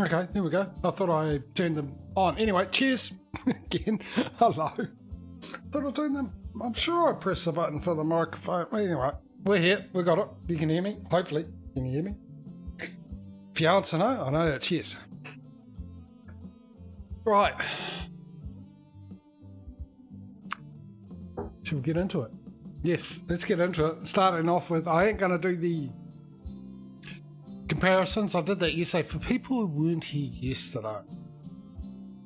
Okay, there we go. I thought I turned them on. Anyway, cheers again. Hello. Thought I turned them. I'm sure I pressed the button for the microphone. Anyway, we're here. We got it. You can hear me. Hopefully, can you hear me? If you answer no, I know that's yes. Right. Should we get into it? Yes, let's get into it. Starting off with, I ain't going to do the comparisons. I did that yesterday. For people who weren't here yesterday,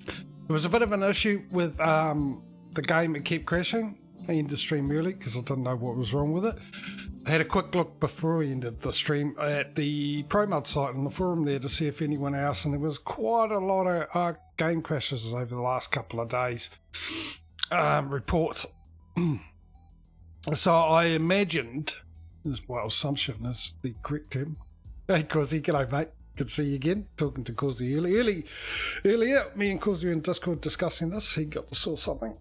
there was a bit of an issue with the game. It kept crashing. I ended the stream early because I didn't know what was wrong with it. I had a quick look before we ended the stream at the ProMod site and the forum there to see if anyone else, and there was quite a lot of game crashes over the last couple of days. Reports. So I imagined, well, assumption is the correct term. Hey, Causey, g'day, mate. Good to see you again. Talking to Causey earlier. Me and Causey were in Discord discussing this. He got to saw something.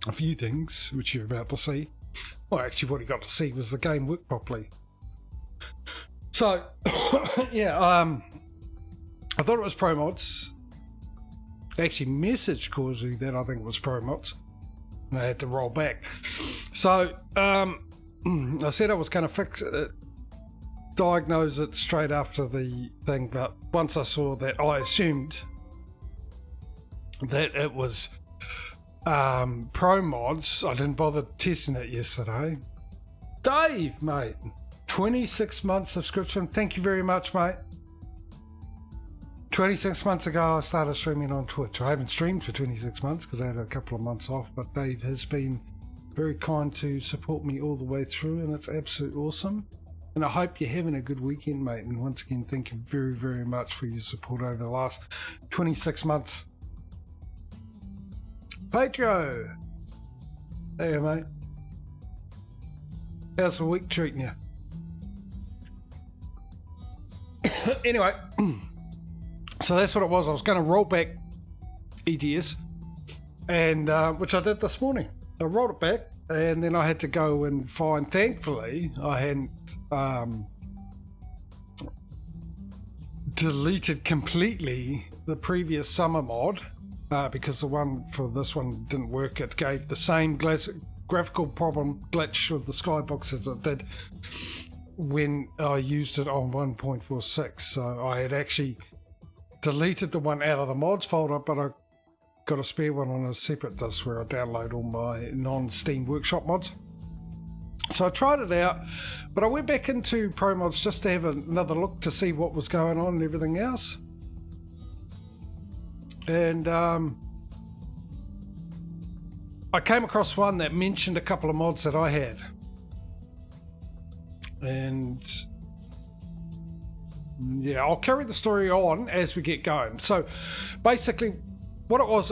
A few things, which you're about to see. Well, actually, what he got to see was the game work properly. So, yeah, I thought it was ProMods. I actually messaged Causey that I think it was ProMods. And I had to roll back. So, I said I was going to fix it, diagnose it straight after the thing, but once I saw that, I assumed that it was ProMods. I didn't bother testing it yesterday. Dave, mate, 26-month subscription. Thank you very much, mate. 26 months ago, I started streaming on Twitch. I haven't streamed for 26 months because I had a couple of months off, but Dave has been very kind to support me all the way through, and it's absolutely awesome. And I hope you're having a good weekend, mate. And once again, thank you very, very much for your support over the last 26 months. Pedro! Hey, mate. How's the week treating you? Anyway, so that's what it was. I was going to roll back EDS, and which I did this morning. I rolled it back, and then I had to go and find, thankfully, I hadn't deleted completely the previous summer mod, because the one for this one didn't work. It gave the same graphical problem glitch with the skybox as it did when I used it on 1.46. So I had actually deleted the one out of the mods folder, but I got a spare one on a separate disk where I download all my non-Steam Workshop mods. So I tried it out, but I went back into ProMods just to have another look to see what was going on and everything else. And I came across one that mentioned a couple of mods that I had. And yeah, I'll carry the story on as we get going. So basically what it was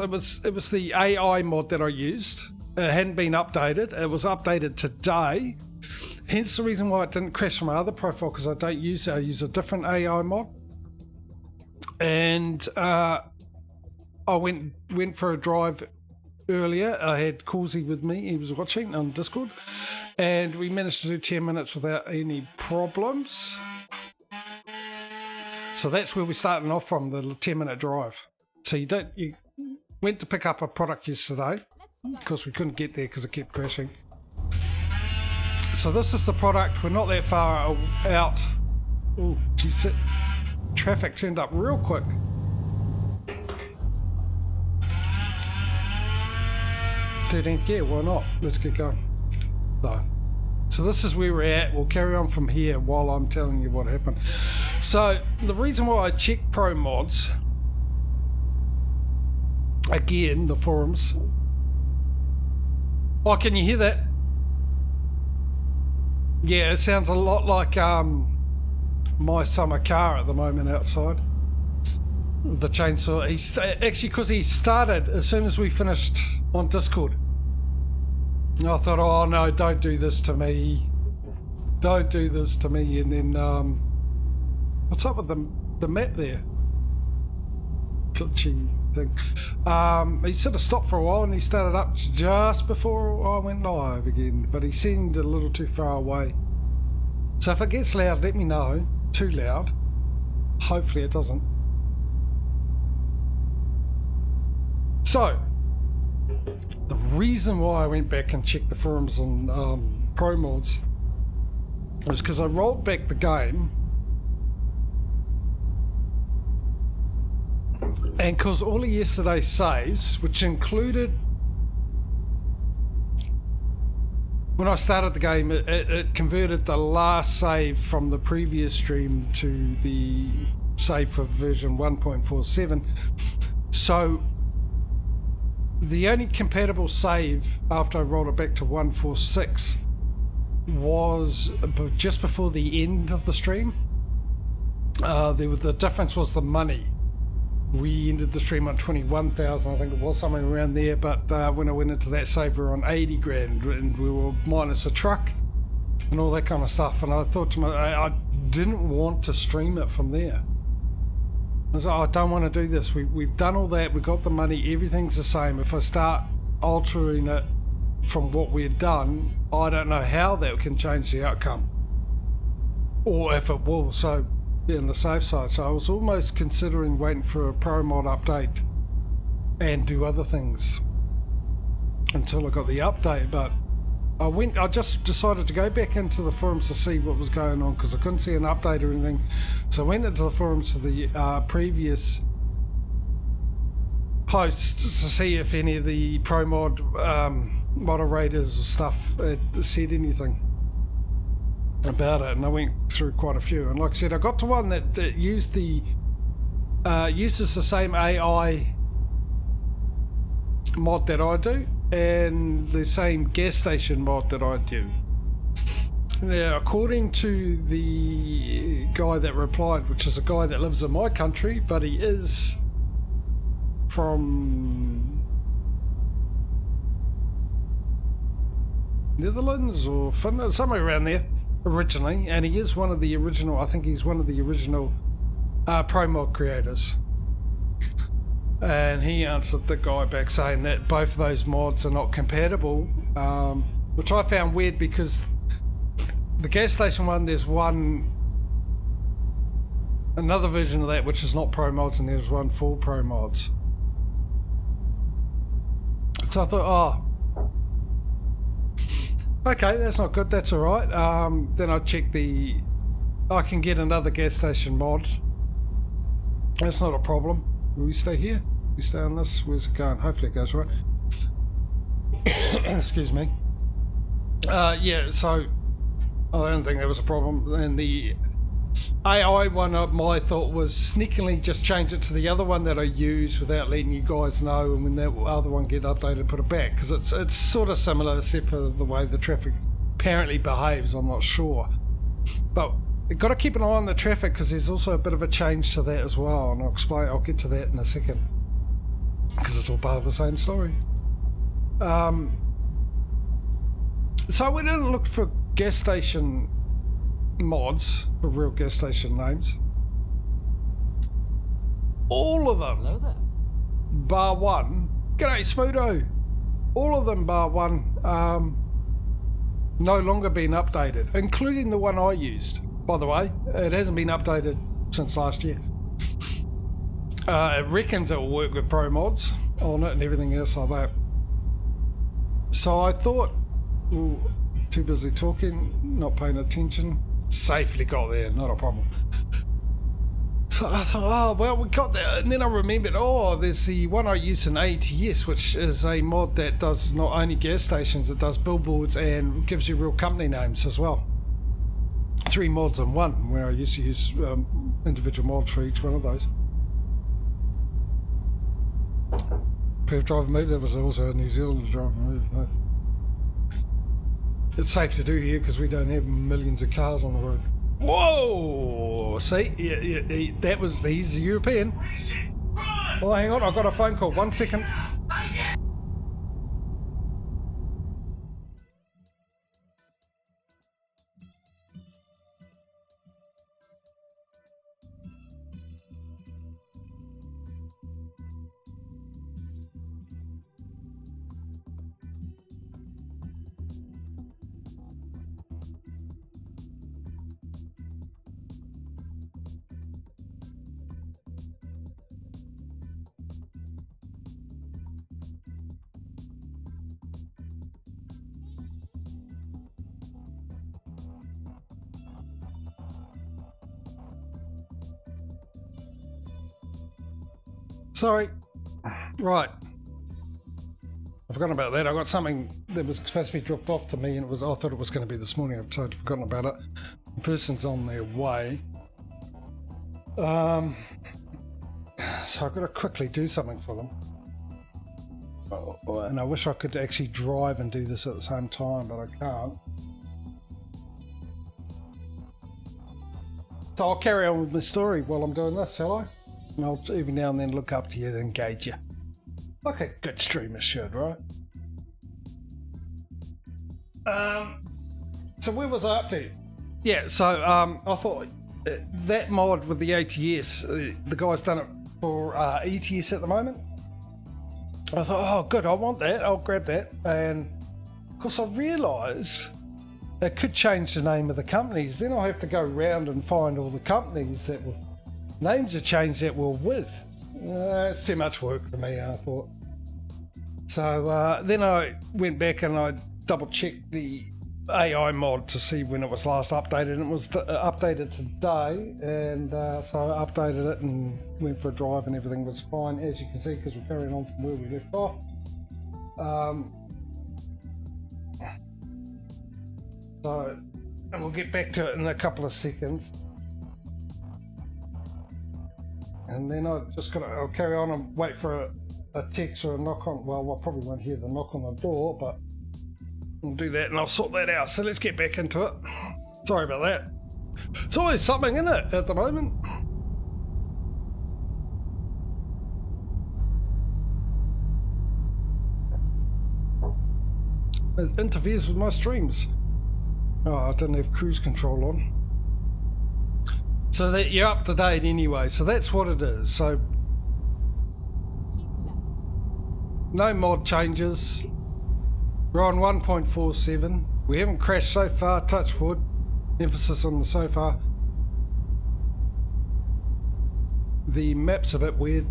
the AI mod that I used. It hadn't been updated. It was updated today. Hence the reason why it didn't crash on my other profile, because I don't use it. I use a different AI mod. And I went for a drive earlier. I had Causey with me. He was watching on Discord. And we managed to do 10 minutes without any problems. So that's where we're starting off from, the 10-minute drive. So you went to pick up a product yesterday. Of course, we couldn't get there because it kept crashing. So this is the product. We're not that far out. Oh, geez, traffic turned up real quick. $13th gear, why not? Let's get going. So this is where we're at. We'll carry on from here while I'm telling you what happened. So the reason why I checked ProMods, again, the forums. Oh, can you hear that? Yeah, it sounds a lot like my summer car at the moment outside. The chainsaw. Actually, because he started as soon as we finished on Discord. I thought, oh no, don't do this to me. Don't do this to me. And then, what's up with the map there? Glitchy thing. He sort of stopped for a while and he started up just before I went live again. But he seemed a little too far away. So if it gets loud, let me know. Too loud. Hopefully it doesn't. So, the reason why I went back and checked the forums on Pro Mods is because I rolled back the game, and because all of yesterday's saves, which included, when I started the game, it converted the last save from the previous stream to the save for version 1.47. So the only compatible save after I rolled it back to 146 was just before the end of the stream. The difference was the money. We ended the stream on 21,000, I think it was, somewhere around there, but when I went into that save we were on 80 grand and we were minus a truck and all that kind of stuff, and I thought to myself, I didn't want to stream it from there. I was like, I don't want to do this. We've done all that, we got the money, everything's the same. If I start altering it from what we've done, I don't know how that can change the outcome, or if it will. So in the safe side, so I was almost considering waiting for a Pro Mod update and do other things until I got the update, but I just decided to go back into the forums to see what was going on because I couldn't see an update or anything. So I went into the forums to the previous posts to see if any of the Pro Mod moderators or stuff had said anything about it, and I went through quite a few, and like I said, I got to one that uses the same AI mod that I do and the same gas station mod that I do. Now, according to the guy that replied, which is a guy that lives in my country, but he is from Netherlands or Finland, somewhere around there originally, and he is one of the original, I think he's one of the original Pro Mod creators. And he answered the guy back saying that both of those mods are not compatible, which I found weird because the gas station one, there's another version of that which is not Pro Mods, and there's one full Pro Mods. So I thought, oh, okay, that's not good, that's alright. Then I checked I can get another gas station mod. That's not a problem. Will we stay here? We stay on this? Where's it going? Hopefully it goes right. Excuse me. Yeah, so I don't think that was a problem. And the AI one, my thought was sneakily just change it to the other one that I use without letting you guys know, and when that other one get updated, put it back, because it's sort of similar except for the way the traffic apparently behaves. I'm not sure, but you've got to keep an eye on the traffic because there's also a bit of a change to that as well, and I'll get to that in a second because it's all part of the same story. So we didn't look for gas station mods, for real gas station names. All of them, Hello there. bar one, g'day Smudo, all of them bar one no longer been updated, including the one I used. By the way, it hasn't been updated since last year. It reckons it will work with Pro Mods on it and everything else like that. So I thought, ooh, too busy talking, not paying attention. Safely got there, not a problem. So I thought, oh, well, we got there. And then I remembered, oh, there's the one I use in ATS, which is a mod that does not only gas stations, it does billboards and gives you real company names as well. 3 mods in one, where I used to use individual mods for each one of those. Perth driver move, that was also a New Zealand driver move. No. It's safe to do here because we don't have millions of cars on the road. Whoa! See, he's a European. Oh, hang on, I've got a phone call. 1 second. Sorry. Right. I've forgotten about that. I got something that was supposed to be dropped off to me, and I thought it was going to be this morning. I've totally forgotten about it. The person's on their way. So I've got to quickly do something for them. And I wish I could actually drive and do this at the same time, but I can't. So I'll carry on with my story while I'm doing this, shall I? And I'll every now and then look up to you and engage you. Like a good streamer should, right? So where was I up to? Yeah, so I thought that mod with the ATS, the guy's done it for ETS at the moment. I thought, oh good, I want that, I'll grab that. And of course I realised it could change the name of the companies. Then I'll have to go around and find all the companies that were names have changed that we're with. It's too much work for me, I thought. So then I went back and I double checked the AI mod to see when it was last updated, and it was updated today, and so I updated it and went for a drive and everything was fine, as you can see, because we're carrying on from where we left off. So, and we'll get back to it in a couple of seconds. And then I'll carry on and wait for a text or a knock on. Well, I probably won't hear the knock on the door, but we'll do that and I'll sort that out. So let's get back into it. Sorry about that. It's always something in it at the moment. It interferes with my streams. Oh, I didn't have cruise control on. So that you're up to date anyway, so that's what it is. So no mod changes. We're on 1.47. We haven't crashed so far, touch wood. Emphasis on the so far. The map's a bit weird.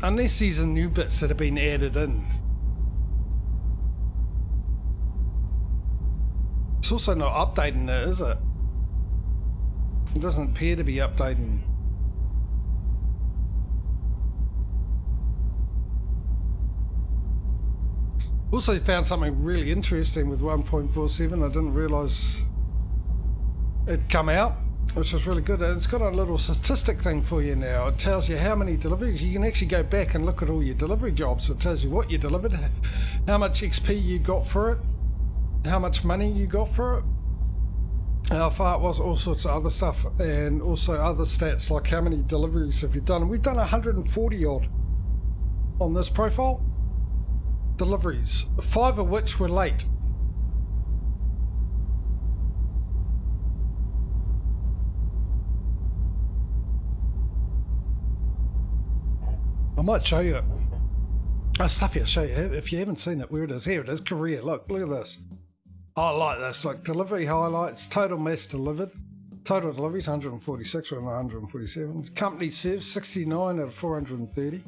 Unless these are new bits that have been added in. It's also not updating it, is it? It doesn't appear to be updating. Also found something really interesting with 1.47. I didn't realise it'd come out, which was really good. And it's got a little statistic thing for you now. It tells you how many deliveries. You can actually go back and look at all your delivery jobs. It tells you what you delivered, how much XP you got for it, how much money you got for it, how far it was, all sorts of other stuff, and also other stats like how many deliveries have you done. We've done 140 odd on this profile. Deliveries, 5 of which were late. I might show you it. Oh, stuff here, I'll show you if you haven't seen it. Where it is, here it is, Korea. Look at this. I like this, like delivery highlights, total mass delivered, total deliveries 146, we're on 147. Company served 69 out of 430.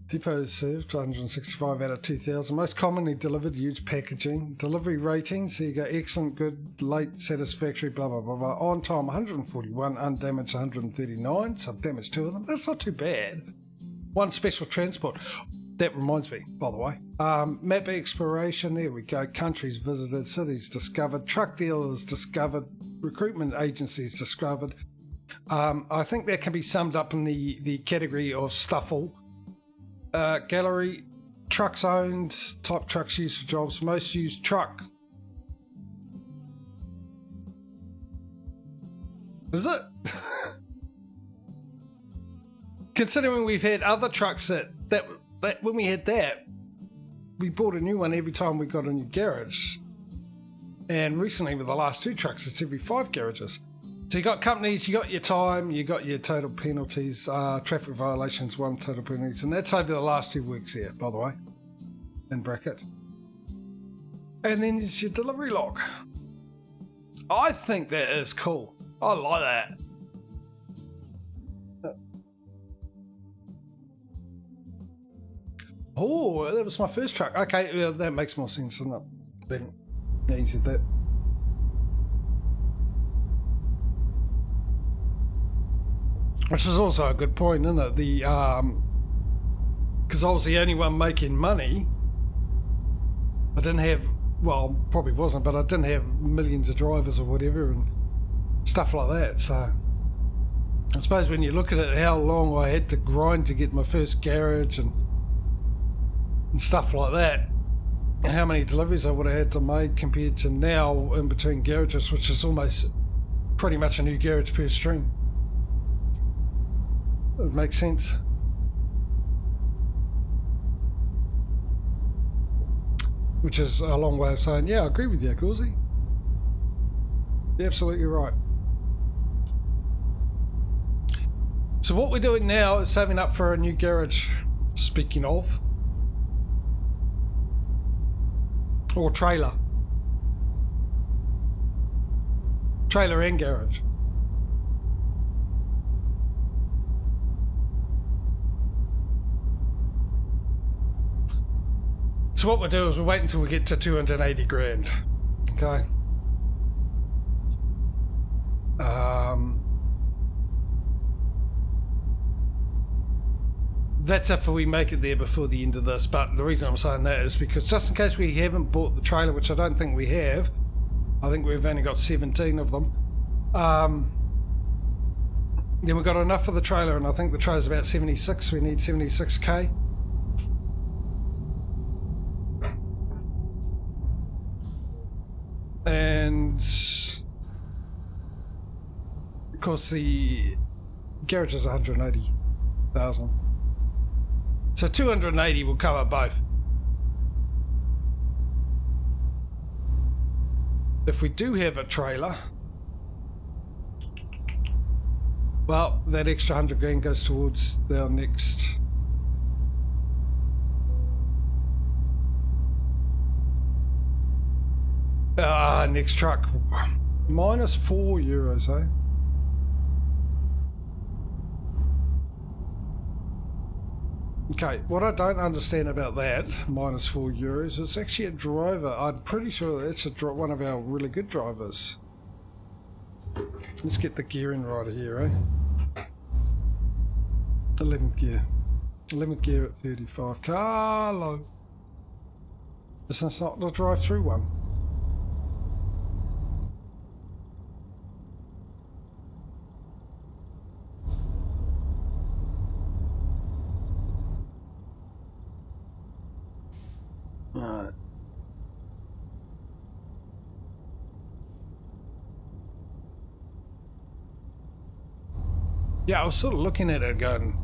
Depots served 165 out of 2,000. Most commonly delivered, huge packaging. Delivery ratings, so you go excellent, good, late, satisfactory, blah, blah, blah, blah. On time 141, undamaged 139, some damage 2 of them. That's not too bad. One special transport. That reminds me, by the way. Map exploration, there we go. Countries visited, cities discovered, truck dealers discovered, recruitment agencies discovered. I think that can be summed up in the category of stuffle. Gallery, trucks owned, type trucks used for jobs, most used truck. Is it? Considering we've had other trucks that when we had that, we bought a new one every time we got a new garage. And recently with the last 2 trucks, it's every 5 garages. So you got companies, you got your time, you got your total penalties, traffic violations, 1 total penalties, and that's over the last 2 weeks here, by the way, in bracket. And then there's your delivery log. I think that is cool. I like that. Oh, that was my first truck. Okay, well, that makes more sense, doesn't it? Then needed that. Which is also a good point, isn't it? The because I was the only one making money. I didn't have, well, probably wasn't, but I didn't have millions of drivers or whatever and stuff like that. So I suppose when you look at it, how long I had to grind to get my first garage and stuff like that, and how many deliveries I would have had to make compared to now in between garages, which is almost pretty much a new garage per stream. It makes sense. Which is a long way of saying, yeah, I agree with you, Gauzy. You're absolutely right. So what we're doing now is saving up for a new garage, speaking of. Or trailer. Trailer and garage. So what we'll do is we'll wait until we get to 280 grand. Okay. That's if we make it there before the end of this, but the reason I'm saying that is because just in case we haven't bought the trailer, which I don't think we have, I think we've only got 17 of them, then we've got enough for the trailer, and I think the trailer's about 76, we need 76k. And of course the garage is 180,000. So 280 will cover both. If we do have a trailer, well, that extra 100 grand goes towards our next next truck. Minus €4, eh? Okay, what I don't understand about that, minus €4, it's actually a driver. I'm pretty sure that's one of our really good drivers. Let's get the gearing right here, eh? 11th gear. 11th gear at 35. Carlo! This is not the drive-through one. Right. Yeah, I was sort of looking at it going,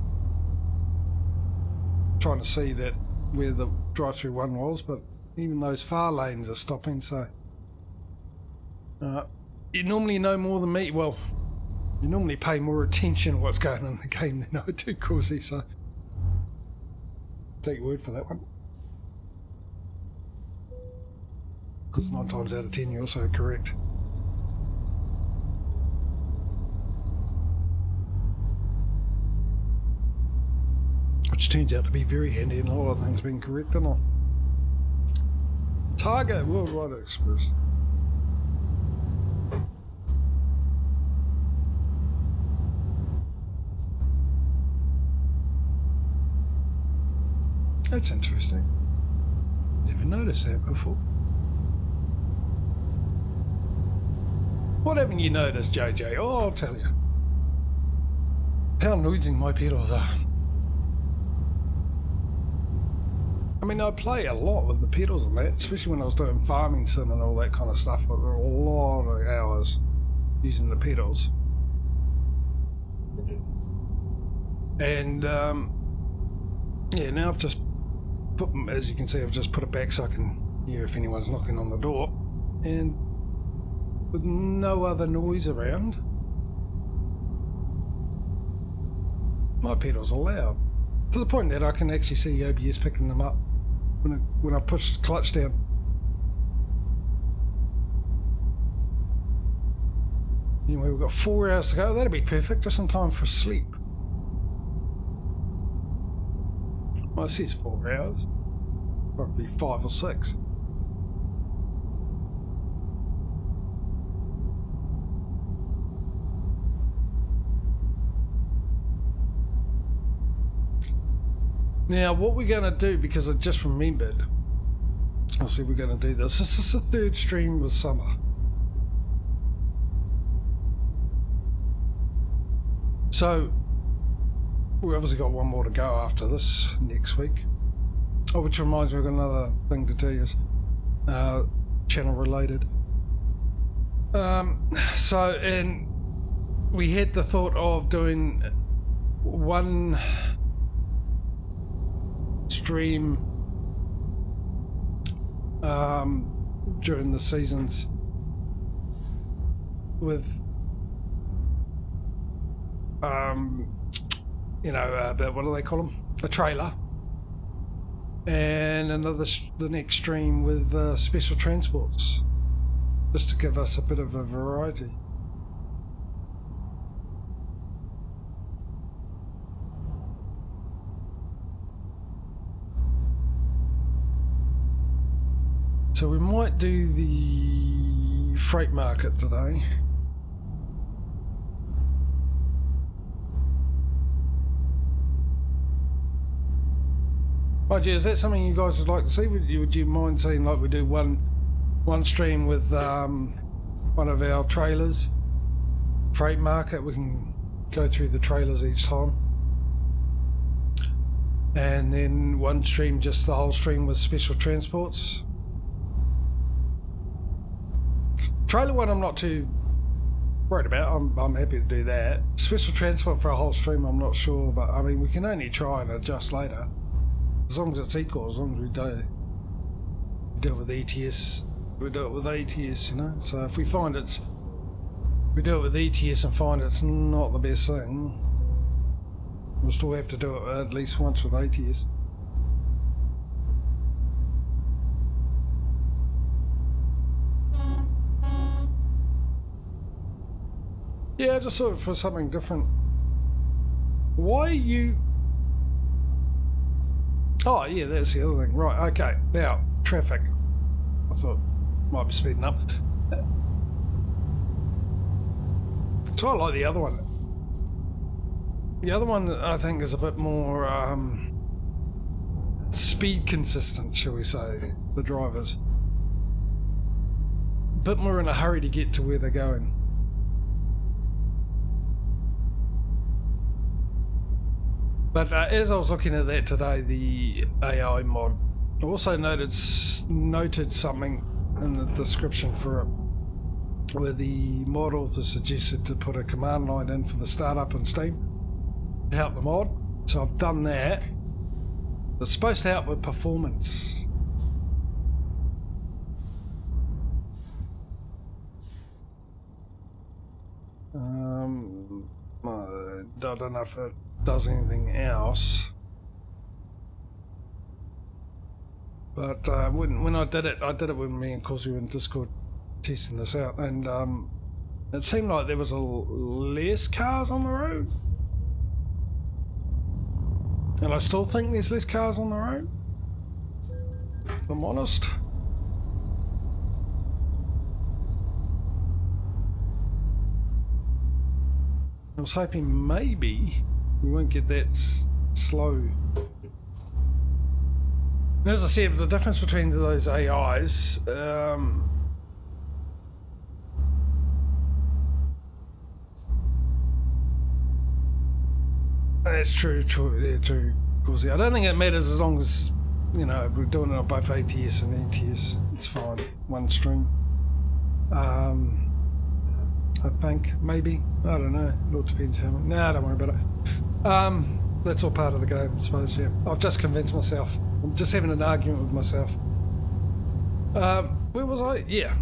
trying to see that where the drive-through one was, but even those far lanes are stopping, so you normally know more than me. Well, you normally pay more attention to what's going on in the game than I do, Corsi, so take your word for that one. Because 9 times out of 10 you're also correct. Which turns out to be very handy in a lot of things being correct, doesn't it? Target Worldwide Express. That's interesting. Never noticed that before. What haven't you noticed, JJ? Oh, I'll tell you. How noisy my pedals are. I mean, I play a lot with the pedals and that, especially when I was doing farming sim and all that kind of stuff. There were a lot of hours using the pedals. And, yeah, now I've just put them, as you can see, I've just put it back so I can hear if anyone's knocking on the door. And with no other noise around, my pedals are loud. To the point that I can actually see OBS picking them up when I push the clutch down. Anyway, we've got 4 hours to go. That'll be perfect, just in time for sleep. Well, it says 4 hours. Probably 5 or 6. Now, what we're going to do, because I just remembered, I'll see we're going to do this. This is the third stream with summer. So, we've obviously got one more to go after this next week. Oh, which reminds me, I've got another thing to tell you, channel related. And we had the thought of doing one stream during the seasons with you know, about, what do they call them, a trailer, and another the next stream with special transports, just to give us a bit of a variety. So we might do the freight market today. Oh gee, is that something you guys would like to see? Would you mind seeing, like, we do one stream with one of our trailers, freight market? We can go through the trailers each time, and then one stream, just the whole stream with special transports. Trailer one I'm not too worried about. I'm happy to do that. Special transport for a whole stream I'm not sure, but I mean, we can only try and adjust later. As long as it's equal, as long as we do it with ETS, we do it with ATS, you know. So if we find we do it with ETS and find it's not the best thing, we'll still have to do it at least once with ATS. Yeah, just sort of for something different. Why are you... Oh, yeah, that's the other thing. Right, okay. Now, traffic. I thought might be speeding up. So I like the other one. The other one, I think, is a bit more speed consistent, shall we say, the drivers. A bit more in a hurry to get to where they're going. But as I was looking at that today, the AI mod, I also noted something in the description for it, where the mod author suggested to put a command line in for the startup in Steam to help the mod. So I've done that. It's supposed to help with performance. I don't know if it does anything else, but when I did it when me and Causey were in Discord testing this out, and it seemed like there was less cars on the road, and I still think there's less cars on the road, if I'm honest. I was hoping maybe we won't get that slow. And as I said, the difference between those AIs, that's true, Causey. I don't think it matters as long as, you know, we're doing it on both ATS and ETS. It's fine. One stream. I think, maybe. I don't know. It all depends how much. Nah, don't worry about it. That's all part of the game, I suppose, yeah. I've just convinced myself. I'm just having an argument with myself. Where was I? Yeah.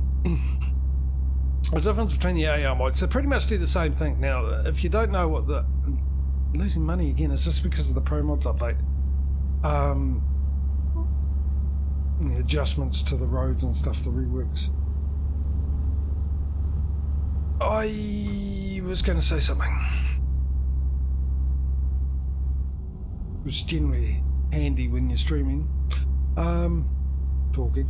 The difference between the AI mods, they pretty much do the same thing. Now, if you don't know what the... losing money again, it's just because of the Pro Mods update. The adjustments to the roads and stuff, the reworks. I was going to say something. It's generally handy when you're streaming. Talking.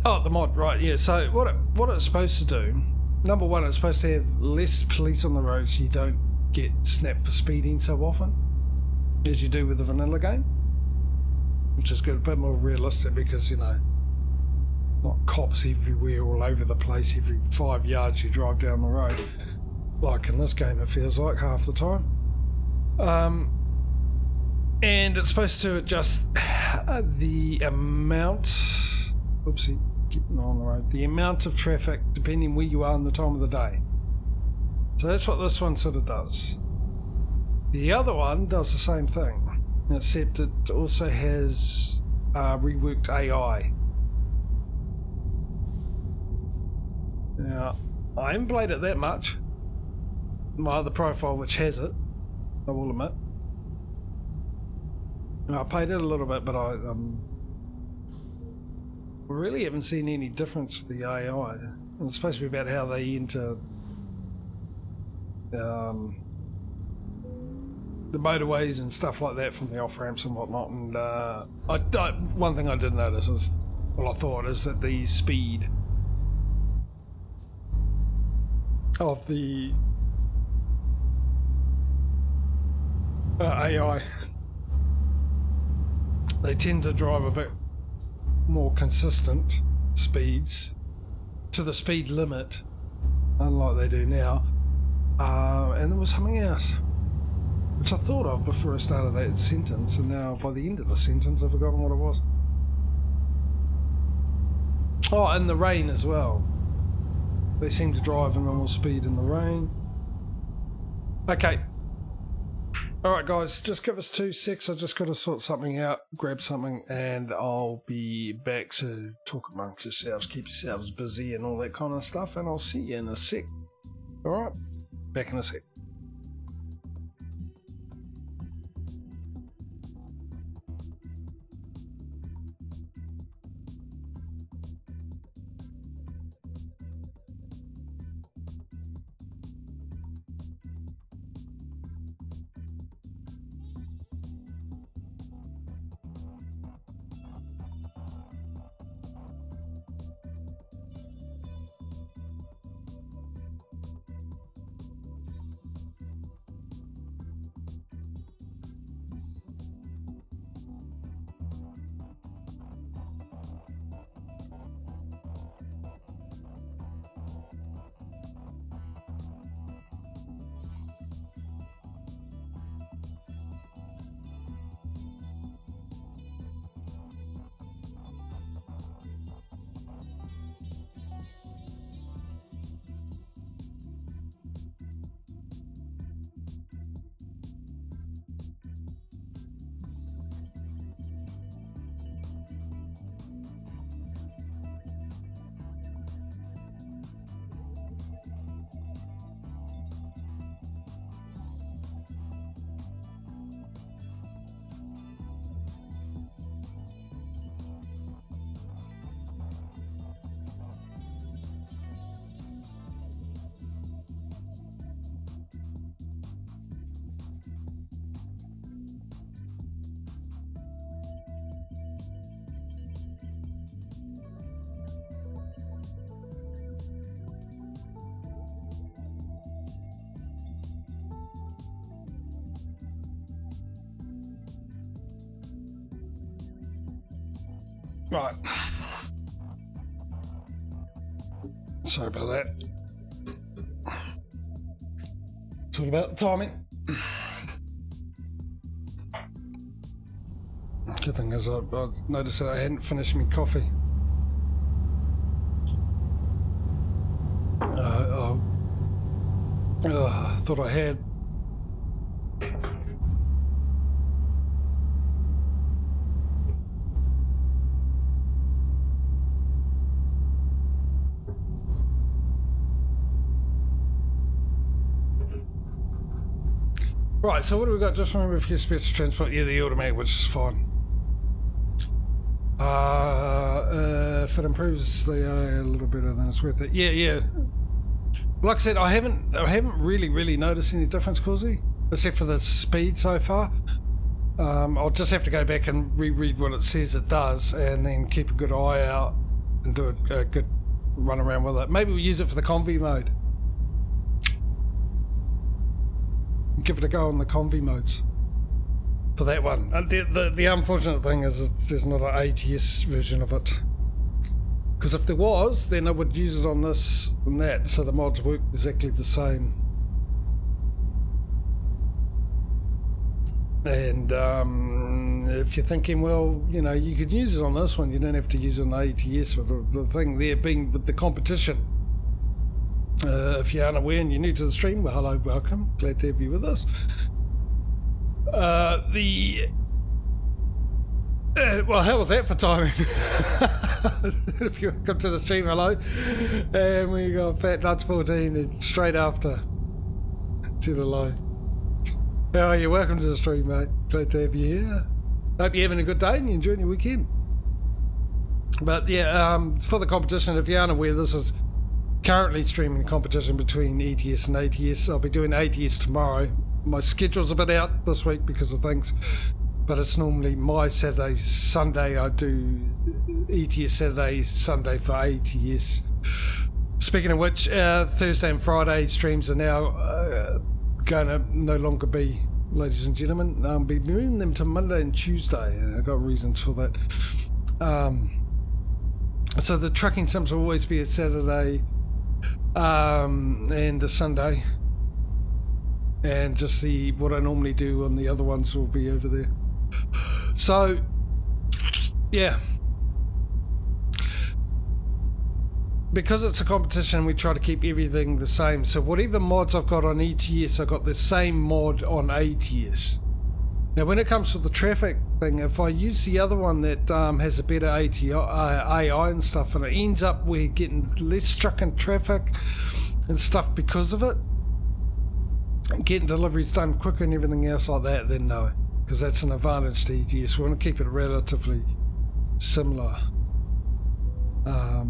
Oh, the mod, right, yeah. So what it's supposed to do, number one, it's supposed to have less police on the road so you don't get snapped for speeding so often. as you do with the vanilla game, which is good, a bit more realistic because, you know, not cops everywhere all over the place every 5 yards you drive down the road. Like in this game it feels like half the time. And it's supposed to adjust the amount, oopsie, getting on the road, the amount of traffic depending where you are and the time of the day. So that's what this one sort of does. The other one does the same thing, except it also has reworked AI. Now, I haven't played it that much. My other profile, which has it, I will admit. I played it a little bit, but I really haven't seen any difference with the AI. It's supposed to be about how they enter the motorways and stuff like that from the off-ramps and whatnot. And one thing I did notice is, well, I thought, is that the speed of the AI, they tend to drive a bit more consistent speeds to the speed limit, unlike they do now. And there was something else which I thought of before I started that sentence, and now by the end of the sentence I've forgotten what it was. Oh, and the rain as well. They seem to drive a normal speed in the rain. Okay. Alright guys, just give us 2 secs. I just got to sort something out, grab something, and I'll be back. So talk amongst yourselves, keep yourselves busy and all that kind of stuff, and I'll see you in a sec. Alright, back in a sec. Right. Sorry about that. It's all about the timing. Good thing is I noticed that I hadn't finished my coffee. Thought I had. Right, so what do we got? Just remember if you expect to transport, yeah, the automatic, which is fine. If it improves the a little better, then it's worth it. Yeah. Like I said, I haven't really noticed any difference, Causey, except for the speed so far. I'll just have to go back and reread what it says it does, and then keep a good eye out and do a good run around with it. Maybe we'll use it for the convoy mode. Give it a go on the convoy modes. for that one. The unfortunate thing is there's not an ATS version of it. Because if there was, then I would use it on this and that, so the mods work exactly the same. And if you're thinking, well, you know, you could use it on this one, you don't have to use it on ATS. But the thing there being with the competition. If you're unaware and you're new to the stream, well, hello, welcome. Glad to have you with us. Well, how was that for timing? If you come to the stream, hello. And we got Fat Nuts 14 and straight after. To the low. How are you? Welcome to the stream, mate. Glad to have you here. Hope you're having a good day and you're enjoying your weekend. But yeah, for the competition, if you're unaware, this is currently streaming a competition between ETS and ATS. I'll be doing ATS tomorrow. My schedule's a bit out this week because of things, but it's normally my Saturday, Sunday. I do ETS Saturday, Sunday for ATS. Speaking of which, Thursday and Friday streams are now going to no longer be, ladies and gentlemen. I'll be moving them to Monday and Tuesday. I've got reasons for that. So the trucking sims will always be a Saturday and a Sunday, and just what I normally do on the other ones will be over there. So yeah, because it's a competition, we try to keep everything the same. So whatever mods I've got on ETS, I've got the same mod on ATS. Now when it comes to the traffic thing, if I use the other one that has a better AI and stuff, and it ends up we're getting less stuck in traffic and stuff because of it, getting deliveries done quicker and everything else like that, then no, because that's an advantage to ETS. We want to keep it relatively similar. I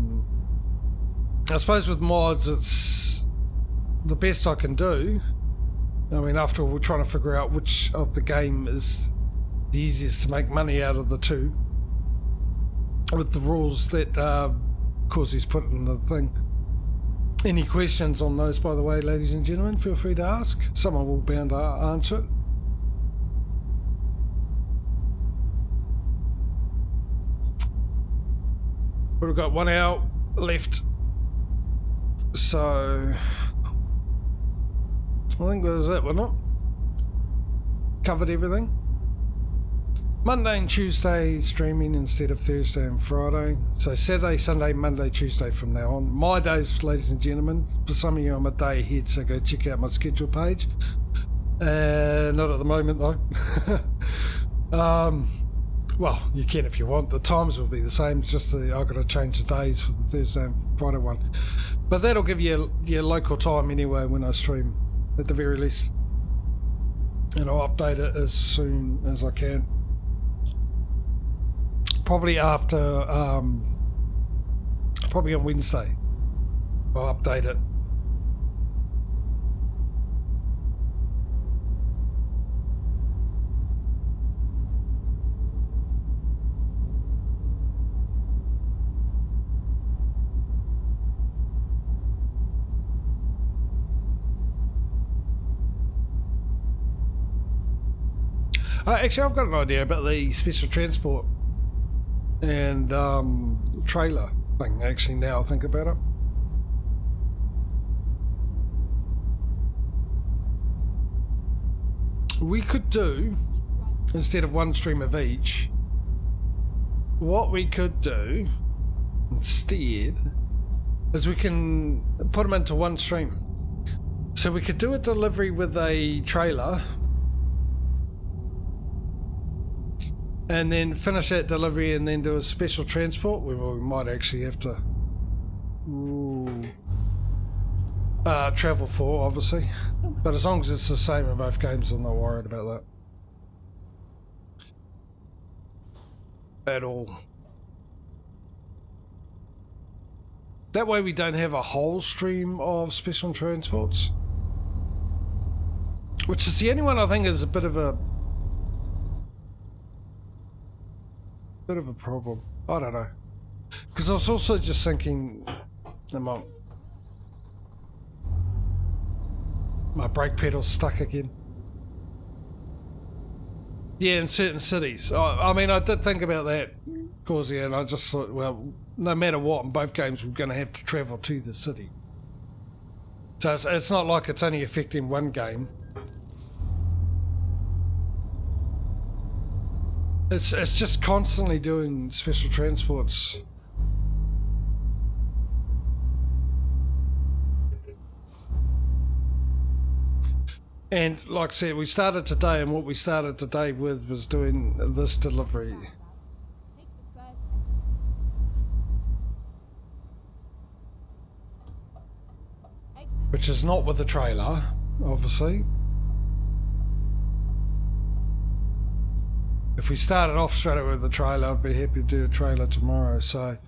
suppose with mods, it's the best I can do. I mean, after all, we're trying to figure out which of the game is the easiest to make money out of the two, with the rules that Causy's put in the thing. Any questions on those, by the way, ladies and gentlemen, feel free to ask. Someone will be bound to answer it. But we've got 1 hour left, so I think that was it, wasn't it? Covered everything. Monday and Tuesday streaming instead of Thursday and Friday. So Saturday, Sunday, Monday, Tuesday from now on. My days, ladies and gentlemen. For some of you, I'm a day ahead, so go check out my schedule page. Not at the moment, though. Well, you can if you want. The times will be the same. It's just I've got to change the days for the Thursday and Friday one. But that'll give you your local time anyway when I stream, at the very least. And I'll update it as soon as I can. Probably after, probably on Wednesday, I'll update it. Actually, I've got an idea about the special transport and trailer thing, actually, now I think about it. We could do, instead of one stream of each, what we could do instead is we can put them into one stream. So we could do a delivery with a trailer and then finish that delivery and then do a special transport. We might actually have to travel for, obviously, but as long as it's the same in both games, I'm not worried about that at all. That way we don't have a whole stream of special transports, which is the only one I think is a bit of a problem. I don't know, because I was also just thinking, my brake pedal's stuck again. Yeah, in certain cities. I mean, I did think about that, Causey, and I just thought, well, no matter what, in both games, we're going to have to travel to the city. So it's not like it's only affecting one game. It's just constantly doing special transports. And like I said, we started today, and what we started today with was doing this delivery. Which is not with the trailer, obviously. If we started off straight away with the trailer, I'd be happy to do a trailer tomorrow. So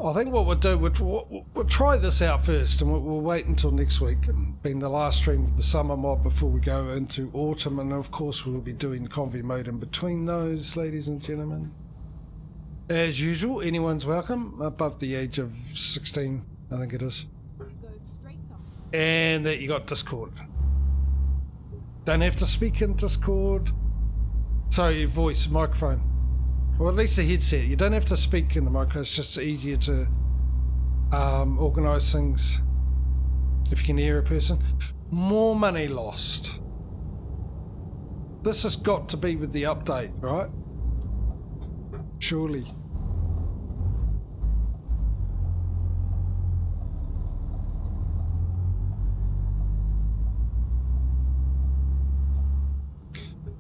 I think what we'll do, we'll try this out first, and we'll wait until next week, being the last stream of the summer mod before we go into autumn. And of course we'll be doing convoy mode in between those, ladies and gentlemen. As usual, anyone's welcome above the age of 16, I think it is. And that you got Discord. Don't have to speak in Discord. Sorry, your voice, microphone. Or at least the headset. You don't have to speak in the microphone. It's just easier to organise things if you can hear a person. More money lost. This has got to be with the update, right? Surely.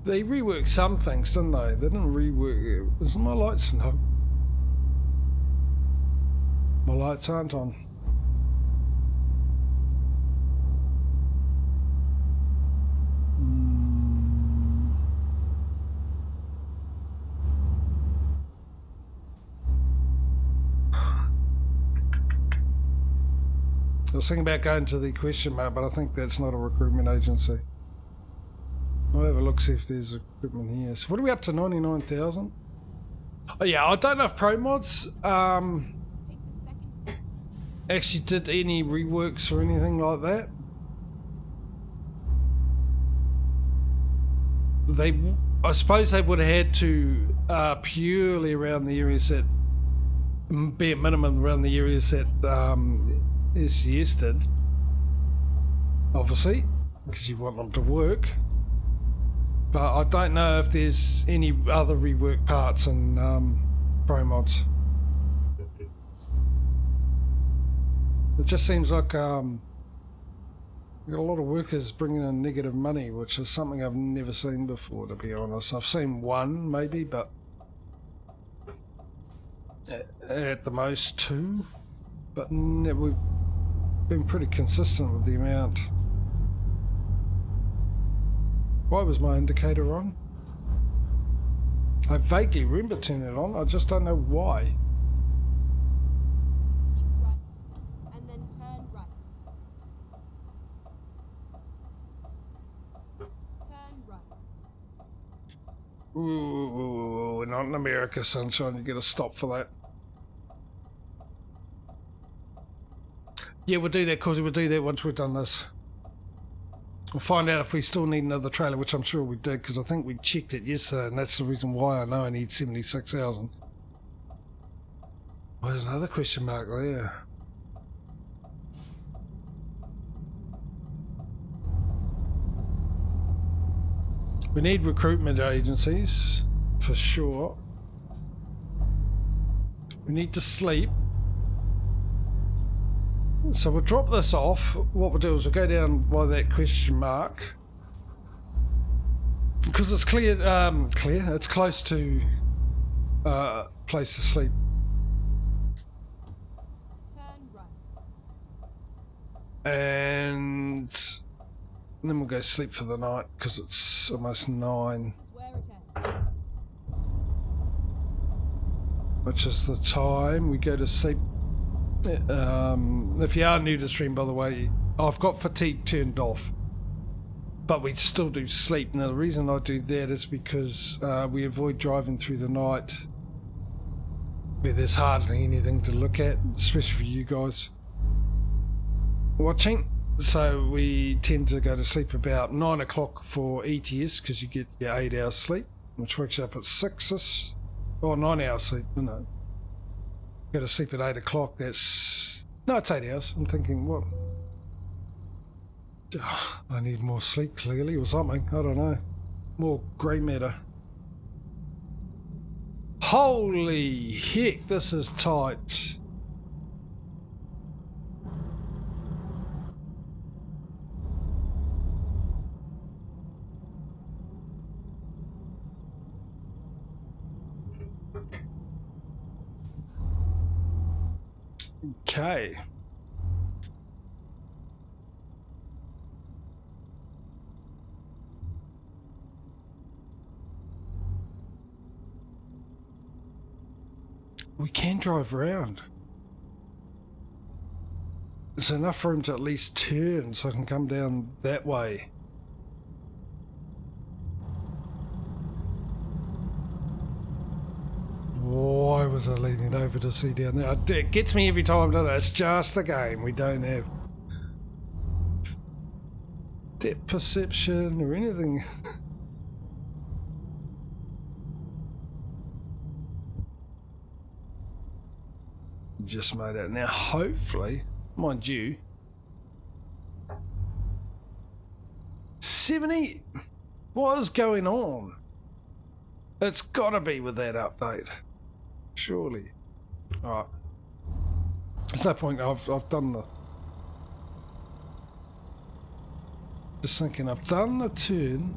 They reworked some things, didn't they? They didn't rework... Isn't my lights no? My lights aren't on. I was thinking about going to the question mark, but I think that's not a recruitment agency. I'll have a look, see if there's equipment here. So what are we up to, 99,000? Oh yeah, I don't know if Pro Mods actually did any reworks or anything like that. I suppose they would have had to purely around the areas that, be at minimum around the areas that SCS did, obviously, because you want them to work. But I don't know if there's any other rework parts in Pro Mods. It just seems like we've got a lot of workers bringing in negative money, which is something I've never seen before, to be honest. I've seen one, maybe, but at the most two. But we've been pretty consistent with the amount. Why was my indicator on? I vaguely remember turning it on, I just don't know why. Keep right, and then turn right. Turn right. Ooh, we're not in America, sunshine, you gotta stop for that. Yeah, we'll do that, Causey, we'll do that once we've done this. We'll find out if we still need another trailer, which I'm sure we did, because I think we checked it yesterday, and that's the reason why I know I need 76,000. Well, there's another question mark there. We need recruitment agencies, for sure. We need to sleep. So we'll drop this off. What we'll do is we'll go down by that question mark, because it's clear. It's close to place to sleep. Turn right. And then we'll go sleep for the night, because it's almost 9, This is where it ends. which is the time we go to sleep. If you are new to the stream, by the way, I've got fatigue turned off, but we still do sleep. Now the reason I do that is because we avoid driving through the night where there's hardly anything to look at, especially for you guys watching. So we tend to go to sleep about 9 o'clock for ETS, because you get your 8 hours sleep, which wakes you up at 6. Or 9 hours sleep, isn't it? Go to sleep at 8 o'clock. That's... No, it's 8 hours. I'm thinking, what? I need more sleep, clearly, or something. I don't know. More grey matter. Holy heck, this is tight. Okay. We can drive around. There's enough room to at least turn so I can come down that way. Why was I leaning over to see down there? It gets me every time, doesn't it? It's just a game. We don't have depth perception or anything. Just made it. Now, hopefully, mind you, 70. What is going on? It's got to be with that update, surely. All right. There's no point. I've done the. Just thinking, I've done the turn.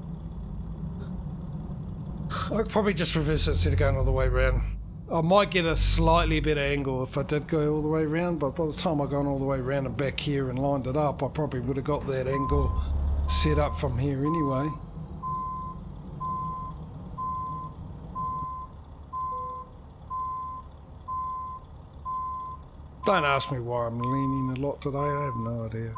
I could probably just reverse it instead of going all the way around. I might get a slightly better angle if I did go all the way around, but by the time I've gone all the way around and back here and lined it up, I probably would have got that angle set up from here anyway. Don't ask me why I'm leaning a lot today, I have no idea.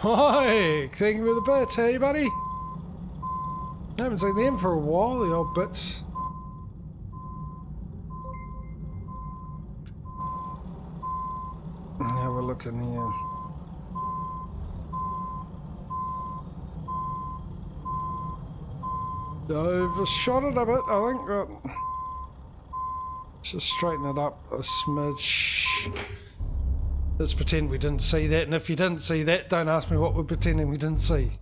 Mike, thank you for the bits. Hey, buddy. I haven't seen them for a while, the old bits. Have a look in here. Overshot it a bit, I think. But just straighten it up a smidge. Let's pretend we didn't see that, and if you didn't see that, don't ask me what we're pretending we didn't see.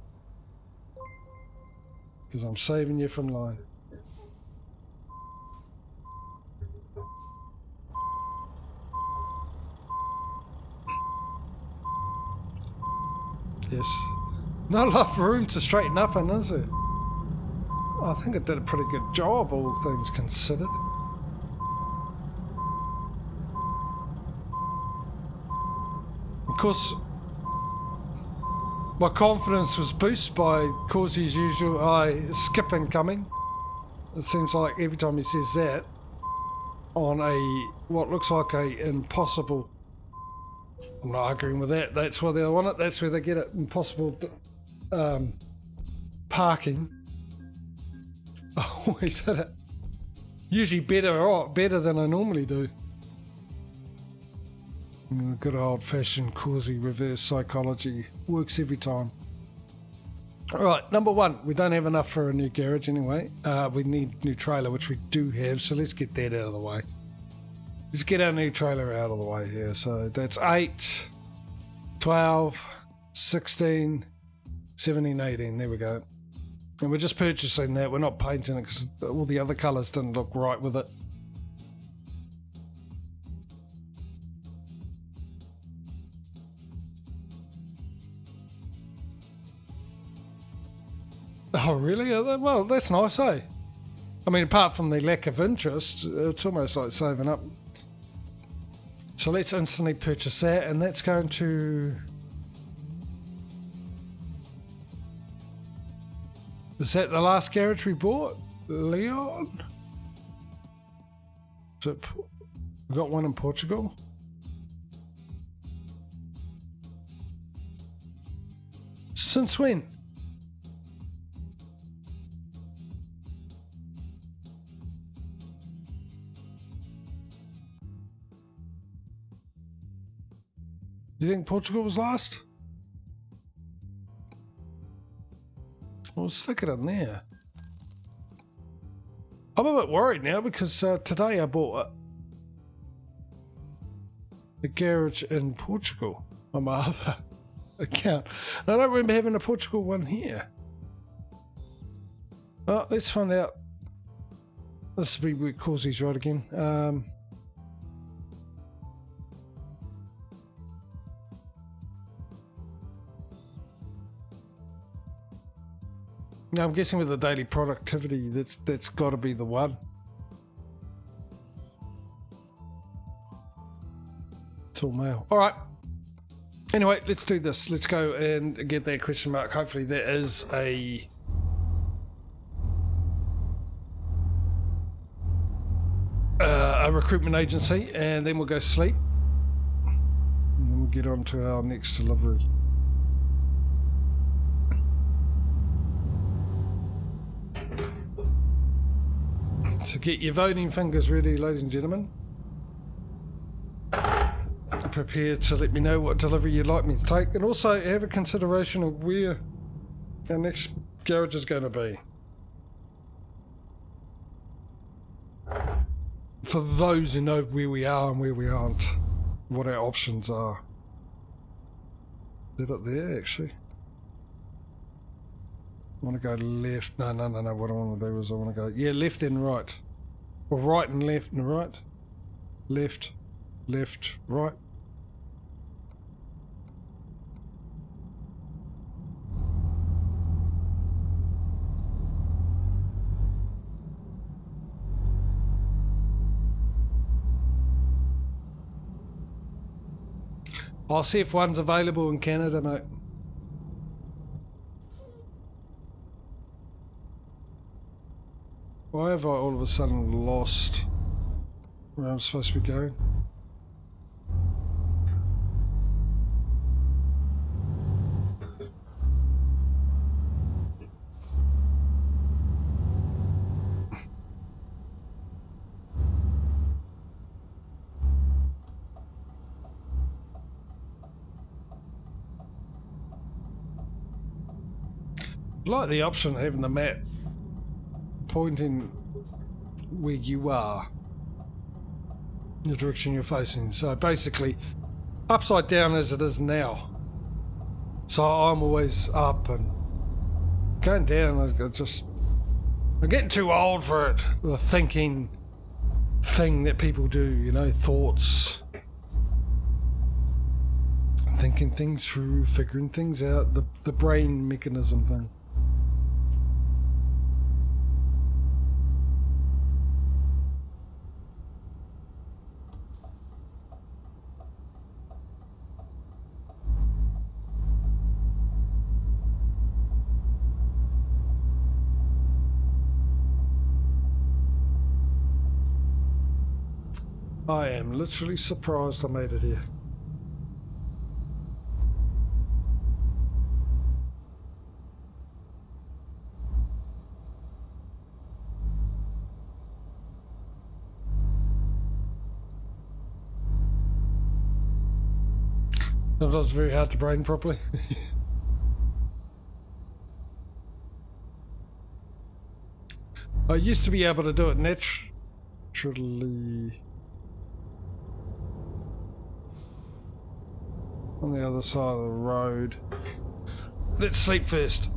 Because I'm saving you from lying. Yes. Not enough room to straighten up in, is there? I think it did a pretty good job, all things considered. Of course, my confidence was boosted by Causey's usual skipping coming. It seems like every time he says that on what looks like a impossible, I'm not arguing with that, that's where they want it, that's where they get it, impossible parking. I always hit it. Usually better than I normally do. Good old-fashioned Causey reverse psychology works every time. Alright, number one, we don't have enough for a new garage anyway. We need a new trailer, which we do have, so let's get that out of the way. Let's get our new trailer out of the way here. So that's 8, 12, 16, 17, 18. There we go. And we're just purchasing that. We're not painting it because all the other colours didn't look right with it. Oh, really? Well, that's nice, eh? I mean, apart from the lack of interest, it's almost like saving up. So let's instantly purchase that, and that's going to... Is that the last garage we bought? Leon? We got one in Portugal? Since when? You think Portugal was last? We'll stick it in there. I'm a bit worried now because today I bought a garage in Portugal on my other account. I don't remember having a Portugal one here. Oh, let's find out. This will be where Causy's right again. Now I'm guessing with the daily productivity, that's got to be the one. It's all male. All right. Anyway, let's do this. Let's go and get that question mark. Hopefully there is a recruitment agency, and then we'll go sleep. And then we'll get on to our next delivery. So get your voting fingers ready, ladies and gentlemen. Prepare to let me know what delivery you'd like me to take, and also have a consideration of where our next garage is going to be. For those who know where we are and where we aren't, what our options are. Is it there, actually? I want to go left. No. What I want to do is I want to go, yeah, left and right. Or right and left and right. Left, right. I'll see if one's available in Canada, mate. Why have I all of a sudden lost where I'm supposed to be going? I like the option of having the map pointing where you are, the direction you're facing. So basically upside down as it is now. So I'm always up, and going down I'm getting too old for it. The thinking thing that people do, you know, thoughts, thinking things through, figuring things out, the brain mechanism thing. I am literally surprised I made it here. Sometimes it's very hard to brain properly. I used to be able to do it naturally. On the other side of the road. Let's sleep first,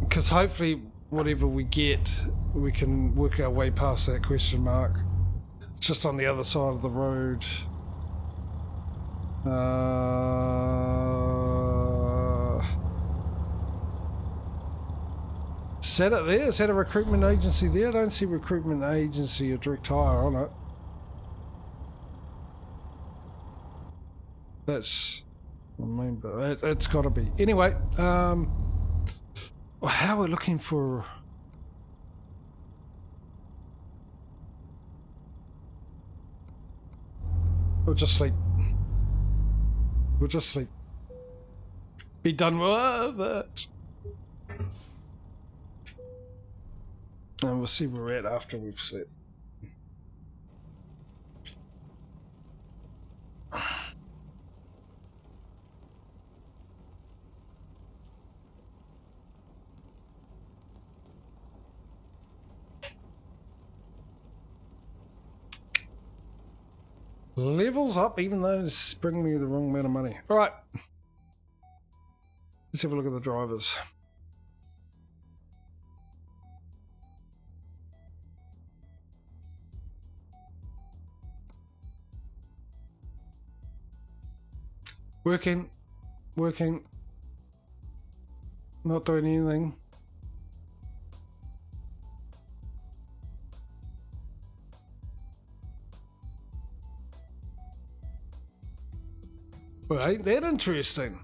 because hopefully whatever we get, we can work our way past that question mark. It's just on the other side of the road. Is that it there? Is that a recruitment agency there? I don't see recruitment agency or direct hire on it. That's... I mean, but it's got to be. Anyway, how we're looking for... We'll just sleep. We'll just sleep. Be done with it. And we'll see where we're at after we've slept. Levels up, even though it's bringing me the wrong amount of money. All right. Let's have a look at the drivers. Working. Not doing anything. Well, ain't that interesting?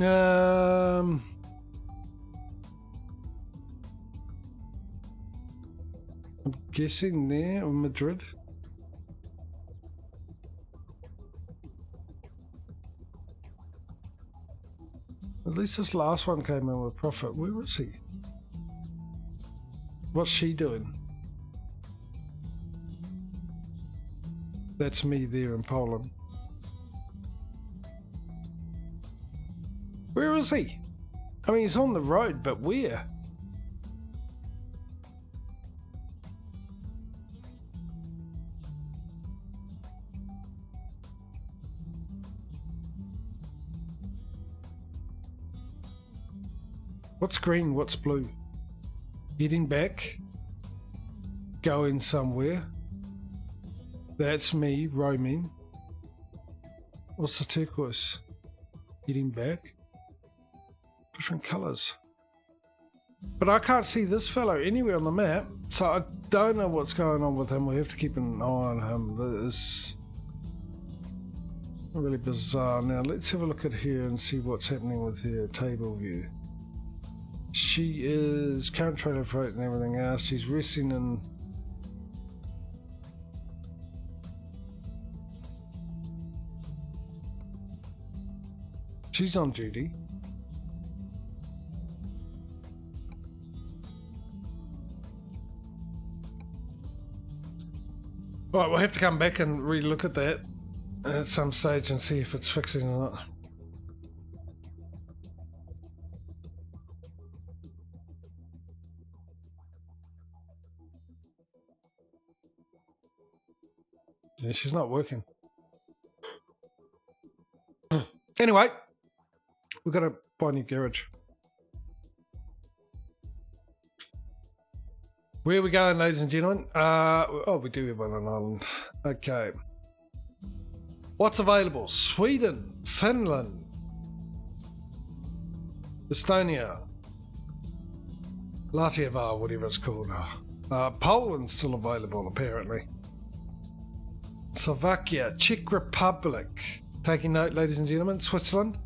I'm guessing there, or Madrid. At least this last one came in with profit. Where was he? What's she doing? That's me there in Poland. Where is he? I mean, he's on the road, but where? What's green? What's blue? Heading back. Going somewhere. That's me roaming. What's the turquoise? Heading back. Different colours. But I can't see this fellow anywhere on the map, so I don't know what's going on with him. We have to keep an eye on him. This is really bizarre. Now let's have a look at her and see what's happening with her table view. She is current trailer freight and everything else. She's resting in. She's on duty. Right, we'll have to come back and re-look at that at some stage and see if it's fixing or not. Yeah, she's not working. Anyway, we've got to buy a new garage. Where are we going, ladies and gentlemen? Oh, we do have one on island. Okay. What's available? Sweden, Finland, Estonia, Latvia, whatever it's called. Poland's still available, apparently. Slovakia, Czech Republic. Taking note, ladies and gentlemen. Switzerland.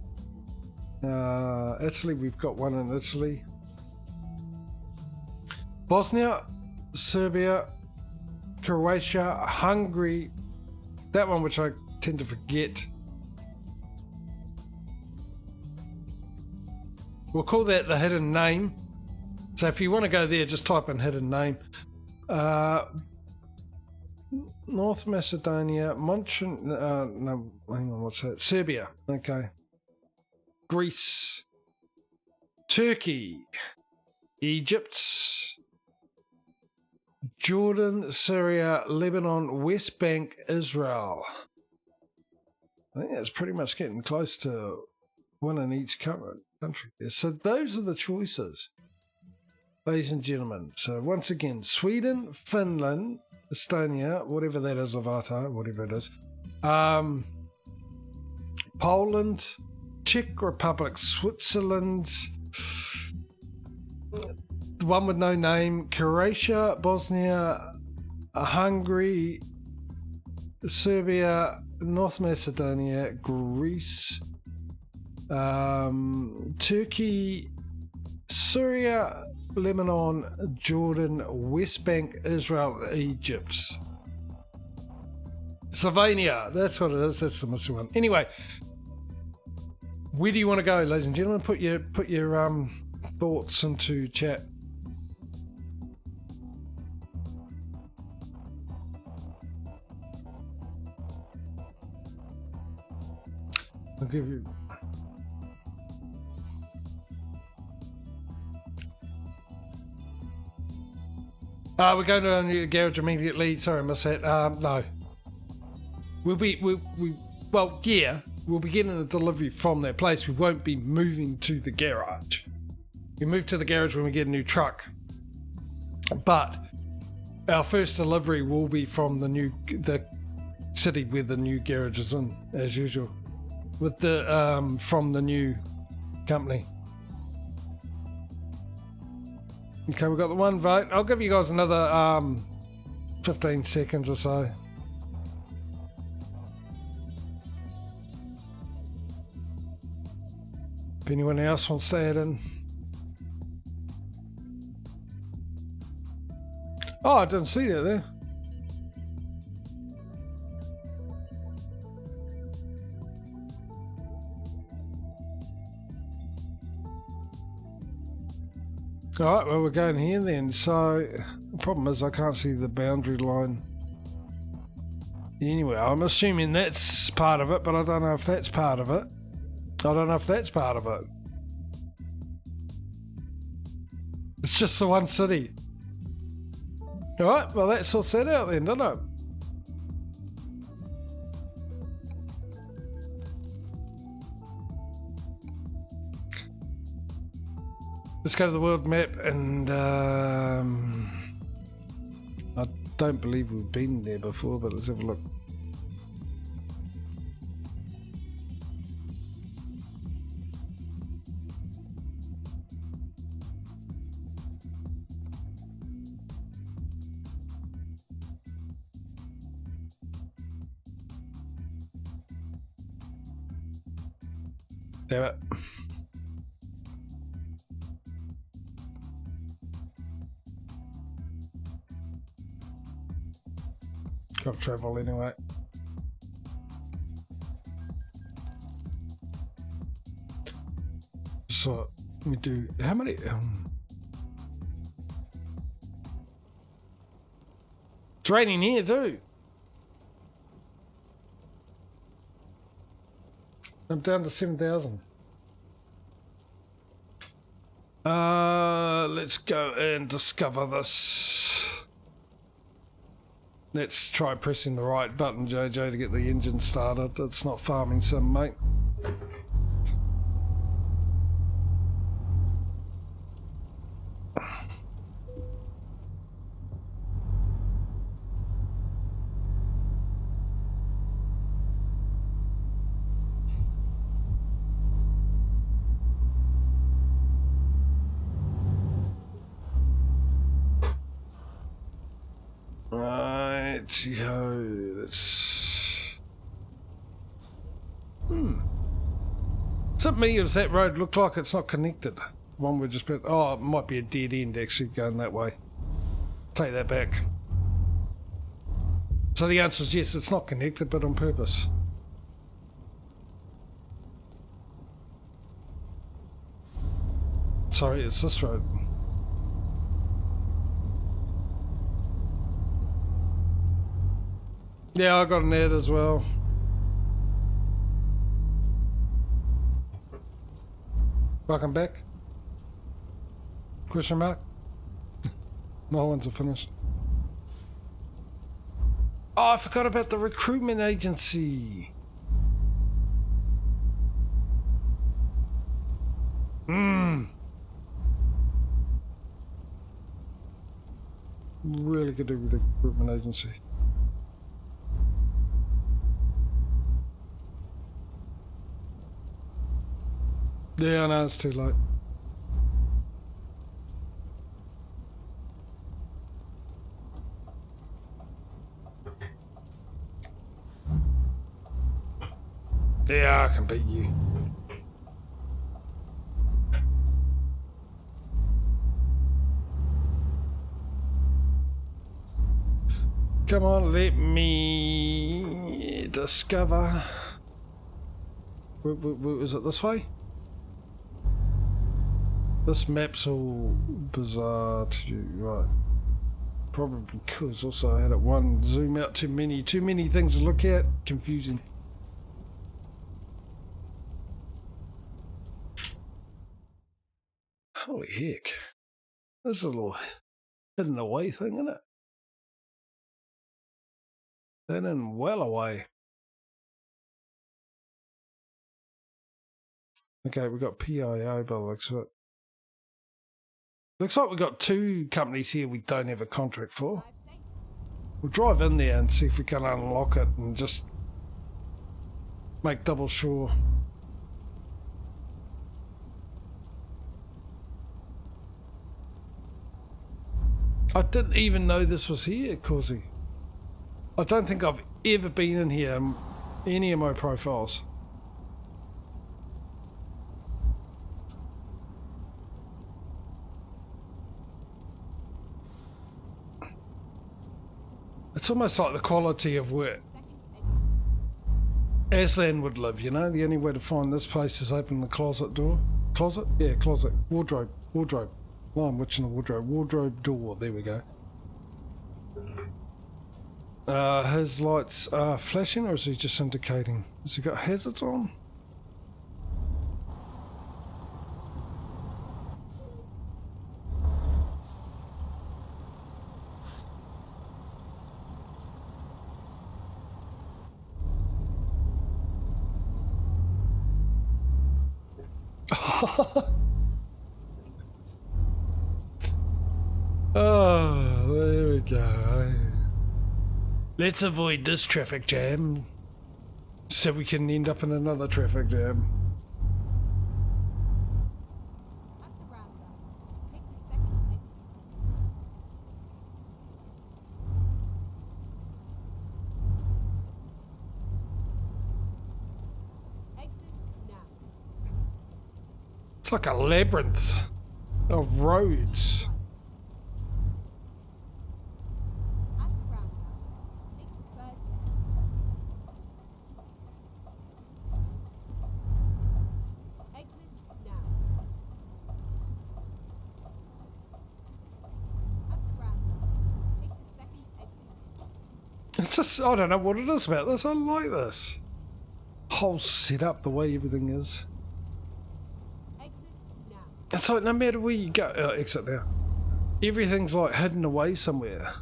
Italy, we've got one in Italy. Bosnia, Serbia, Croatia, Hungary, that one which I tend to forget. We'll call that the hidden name. So if you want to go there, just type in hidden name. North Macedonia, no, hang on, what's that? Serbia, okay. Greece, Turkey, Egypt, Jordan, Syria, Lebanon, West Bank, Israel. I think that's pretty much getting close to one in each country. So those are the choices, ladies and gentlemen. So once again, Sweden, Finland, Estonia, whatever that is, Lavato, whatever it is, Poland, Czech Republic, Switzerland, the one with no name, Croatia, Bosnia, Hungary, Serbia, North Macedonia, Greece, Turkey, Syria, Lebanon, Jordan, West Bank, Israel, Egypt. Sylvania, that's what it is. That's the missing one. Anyway, where do you want to go, ladies and gentlemen? Put your thoughts into chat. I'll give you. We're going to a new garage immediately. Sorry, I missed that. No. We'll be getting a delivery from that place. We won't be moving to the garage. We move to the garage when we get a new truck. But our first delivery will be from the city where the new garage is in, as usual, with the from the new company. Okay, we've got the one vote. I'll give you guys another 15 seconds or so. If anyone else wants to add in. Oh, I didn't see that there. Alright, well, we're going here then. So, the problem is I can't see the boundary line. Anyway, I'm assuming that's part of it, but I don't know if that's part of it. It's just the one city. Alright, well, that sorts that out then, doesn't it? Let's go to the world map, and I don't believe we've been there before, but let's have a look. Damn it. Got travel anyway. So let me do how many? It's raining here too. I'm down to 7,000. Let's go and discover this. Let's try pressing the right button, JJ, to get the engine started. It's not farming sim, mate. Yo, that's... Something me, does that road look like it's not connected? One we just put... Oh, it might be a dead end actually going that way. Take that back. So the answer is yes, it's not connected, but on purpose. Sorry, it's this road. Yeah, I got an ad as well. Welcome back. Question mark? My ones are finished. Oh, I forgot about the recruitment agency. Really good to do with the recruitment agency. Yeah, I know it's too late. Yeah, I can beat you. Come on, let me... Yeah, discover. Was it this way? This map's all bizarre to you, right? Probably because also I had it one zoom out too many things to look at. Confusing. Holy heck. This is a little hidden away thing, isn't it? Hidden well away. Okay, we've got PIO by the looks of it. Looks like we've got two companies here we don't have a contract for. We'll drive in there and see if we can unlock it and just make double sure. I didn't even know this was here, Causey. I don't think I've ever been in here in any of my profiles. It's almost like the quality of where Aslan would live, you know? The only way to find this place is open the closet door. Closet? Yeah, closet. Wardrobe. Wardrobe. Oh, I'm witching the wardrobe. Wardrobe door. There we go. His lights are flashing, or is he just indicating? Has he got hazards on? Oh, there we go. Let's avoid this traffic jam so we can end up in another traffic jam. At the roundabout, take the second exit. Exit now. It's like a labyrinth of roads. At the roundabout, take the first exit. Exit now. At the roundabout, take the second exit. It's just, I don't know what it is about this. I like this whole setup, the way everything is. Exit now. It's like no matter where you go, exit now. Everything's like hidden away somewhere.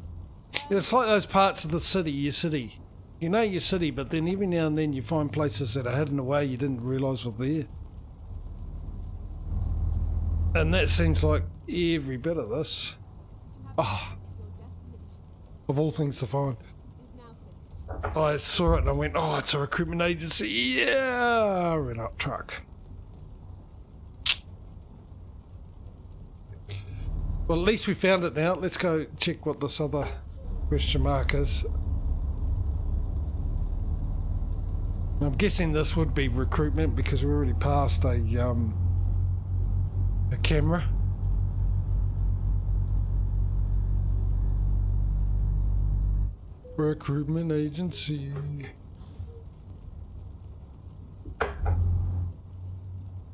It's like those parts of the city, your city. You know your city, but then every now and then you find places that are hidden away you didn't realise were there. And that seems like every bit of this. You have Oh, your destination of all things to find. is now finished. I saw it and I went, oh, it's a recruitment agency. Yeah, ran up truck. Well, at least we found it now. Let's go check what this other question mark is. I'm guessing this would be recruitment because we already passed a camera. Recruitment agency.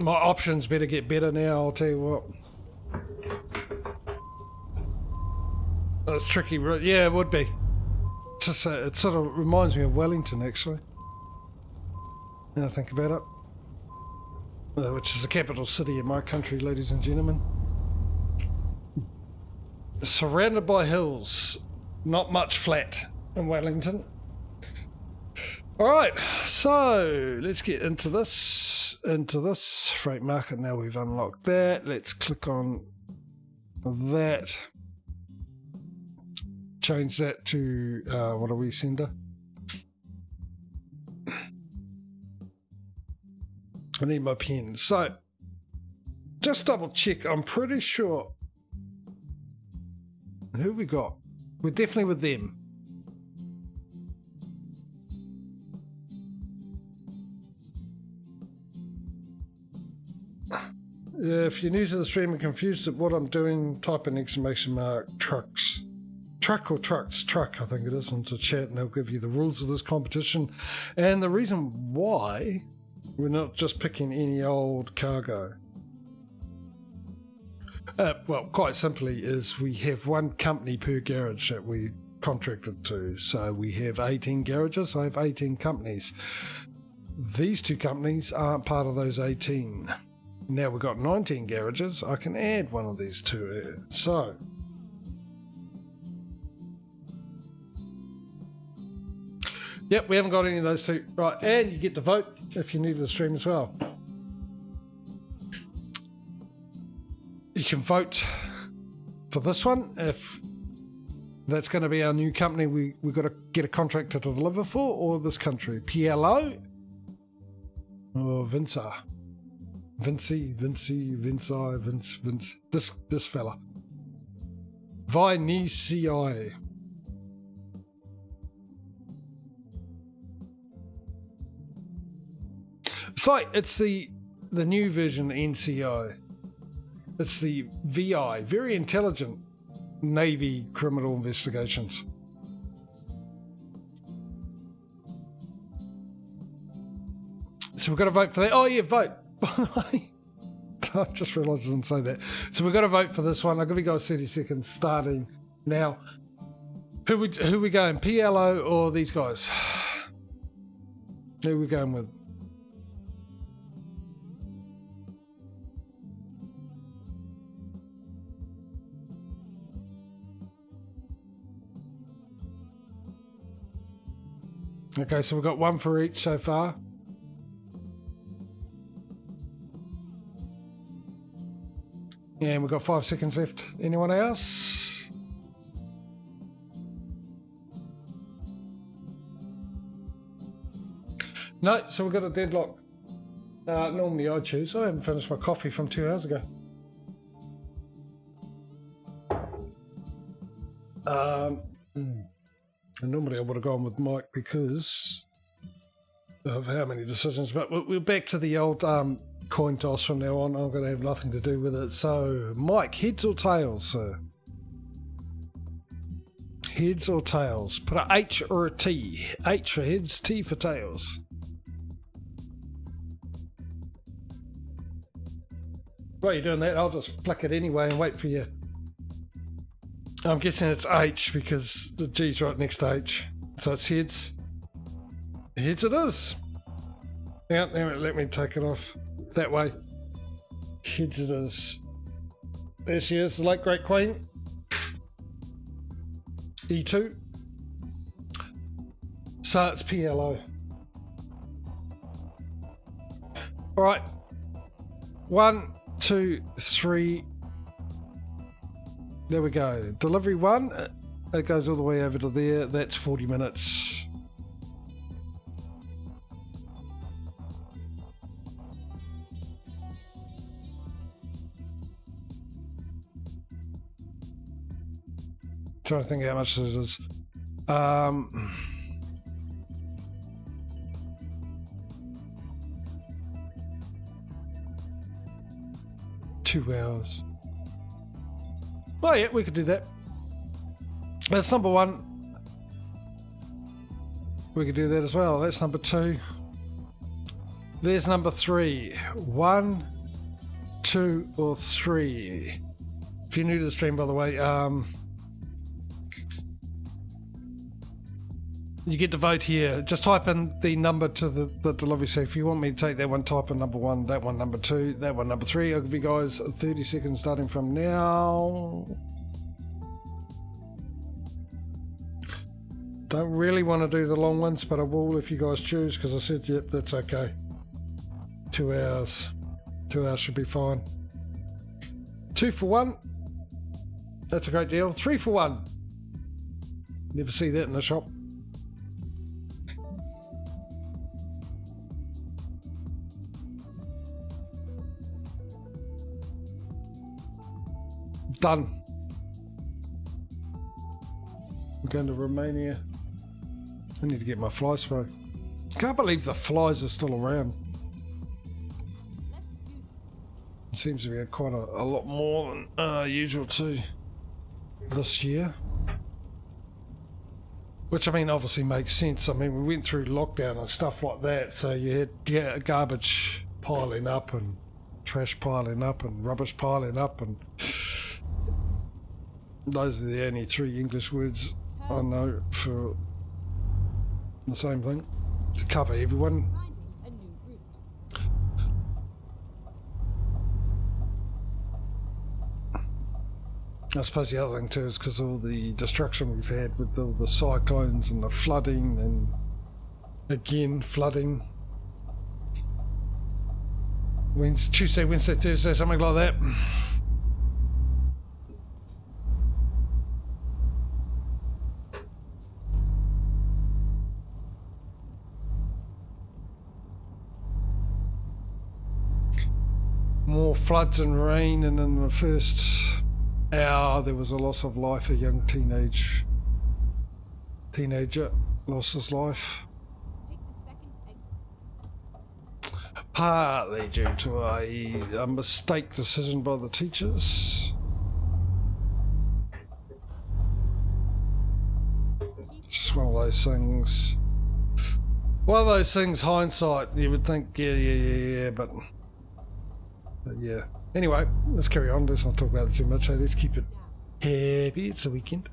My options better get better now, I'll tell you what. That's tricky, right? Yeah, it would be. It's just, it sort of reminds me of Wellington, actually. Now I think about it. Which is the capital city in my country, ladies and gentlemen. Surrounded by hills. Not much flat in Wellington. Alright, so let's get into this. Freight market. Now we've unlocked that. Let's click on that. Change that to, what are we, sender? I need my pen. So, just double check. I'm pretty sure. Who we got? We're definitely with them. If you're new to the stream and confused at what I'm doing, type in exclamation mark trucks. Truck or trucks? Truck, I think it is, into chat, and they'll give you the rules of this competition and the reason why we're not just picking any old cargo. Well, quite simply is we have one company per garage that we contracted to. So we have 18 garages, I have 18 companies. These two companies aren't part of those 18. Now we've got 19 garages, I can add one of these two. So yep, we haven't got any of those two. Right, and you get to vote if you're new to the stream as well. You can vote for this one if that's going to be our new company we've got to get a contractor to deliver for, or this country. PLO or Vince. This fella. Vinci. It's like, it's the new version NCI. It's the VI, Very Intelligent Navy Criminal Investigations. So we've got to vote for that. Oh yeah, vote. By the way, I just realised I didn't say that. So we've got to vote for this one. I'll give you guys 30 seconds starting now. Who we going, PLO or these guys? Who are we going with? Okay, so we've got one for each so far. And we've got 5 seconds left. Anyone else? No, so we've got a deadlock. Normally I choose. I haven't finished my coffee from 2 hours ago. And normally I would have gone with Mike because of how many decisions, but we're back to the old coin toss from now on. I'm going to have nothing to do with it. So, Mike, heads or tails, sir? Heads or tails? Put a H or a T. H for heads, T for tails. While you're doing that, I'll just flick it anyway and wait for you. I'm guessing it's H because the G's right next to H. So it's heads. Heads it is. Yeah, let me take it off that way. Heads it is. There she is, the late great queen. E2. So it's PLO. Alright. 1, 2, 3. There we go. Delivery 1, it goes all the way over to there. That's 40 minutes. Trying to think how much it is. 2 hours. Oh yeah, we could do that. That's number 1. We could do that as well. That's number 2. There's number 3. 1, 2, or 3. If you're new to the stream, by the way, you get to vote here. Just type in the number to the delivery. So if you want me to take that one, type in number 1, that one number 2, that one number 3. I'll give you guys 30 seconds starting from now. Don't really want to do the long ones, but I will if you guys choose, because I said, yep, that's okay. 2 hours. 2 hours should be fine. 2 for 1. That's a great deal. 3 for 1. Never see that in the shop. Done. We're going to Romania. I need to get my fly spray. Can't believe the flies are still around. It seems to be quite a lot more than usual too this year. Which, I mean, obviously makes sense. I mean, we went through lockdown and stuff like that, so you had garbage piling up and trash piling up and rubbish piling up, and those are the only three English words I know for the same thing, to cover everyone. Finding a new route. I suppose the other thing too is because of all the destruction we've had with all the cyclones and the flooding, and again flooding. Tuesday, Wednesday, Thursday, something like that. More floods and rain, and in the first hour there was a loss of life. A young teenager lost his life, Take the second exit. partly due to a mistake decision by the teachers. It's just one of those things. One of those things, hindsight, you would think, yeah, but yeah. Anyway, let's carry on. Let's not talk about it too much. Let's keep it happy. It's a weekend.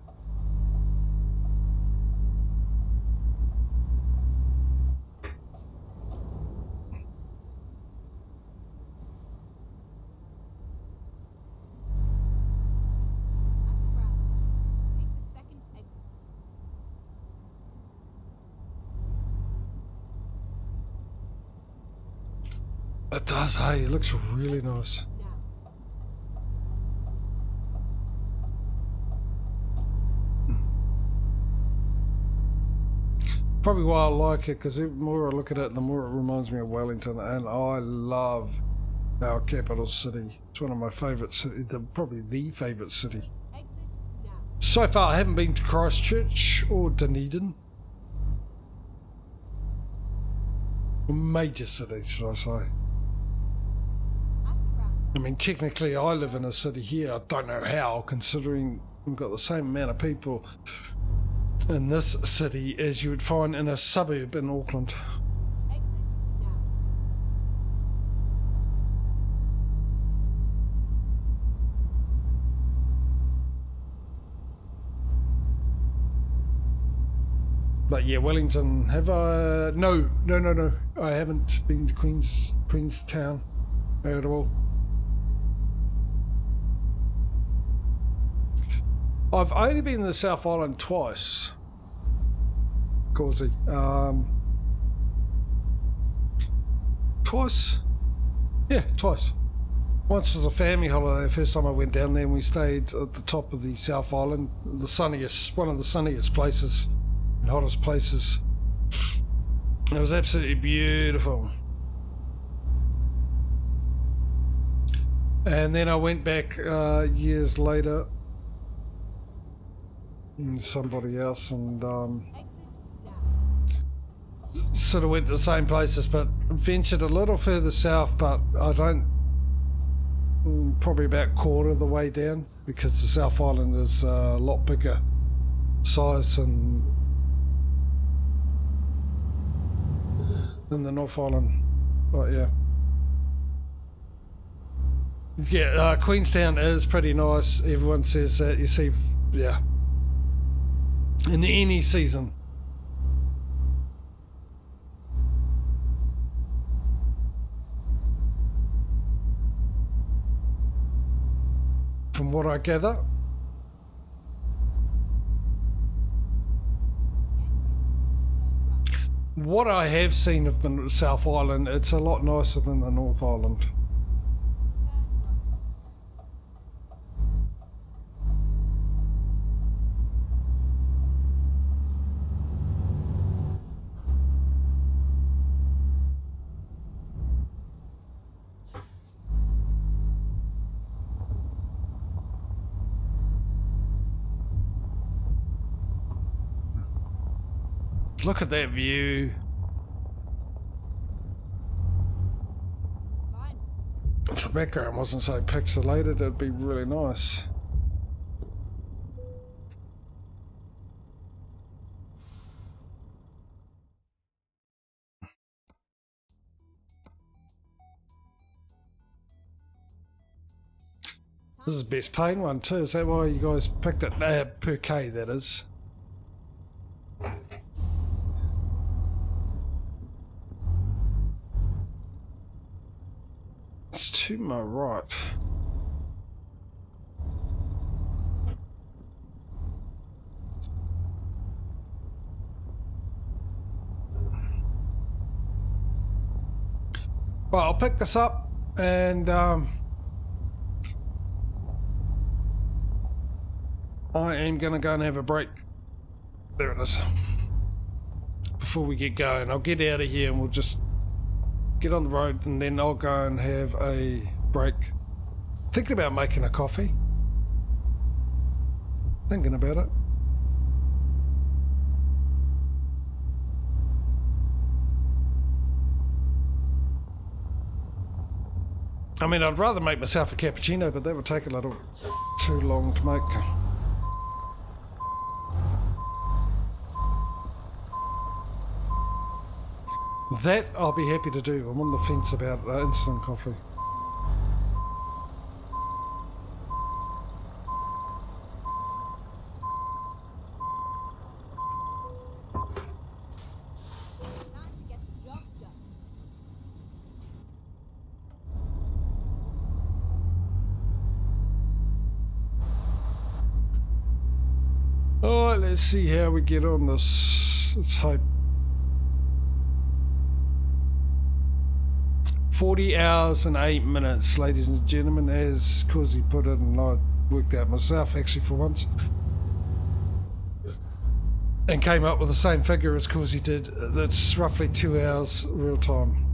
It does, hey, it looks really nice. Probably why I like it, because the more I look at it, the more it reminds me of Wellington, and I love our capital city. It's one of my favourite cities, probably the favourite city. Exit now. So far I haven't been to Christchurch or Dunedin. Major cities, should I say. At the round. I mean, technically I live in a city here. I don't know how, considering we've got the same amount of people in this city as you would find in a suburb in Auckland. Exit now. But yeah, Wellington, have I? No. I haven't been to Queenstown at all. I've only been to the South Island twice. Causey. Twice? Yeah, twice. Once was a family holiday, the first time I went down there, and we stayed at the top of the South Island, the sunniest, one of the sunniest places and hottest places. It was absolutely beautiful. And then I went back years later, and somebody else, and Exit now. sort of went to the same places, but ventured a little further south, but I don't, probably about quarter of the way down, because the South Island is a lot bigger size than the North Island. But yeah, Queenstown is pretty nice. Everyone says that. You see, yeah, in any season. From what I gather. What I have seen of the South Island, it's a lot nicer than the North Island. Look at that view. Fine. If the background wasn't so pixelated, it'd be really nice. This is the best paying one too. Is that why you guys picked it? Per K, that is. It's to my right. Well, I'll pick this up and I am going to go and have a break. There it is. Before we get going, I'll get out of here and we'll just get on the road and then I'll go and have a break. Thinking about making a coffee. Thinking about it. I mean, I'd rather make myself a cappuccino, but that would take a little too long to make. That I'll be happy to do. I'm on the fence about instant coffee. Time to get the job done. Alright, let's see how we get on this. Let's hope. 40 hours and 8 minutes, ladies and gentlemen, as Causey put it, and I worked out myself actually for once. And came up with the same figure as Causey did. That's roughly 2 hours real time.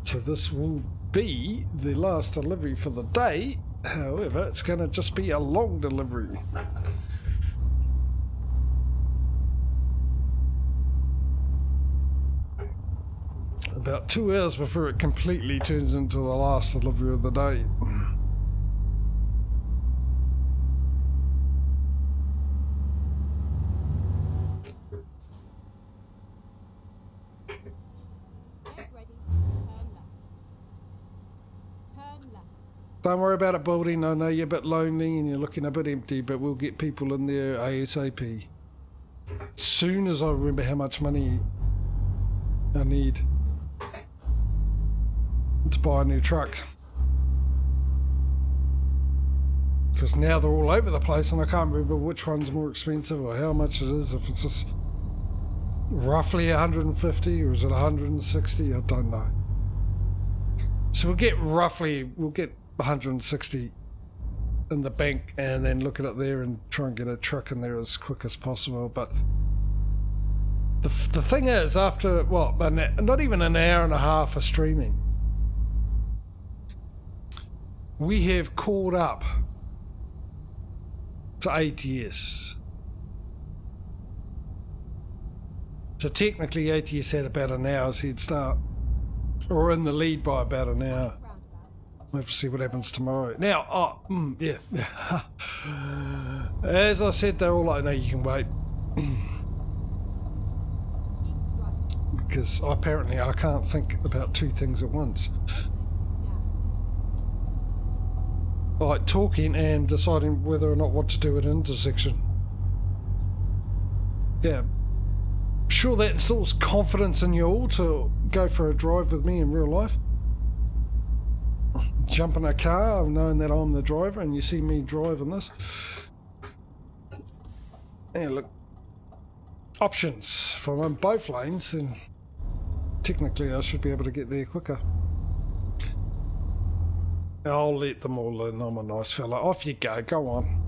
So this will be the last delivery for the day. However, it's going to just be a long delivery. About 2 hours before it completely turns into the last delivery of the day. Get ready. Turn left. Turn left. Don't worry about it, Balding. I know you're a bit lonely and you're looking a bit empty, but we'll get people in there ASAP. Soon as I remember how much money I need to buy a new truck. Because now they're all over the place and I can't remember which one's more expensive or how much it is. If it's just roughly 150 or is it 160, I don't know. So we'll get 160 in the bank and then look at it there and try and get a truck in there as quick as possible. But the thing is, after what, not even an hour and a half of streaming, we have caught up to ATS. So technically ATS had about an hour's head start, or in the lead by about an hour. We'll have to see what happens tomorrow. Now, yeah. As I said, they're all like, no, you can wait. Because apparently I can't think about two things at once. Like talking and deciding whether or not what to do at an intersection. Yeah. Sure, that installs confidence in you all to go for a drive with me in real life. Jump in a car knowing that I'm the driver and you see me driving this. Yeah, look. Options. If I'm in both lanes, then technically I should be able to get there quicker. I'll let them all in. I'm a nice fella. Off you go. Go on.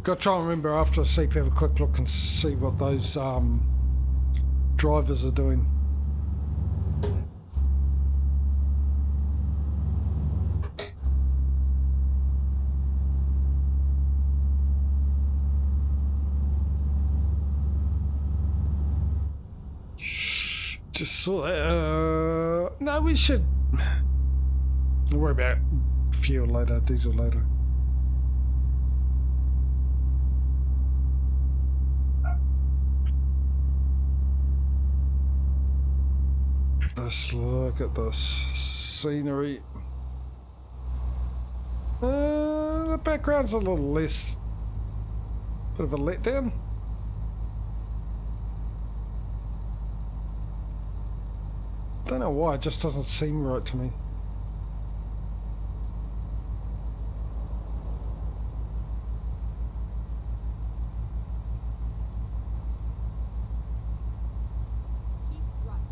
Got to try and remember after I sleep, have a quick look and see what those drivers are doing. Just saw that. No, we should. Don't worry about fuel later, diesel later. Let's look at this scenery. The background's a little less, bit of a letdown. Don't know why, it just doesn't seem right to me. Keep running.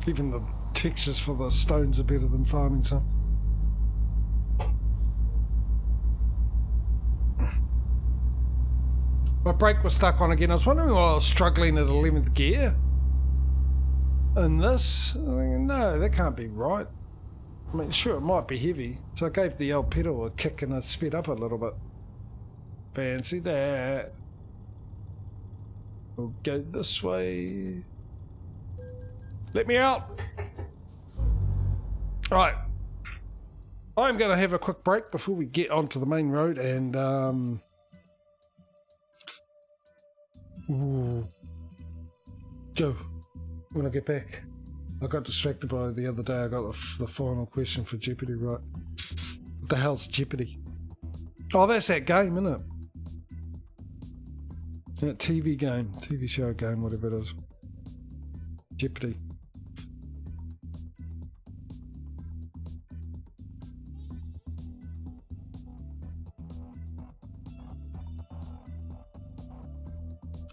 Even the textures for the stones are better than farming some. My brake was stuck on again. I was wondering why I was struggling at 11th gear. And this, I think, no, that can't be right. I mean, sure, it might be heavy. So I gave the old pedal a kick and I sped up a little bit. Fancy that. We'll go this way. Let me out. Right. I'm going to have a quick break before we get onto the main road and go when I get back. I got distracted by the other day. I got the final question for Jeopardy right. What the hell's Jeopardy? Oh, that's that game, isn't it? That TV game, TV show game, whatever it is. Jeopardy.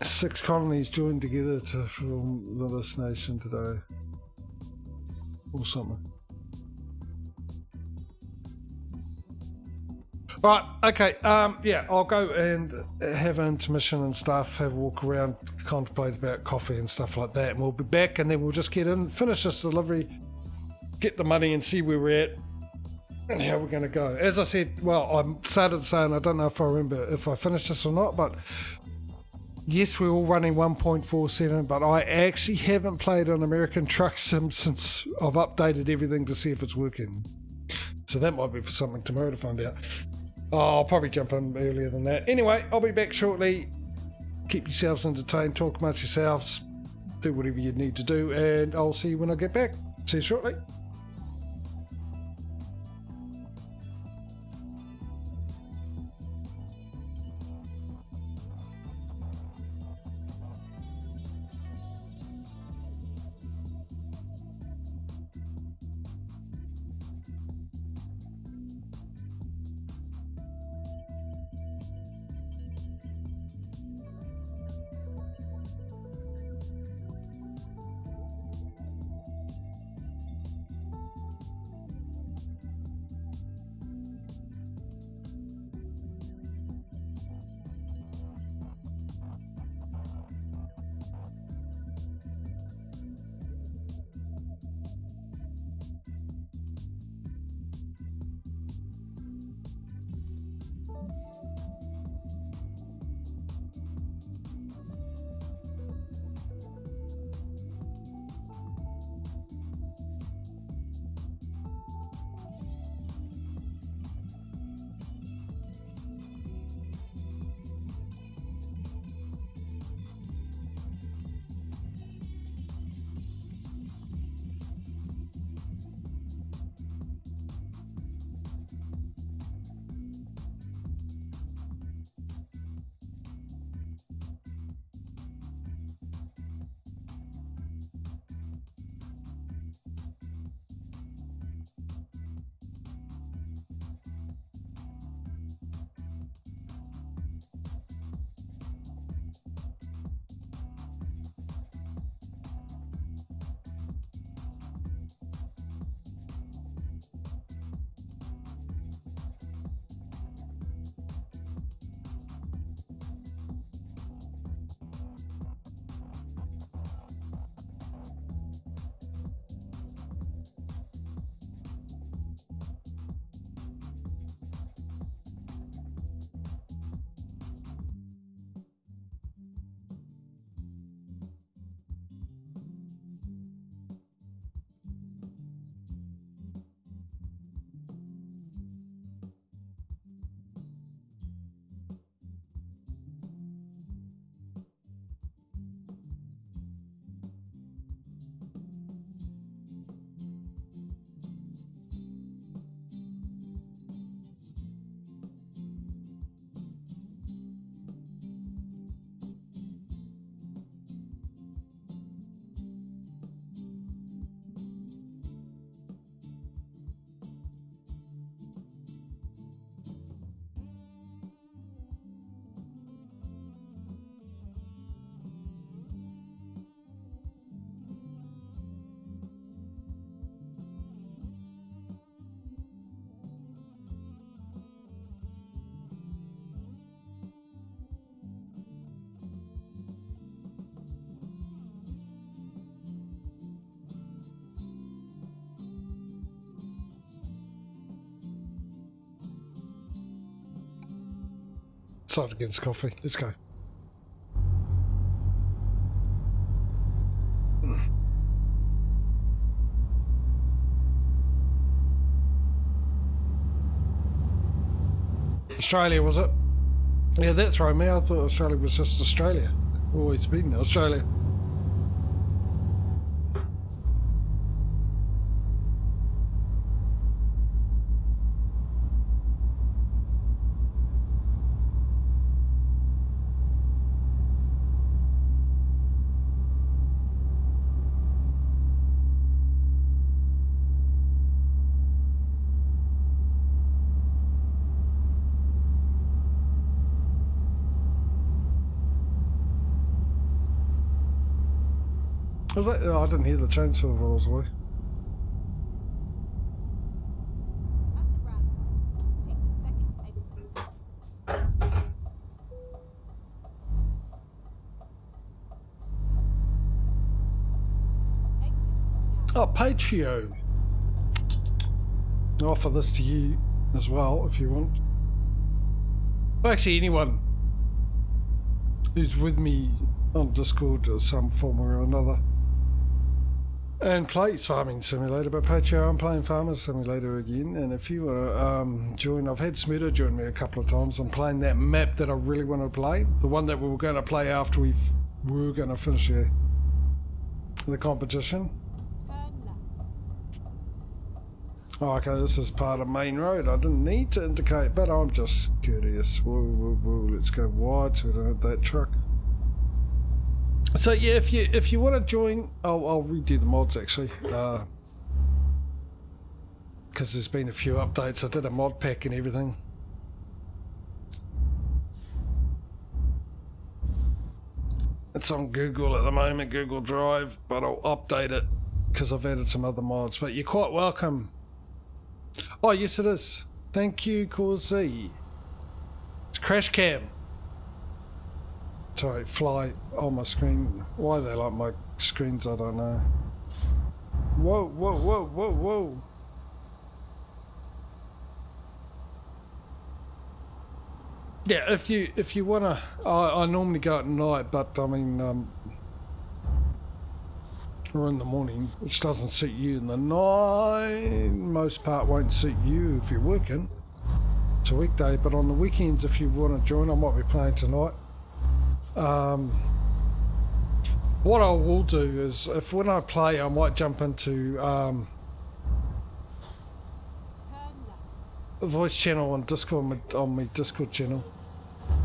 Six colonies joined together to form this nation today. Or something. Right, okay, yeah, I'll go and have an intermission and stuff, have a walk around, contemplate about coffee and stuff like that, and we'll be back and then we'll just get in, finish this delivery, get the money and see where we're at and how we're going to go. As I said, well, I started saying, I don't know if I remember if I finished this or not, but yes, we're all running 1.47, but I actually haven't played on American Truck Sim since I've updated everything to see if it's working. So that might be for something tomorrow to find out. Oh, I'll probably jump in earlier than that. Anyway, I'll be back shortly. Keep yourselves entertained, talk amongst yourselves, do whatever you need to do, and I'll see you when I get back. See you shortly. Decided against coffee. Let's go. Australia, was it? Yeah, that threw me. I thought Australia was just Australia. Always been Australia. Was that? Oh, I didn't hear the chainsaw while I was away. Up the ramp. Take the second exit. Oh, Patreon. I'll offer this to you as well if you want. Well, actually, anyone who's with me on Discord or some form or another and plays Farming Simulator, but Patreon, I'm playing Farming Simulator again, and if you want to join, I've had Smeato join me a couple of times. I'm playing that map that I really want to play, the one that we were going to play after we were going to finish the competition. Turn left. Oh, okay, this is part of main road. I didn't need to indicate, but I'm just curious. Whoa, let's go wide so we don't have that truck. So yeah, if you want to join, I'll redo the mods actually, because there's been a few updates. I did a mod pack and everything. It's on Google at the moment, Google Drive, but I'll update it because I've added some other mods. But you're quite welcome. Oh yes, it is. Thank you, Corsi. It's Crash Cam. Sorry, fly on my screen. Why they like my screens, I don't know. Whoa. Yeah, if you wanna, I normally go at night, but I mean, or in the morning, which doesn't suit you in the night. Most part won't suit you if you're working. It's a weekday, but on the weekends, if you want to join, I might be playing tonight. What I will do is, if when I play, I might jump into Turn left. the voice channel on Discord, on my Discord channel.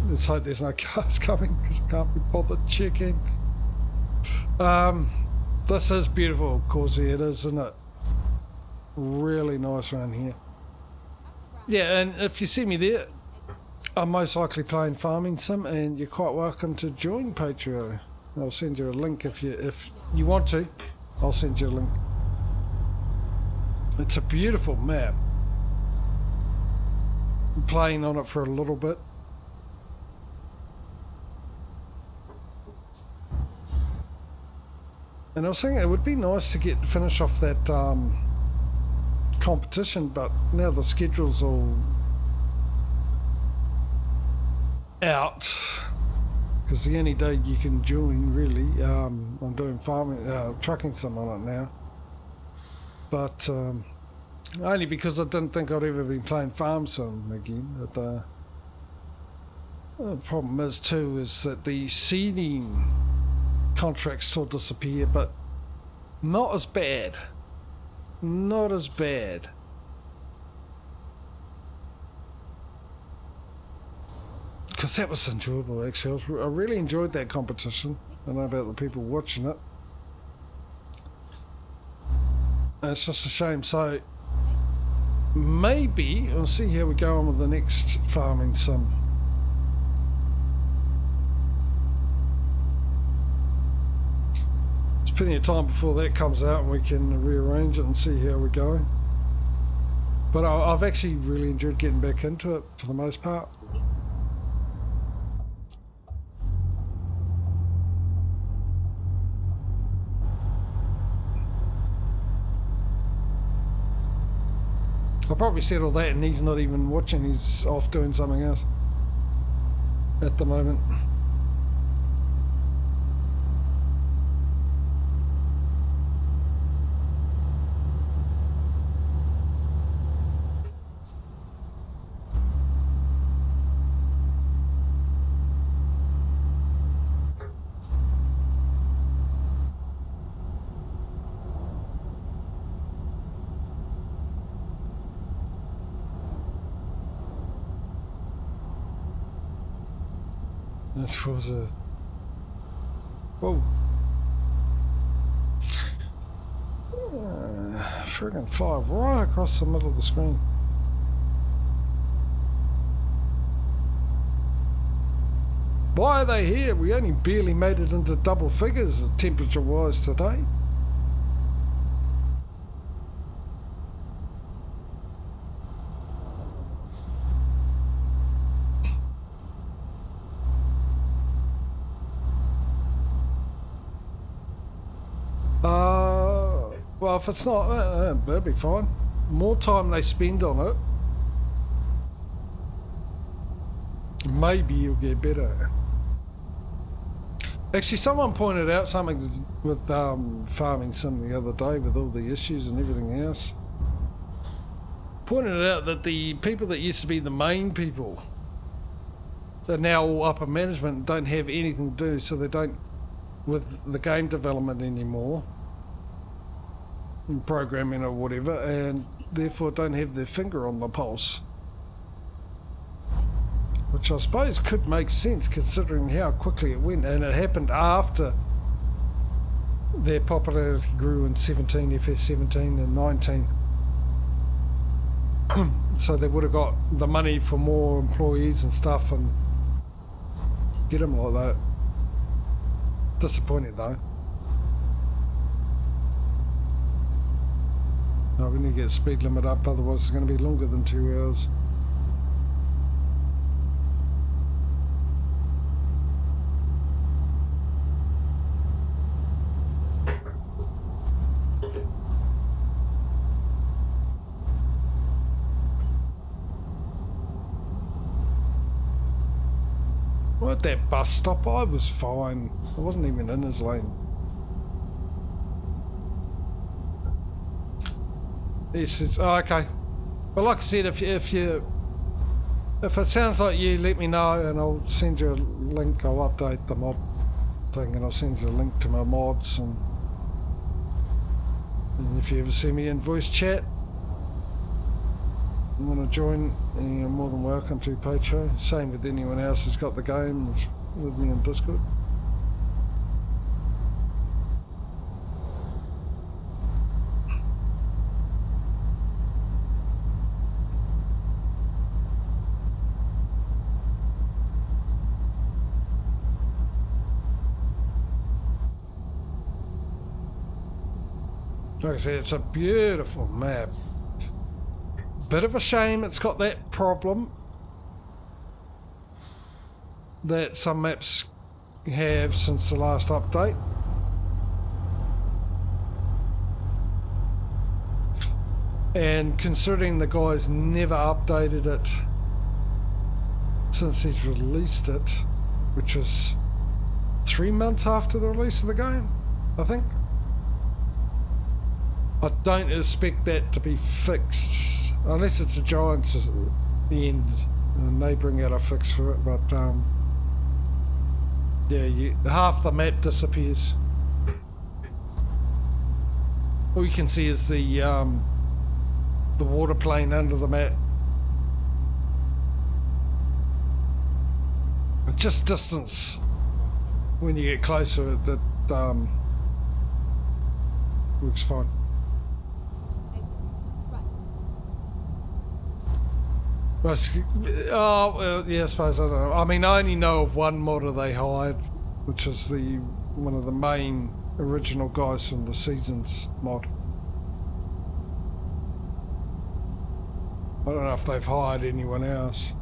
Let's hope there's no cars coming because I can't be bothered checking. This is beautiful, of course. It is, isn't it? Really nice around here. Yeah, and if you see me there, I'm most likely playing Farming Sim, and you're quite welcome to join Patreon. I'll send you a link if you want to. I'll send you a link. It's a beautiful map. I'm playing on it for a little bit. And I was thinking it would be nice to finish off that competition, but now the schedule's all out, because the only day you can join really, I'm doing trucking sim on it now, but only because I didn't think I'd ever been playing farm sim again. But the problem is too is that the seeding contracts still disappear, but not as bad, because that was enjoyable actually. I really enjoyed that competition. I don't know about the people watching it. And it's just a shame. So maybe we'll see how we go on with the next farming sim. There's plenty of time before that comes out and we can rearrange it and see how we go. But I've actually really enjoyed getting back into it for the most part. I probably said all that and he's not even watching, he's off doing something else. at the moment. This was a... Whoa. Friggin' fly right across the middle of the screen. Why are they here? We only barely made it into double figures temperature-wise today. Well, if it's not, that'd be fine. More time they spend on it, maybe you'll get better. Actually, someone pointed out something with farming sim the other day with all the issues and everything else. Pointed out that the people that used to be the main people are now all upper management and don't have anything to do, so they don't with the game development anymore, programming or whatever, and therefore don't have their finger on the pulse. Which I suppose could make sense considering how quickly it went, and it happened after their popularity grew in 17, FS17 and 19. So they would have got the money for more employees and stuff and get them like that. Disappointing though. No, we need to get the speed limit up, otherwise it's going to be longer than 2 hours. Well, at that bus stop I was fine. I wasn't even in his lane. He says, oh, okay. But like I said, if it sounds like you, let me know and I'll send you a link. I'll update the mod thing and I'll send you a link to my mods, and if you ever see me in voice chat and want to join, you're more than welcome to Patreon. Same with anyone else who's got the game with me in Discord. Like I said, it's a beautiful map. Bit of a shame it's got that problem that some maps have since the last update. And considering the guy's never updated it since he's released it, which was 3 months after the release of the game, I think. I don't expect that to be fixed, unless it's the Giants at the end and they bring out a fix for it, but yeah, half the map disappears. All you can see is the water plane under the map. Just distance. When you get closer, it works fine. Oh, well, yeah, I suppose, I don't know. I mean, I only know of one modder they hired, which is one of the main original guys from the Seasons mod. I don't know if they've hired anyone else.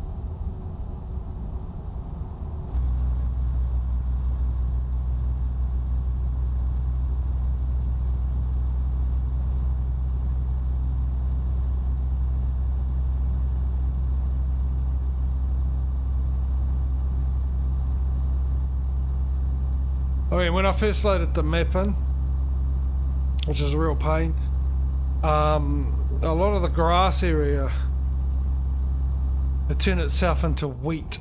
I mean, when I first loaded the map in, which is a real pain, a lot of the grass area, it turned itself into wheat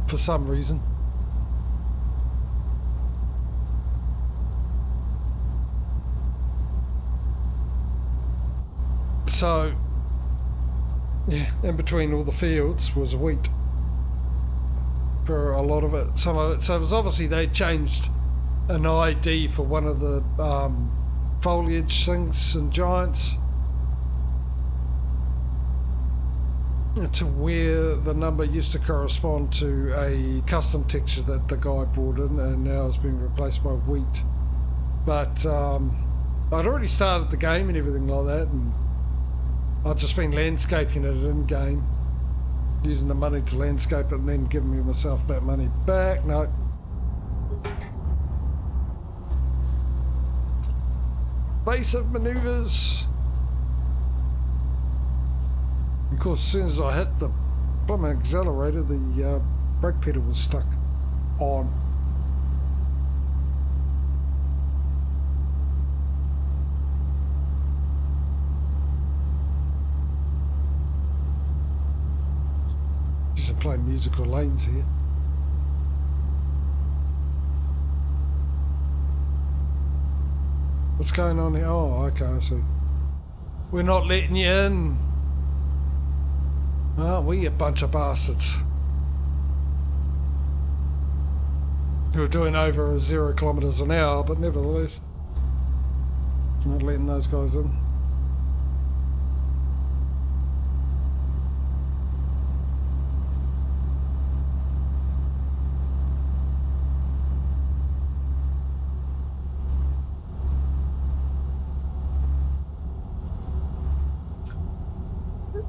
for some reason. So, yeah, in between all the fields was wheat for a lot of it. Some of it, so it was obviously they changed an ID for one of the foliage things and giants to where the number used to correspond to a custom texture that the guy brought in, and now it's been replaced by wheat. But I'd already started the game and everything like that, and I've just been landscaping it in game, using the money to landscape it and then giving myself that money back. No. Basic maneuvers. Of course, as soon as I hit the blooming accelerator, the brake pedal was stuck on. Just playing musical lanes here. What's going on here? Oh, okay, I see. We're not letting you in. Aren't we, a bunch of bastards? Who are doing over 0 kilometers an hour, but nevertheless, not letting those guys in.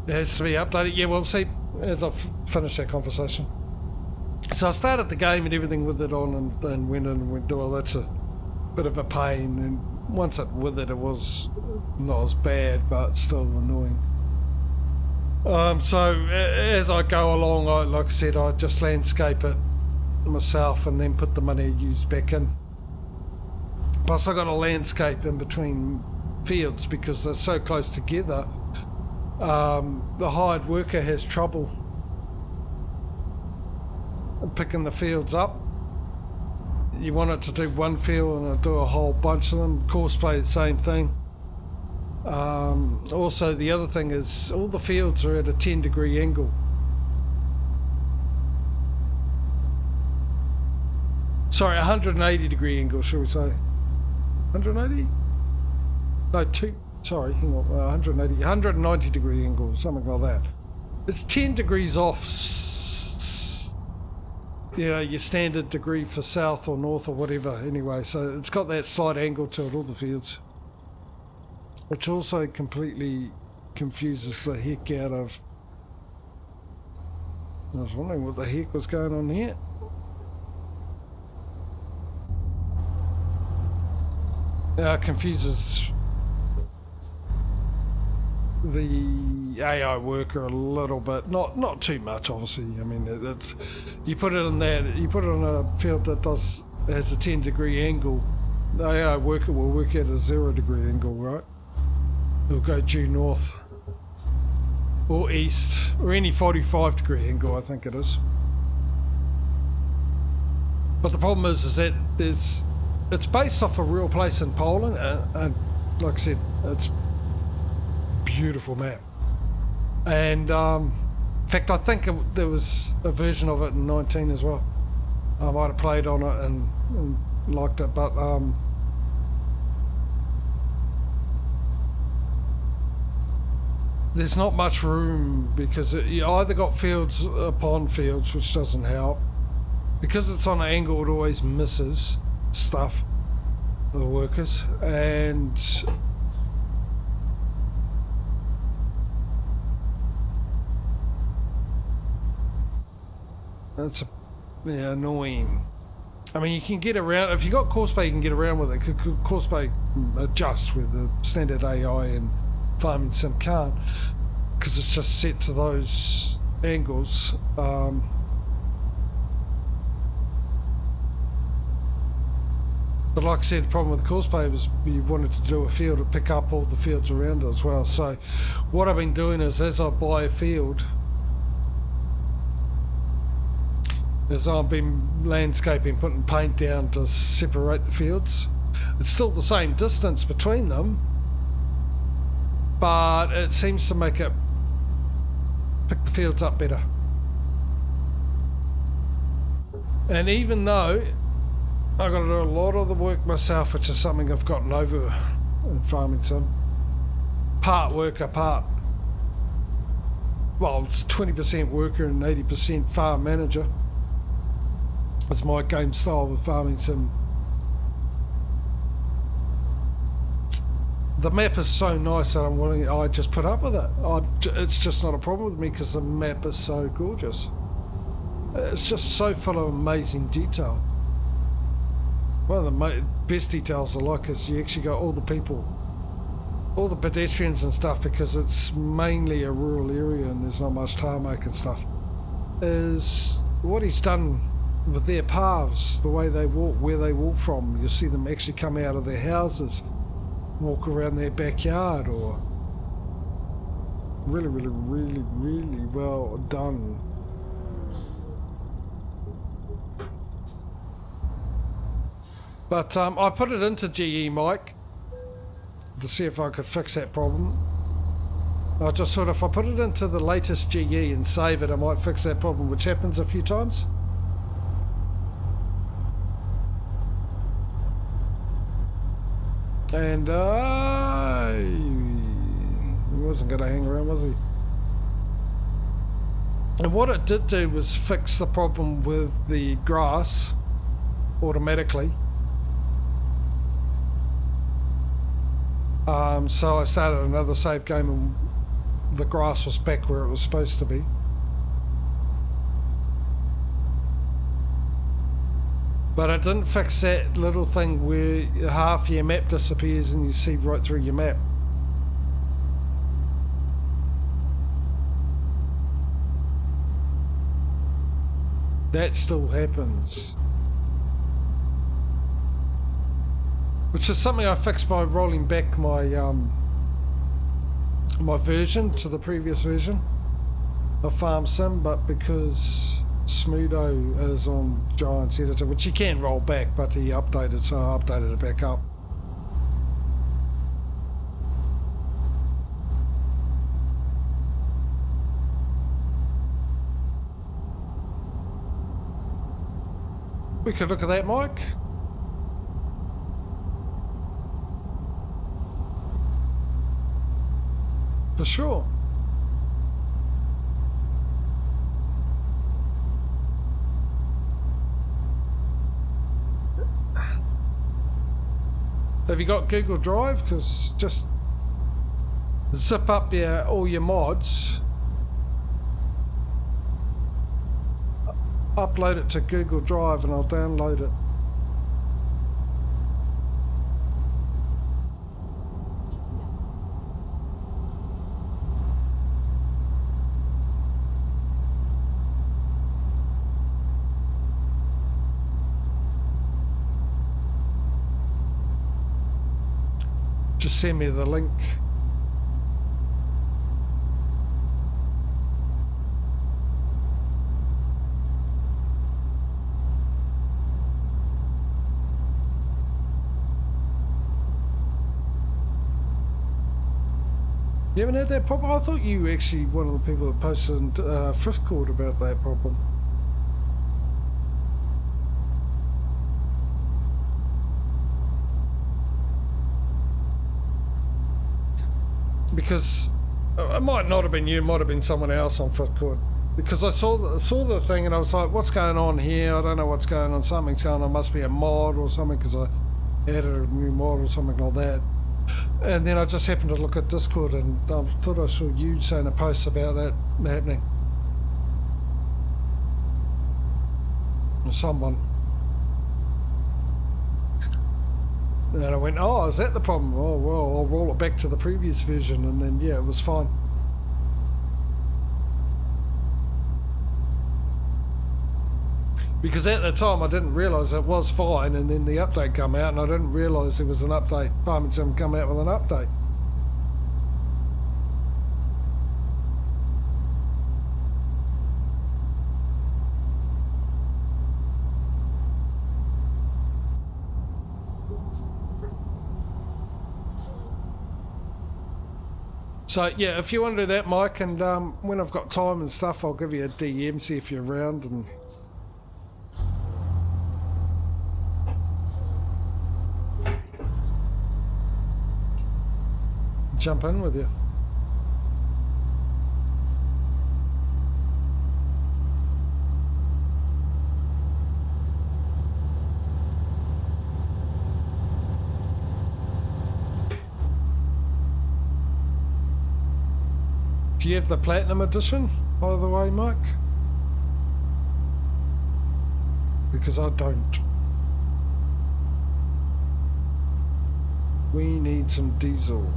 It has to be updated. Yeah, we'll see as I finish that conversation. So I started the game and everything with it on, and went in and went, well, that's a bit of a pain. And once it with it, it was not as bad, but still annoying. So as I go along, like I said, I just landscape it myself and then put the money used back in. Plus I got a landscape in between fields because they're so close together. The hired worker has trouble picking the fields up. You want it to do one field and it'll do a whole bunch of them. Courseplay, the same thing. Also, the other thing is all the fields are at a 10-degree angle. Sorry, 180 degree angle, shall we say? 180? No, sorry, hang on, 190 degree angle, something like that. It's 10 degrees off, you know, your standard degree for south or north or whatever, anyway. So it's got that slight angle to it, all the fields. Which also completely confuses the heck out of... I was wondering what the heck was going on here. Confuses the AI worker a little bit, not too much, obviously. I mean, it's you put it in a field that has a 10-degree angle. The AI worker will work at a 0-degree angle, right? It'll go due north or east or any 45-degree angle, I think it is. But the problem is that it's based off a real place in Poland, and like I said, it's beautiful map. And in fact, I think there was a version of it in 19 as well. I might have played on it and liked it, but there's not much room because you either got fields upon fields, which doesn't help. Because it's on an angle, it always misses stuff, the workers, and it's annoying. I mean, you can get around, if you got Courseplay, you can get around with it. Courseplay adjusts with the standard AI and Farming Sim can't, because it's just set to those angles. But like I said, the problem with the course pay was you wanted to do a field to pick up all the fields around it as well. So what I've been doing is, as I buy a field, is I've been landscaping, putting paint down to separate the fields. It's still the same distance between them, but it seems to make it pick the fields up better. And even though I've got to do a lot of the work myself, which is something I've gotten over in farming sim, part worker, part, well, it's 20% worker and 80% farm manager. It's my game style with farming sim. The map is so nice that I'm willing, I just put up with it. It's just not a problem with me because the map is so gorgeous. It's just so full of amazing detail. One of the best details I like is you actually got all the people, all the pedestrians and stuff, because it's mainly a rural area and there's not much tarmac and stuff, is what he's done with their paths, the way they walk, where they walk from. You see them actually come out of their houses, walk around their backyard, or really, really, really, really well done. But I put it into GE Mike to see if I could fix that problem. I just thought if I put it into the latest GE and save it, I might fix that problem, which happens a few times. And he wasn't going to hang around, was he? And what it did do was fix the problem with the grass automatically. So I started another save game and the grass was back where it was supposed to be. But it didn't fix that little thing where half your map disappears and you see right through your map. That still happens. Which is something I fixed by rolling back my my version to the previous version of Farm Sim, but because Smootho is on Giant's editor, which you can roll back, but he updated, so I updated it back up. We could look at that, Mike. For sure. Have you got Google Drive? Because just zip up all your mods, upload it to Google Drive, and I'll download it. Just send me the link. You haven't had that problem? I thought you were actually one of the people that posted in Fifth Court about that problem. Because it might not have been you, it might have been someone else on Fifth Court. Because I saw the thing and I was like, what's going on here? I don't know what's going on. Something's going on. Must be a mod or something, because I added a new mod or something like that. And then I just happened to look at Discord and I thought I saw you saying a post about that happening. Or someone. And I went, oh, is that the problem? Oh, well, I'll roll it back to the previous version, and then, yeah, it was fine. Because at the time I didn't realise it was fine, and then the update come out and I didn't realise there was an update. Farming Sim come out with an update. So yeah, if you want to do that, Mike, and when I've got time and stuff, I'll give you a DM, see if you're around, and jump in with you. Do you have the Platinum Edition, by the way, Mike? Because I don't. We need some diesel.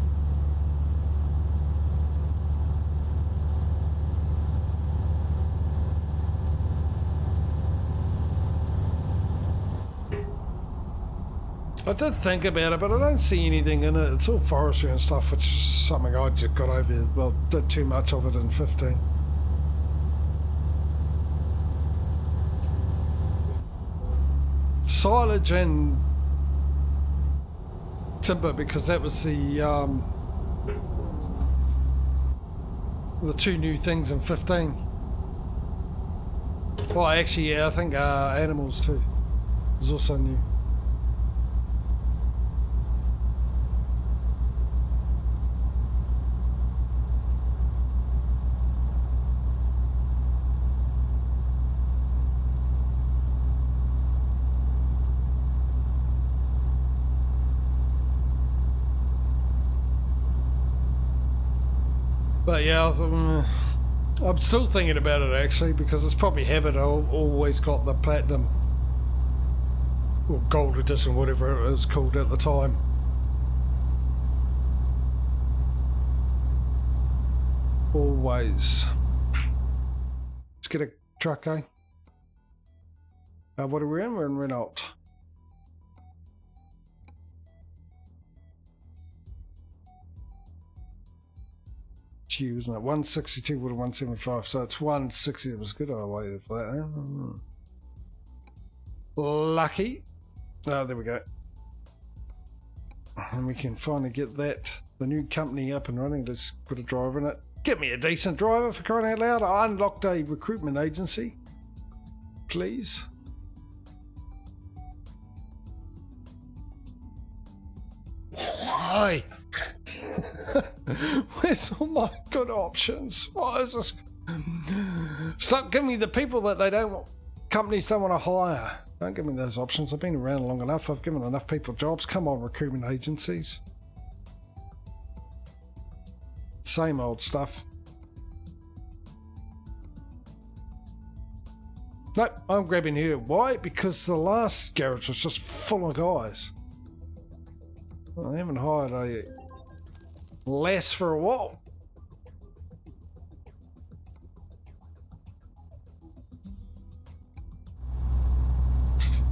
I did think about it, but I don't see anything in it. It's all forestry and stuff, which is something I just got over, well, did too much of it in 15. Silage and timber, because that was the two new things in 15. Well, actually, yeah, I think animals too is also new. But yeah, I'm still thinking about it actually, because it's probably habit. I've always got the Platinum or Gold Edition, whatever it was called at the time. Always. Let's get a truck, eh? What are we in? We're in Renault. Gee, wasn't it 162 with a 175? So it's 160. It was good. I waited for that. Lucky. Oh, there we go. And we can finally get the new company up and running. Let's put a driver in it. Get me a decent driver, for crying out loud. I unlocked a recruitment agency. Please. Why? Where's all my good options? Why is this? Stop giving me the people that companies don't want to hire. Don't give me those options. I've been around long enough. I've given enough people jobs. Come on, recruitment agencies. Same old stuff. Nope, I'm grabbing here. Why? Because the last garage was just full of guys. Well, I haven't hired a lass for a while.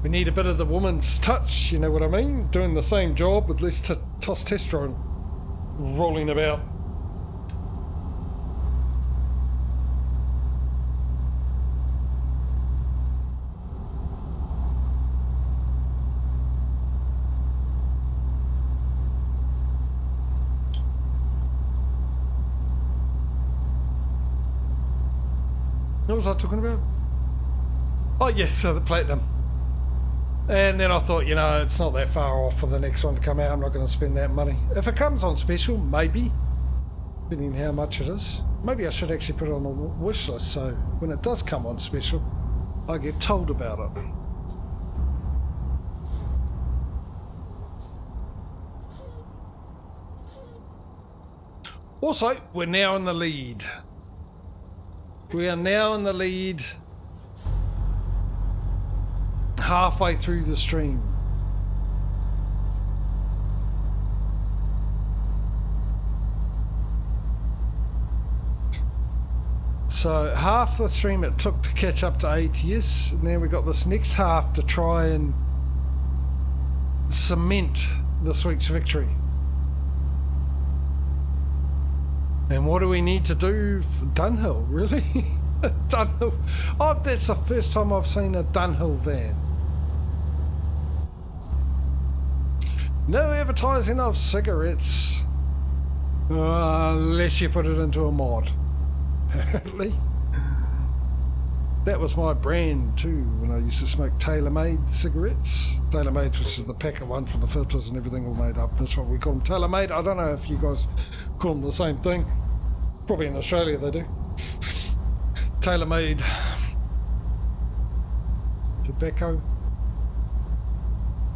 We need a bit of the woman's touch, you know what I mean? Doing the same job with less testosterone rolling about. What was I talking about? Oh yes, so the Platinum. And then I thought, you know, it's not that far off for the next one to come out. I'm not going to spend that money. If it comes on special, maybe. Depending how much it is. Maybe I should actually put it on a wish list, so when it does come on special, I get told about it. Also, we're now in the lead. We are now in the lead halfway through the stream. So half the stream it took to catch up to ATS, and then we got this next half to try and cement this week's victory. And what do we need to do for Dunhill, really? Dunhill. Oh, that's the first time I've seen a Dunhill van. No advertising of cigarettes. Unless you put it into a mod. Apparently. That was my brand too when I used to smoke TaylorMade cigarettes. TaylorMade, which is the packet one from the filters and everything all made up. That's what we call them, TaylorMade. I don't know if you guys call them the same thing. Probably in Australia they do. TaylorMade tobacco.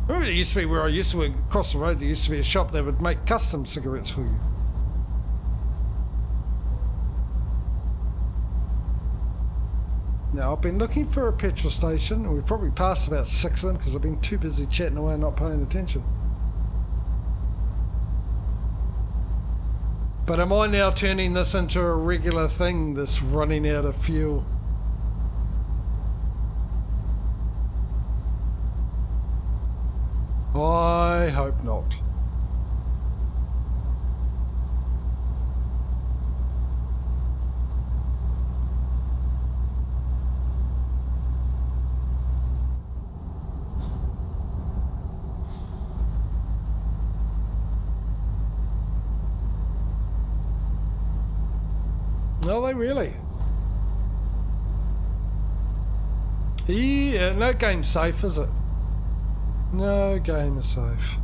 Remember, it used to be where I used to work across the road. There used to be a shop that would make custom cigarettes for you. Now, I've been looking for a petrol station, and we've probably passed about 6 of them because I've been too busy chatting away and not paying attention. But am I now turning this into a regular thing, this running out of fuel? I hope not. Are they really? Yeah, no game's safe, is it? No game is safe.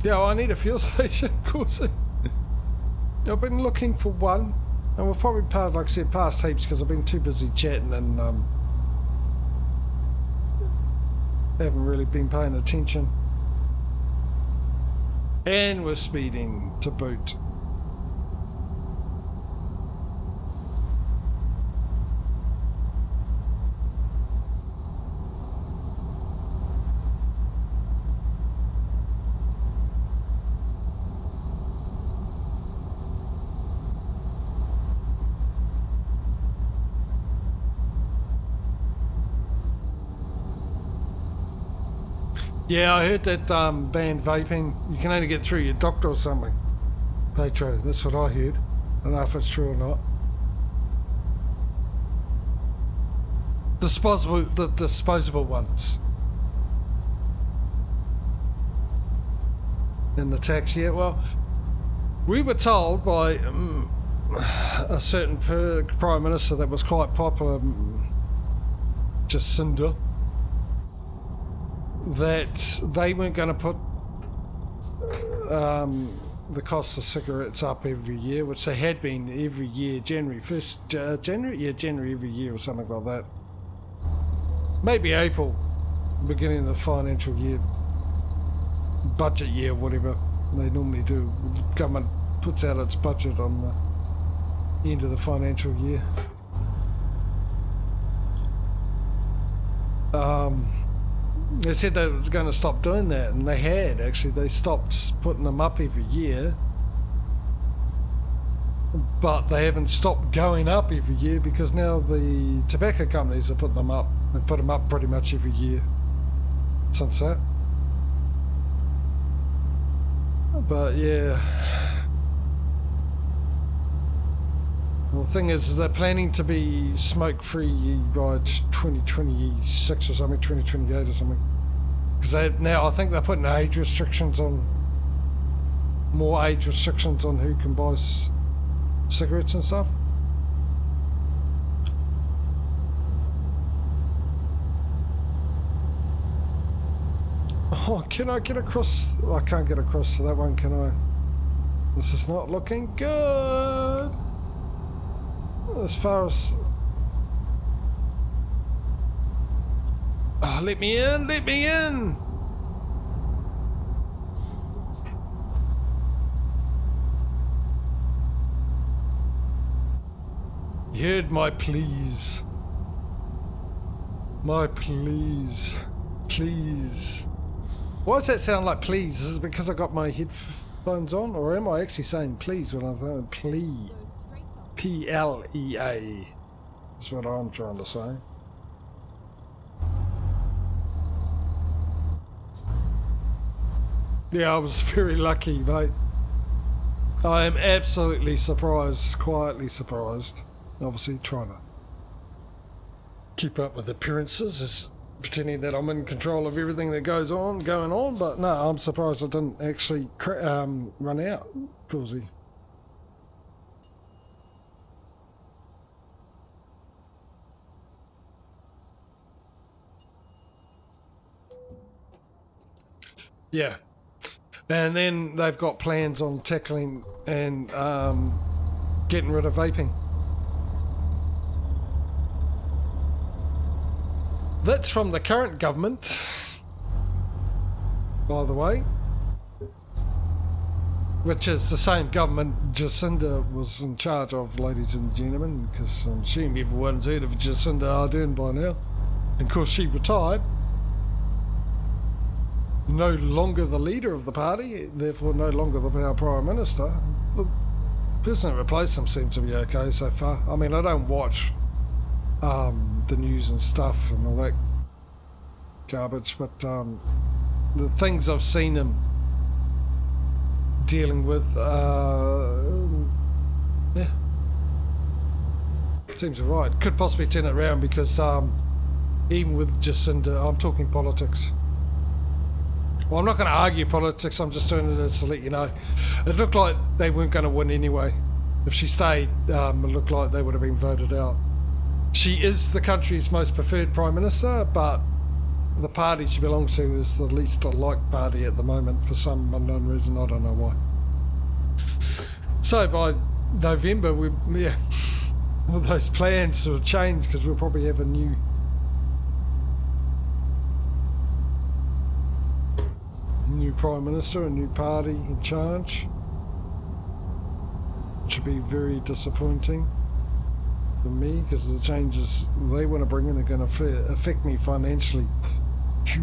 Yeah, well, I need a fuel station, of course. I've been looking for one, and we've probably passed, like I said, past heaps because I've been too busy chatting and haven't really been paying attention. And we're speeding to boot. Yeah, I heard that banned vaping. You can only get through your doctor or something. Petro, that's what I heard. I don't know if it's true or not. The disposable ones. In the tax, yeah. Well, we were told by a certain Prime Minister that was quite popular, Jacinda, that they weren't going to put the cost of cigarettes up every year, which they had been every year, January every year or something like that. Maybe April, beginning of the financial year, budget year, whatever they normally do. The government puts out its budget on the end of the financial year. They said they were going to stop doing that, and they had actually. They stopped putting them up every year, but they haven't stopped going up every year because now the tobacco companies are putting them up. They put them up pretty much every year since that. But yeah, well, the thing is, they're planning to be smoke-free by 2026 or something, 2028 or something. Because now I think they're putting age restrictions on, more age restrictions on who can buy cigarettes and stuff. Oh, can I get across? I can't get across to that one, can I? This is not looking good. As far as... Oh, let me in, let me in! You heard my pleas. My pleas. Please. Why does that sound like please? Is it because I got my Phone's on, or am I actually saying please when I'm saying plea? Go straight on. Plea. That's what I'm trying to say. Yeah, I was very lucky, mate. I am absolutely surprised, quietly surprised. Obviously trying to keep up with appearances, is pretending that I'm in control of everything that going on, but no, I'm surprised I didn't actually run out, Causey. Yeah. And then they've got plans on tackling and getting rid of vaping. That's from the current government, by the way, which is the same government Jacinda was in charge of, ladies and gentlemen, because I'm assuming everyone's heard of Jacinda Ardern by now. And of course she retired. No longer the leader of the party, therefore no longer our Prime Minister. The person that replaced him seems to be okay so far. I mean, I don't watch the news and stuff and all that garbage, but the things I've seen him dealing with, yeah, seems alright. Could possibly turn it around because even with Jacinda, I'm talking politics. Well, I'm not going to argue politics, I'm just doing it as to let you know. It looked like they weren't going to win anyway. If she stayed, it looked like they would have been voted out. She is the country's most preferred Prime Minister, but the party she belongs to is the least liked party at the moment for some unknown reason. I don't know why. So by November, all those plans will change because we'll probably have a new Prime Minister, a new party in charge, which would be very disappointing for me because the changes they want to bring in are going to affect me financially hugely,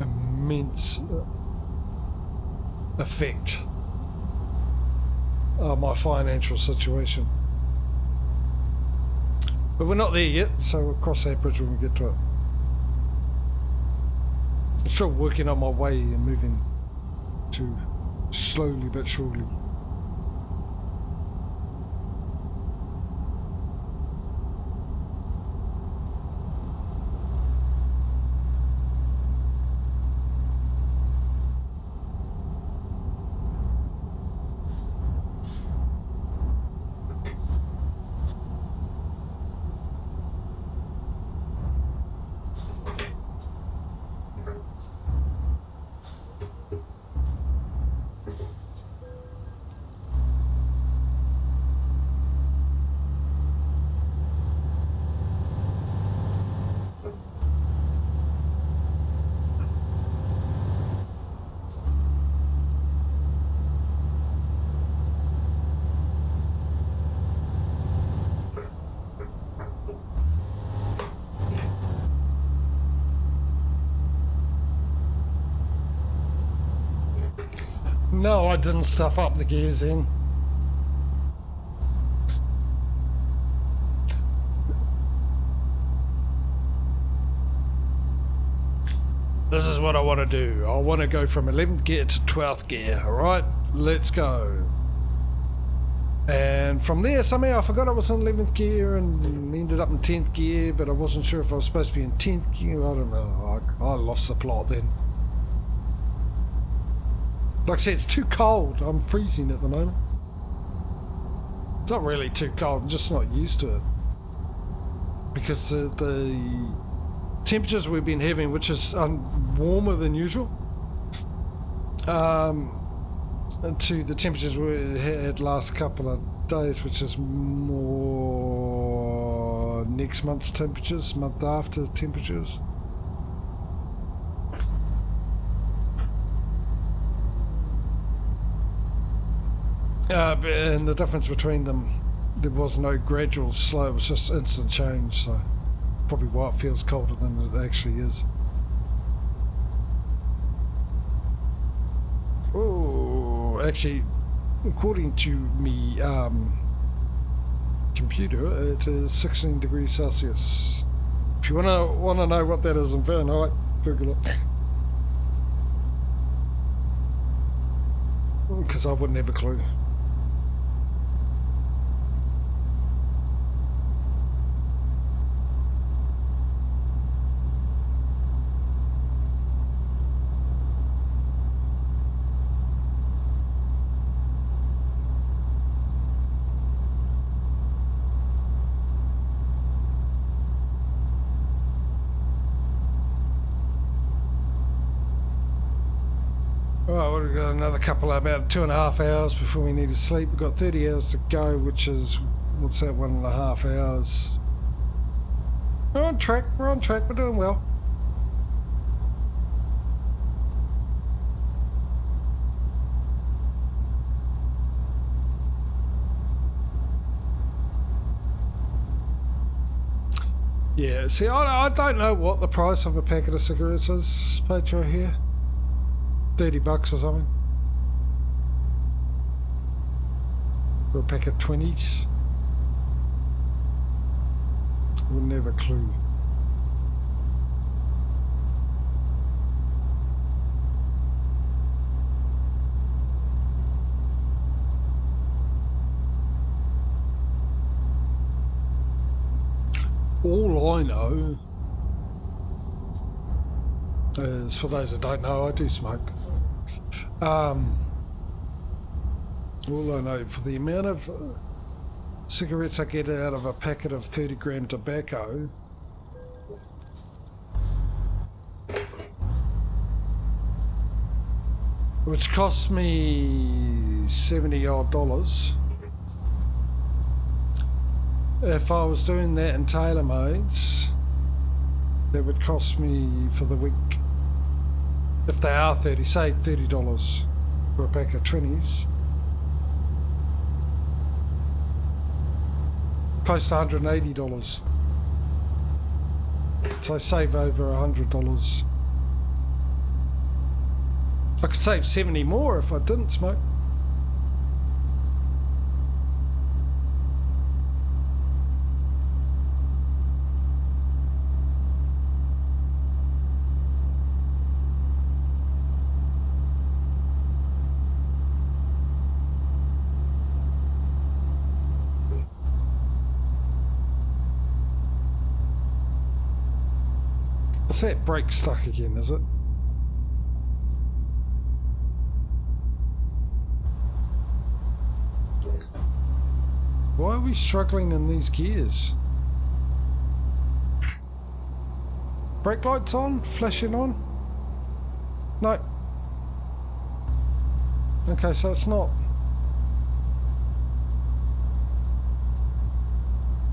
immense effect on my financial situation. But we're not there yet, so we'll cross that bridge when we get to it. I'm still working on my way and moving to slowly but surely. No, I didn't stuff up the gears in. This is what I want to do. I want to go from 11th gear to 12th gear, alright? Let's go. And from there, somehow I forgot I was in 11th gear and ended up in 10th gear, but I wasn't sure if I was supposed to be in 10th gear. I don't know. I lost the plot then. Like I said, it's too cold. I'm freezing at the moment. It's not really too cold, I'm just not used to it. Because the temperatures we've been having, which is warmer than usual, to the temperatures we had last couple of days, which is more next month's temperatures, month after temperatures. And the difference between them, there was no gradual slope, it was just instant change, so probably why it feels colder than it actually is. actually, according to me computer, it is 16 degrees Celsius. If you want to know what that is in Fahrenheit, Google it. Because I wouldn't have a clue. Right, we've got another couple, about 2.5 hours before we need to sleep. We've got 30 hours to go, which is, what's that, 1.5 hours. We're on track, we're doing well. Yeah, see, I don't know what the price of a packet of cigarettes is, Pedro, here. $30 or something. For a pack of 20s. Wouldn't have a clue. All I know is, for those that don't know, I do smoke. All I know, for the amount of cigarettes I get out of a packet of 30 gram tobacco, which costs me $70 odd, if I was doing that in tailor-mades, that would cost me for the week, if they are 30, say $30 for a pack of 20s, close to $180. So I save over $100. I could save 70 more if I didn't smoke. What's that brake stuck again, is it? Why are we struggling in these gears? Brake lights on? Flashing on? No. Okay, so it's not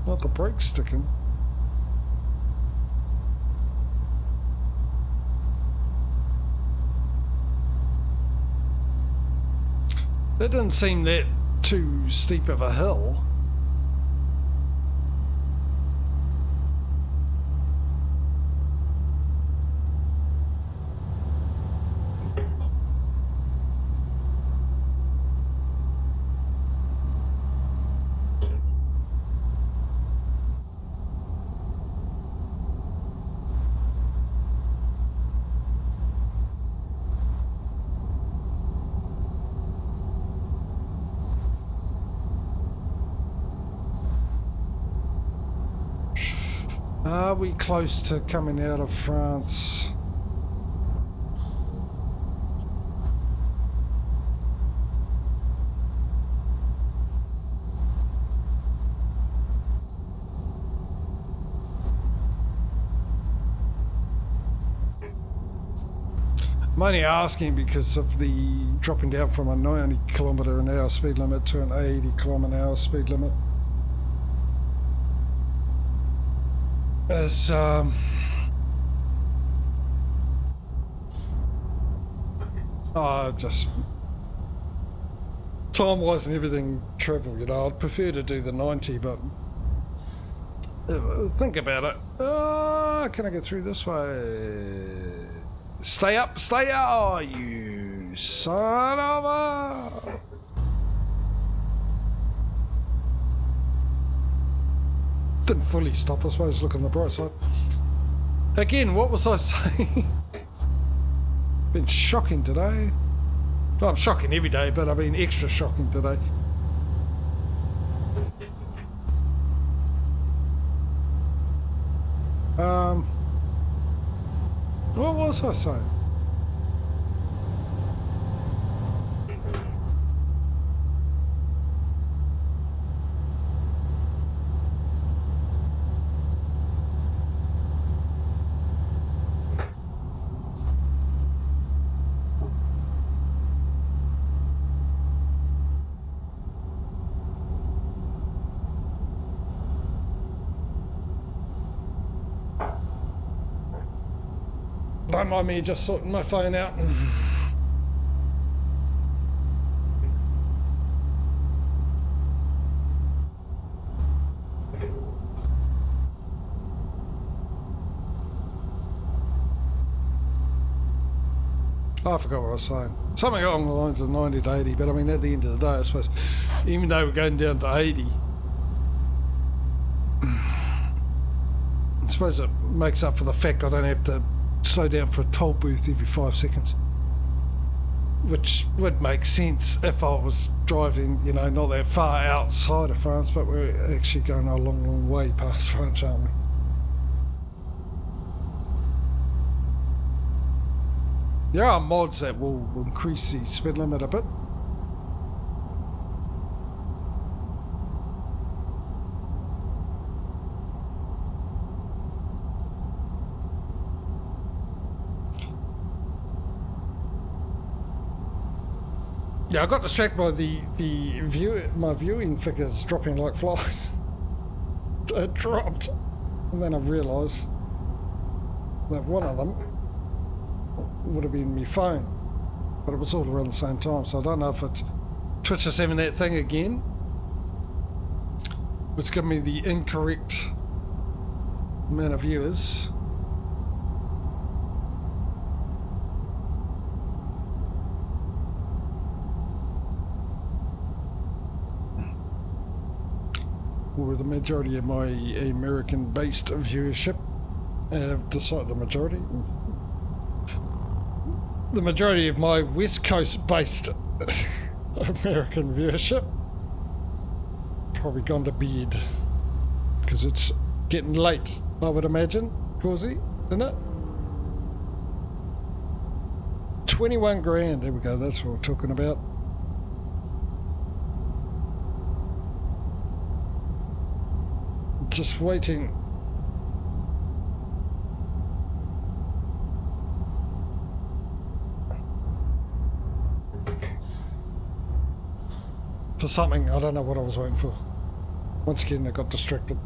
the brake sticking. That didn't seem that too steep of a hill. Are we close to coming out of France? I'm only asking because of the dropping down from a 90 km/h speed limit to an 80 km/h speed limit. As just time-wise and everything, travel, you know, I'd prefer to do the 90, but think about it. Can I get through this way? Stay up, you You son of a... Didn't fully stop, I suppose. Look on the bright side. Again, what was I saying? Been shocking today. Well, I'm shocking every day, but I've been extra shocking today. What was I saying? Don't mind me just sorting my phone out. I forgot what I was saying. Something along the lines of 90 to 80, but I mean, at the end of the day, I suppose, even though we're going down to 80, I suppose it makes up for the fact I don't have to slow down for a toll booth every 5 seconds, which would make sense if I was driving, you know, not that far outside of France, but we're actually going a long, long way past France, aren't we? There are mods that will increase the speed limit a bit. Yeah, I got distracted by my viewing figures dropping like flies. It dropped, and then I realised that one of them would have been my phone, but it was all around the same time. So I don't know if it's Twitch is having that thing again, which gave me the incorrect amount of viewers. Or the majority of my American-based viewership have decided the majority of my West Coast-based American viewership probably gone to bed because it's getting late, I would imagine, Causey, isn't it? 21 grand, there we go, that's what we're talking about. Just waiting. For something, I don't know what I was waiting for. Once again, I got distracted.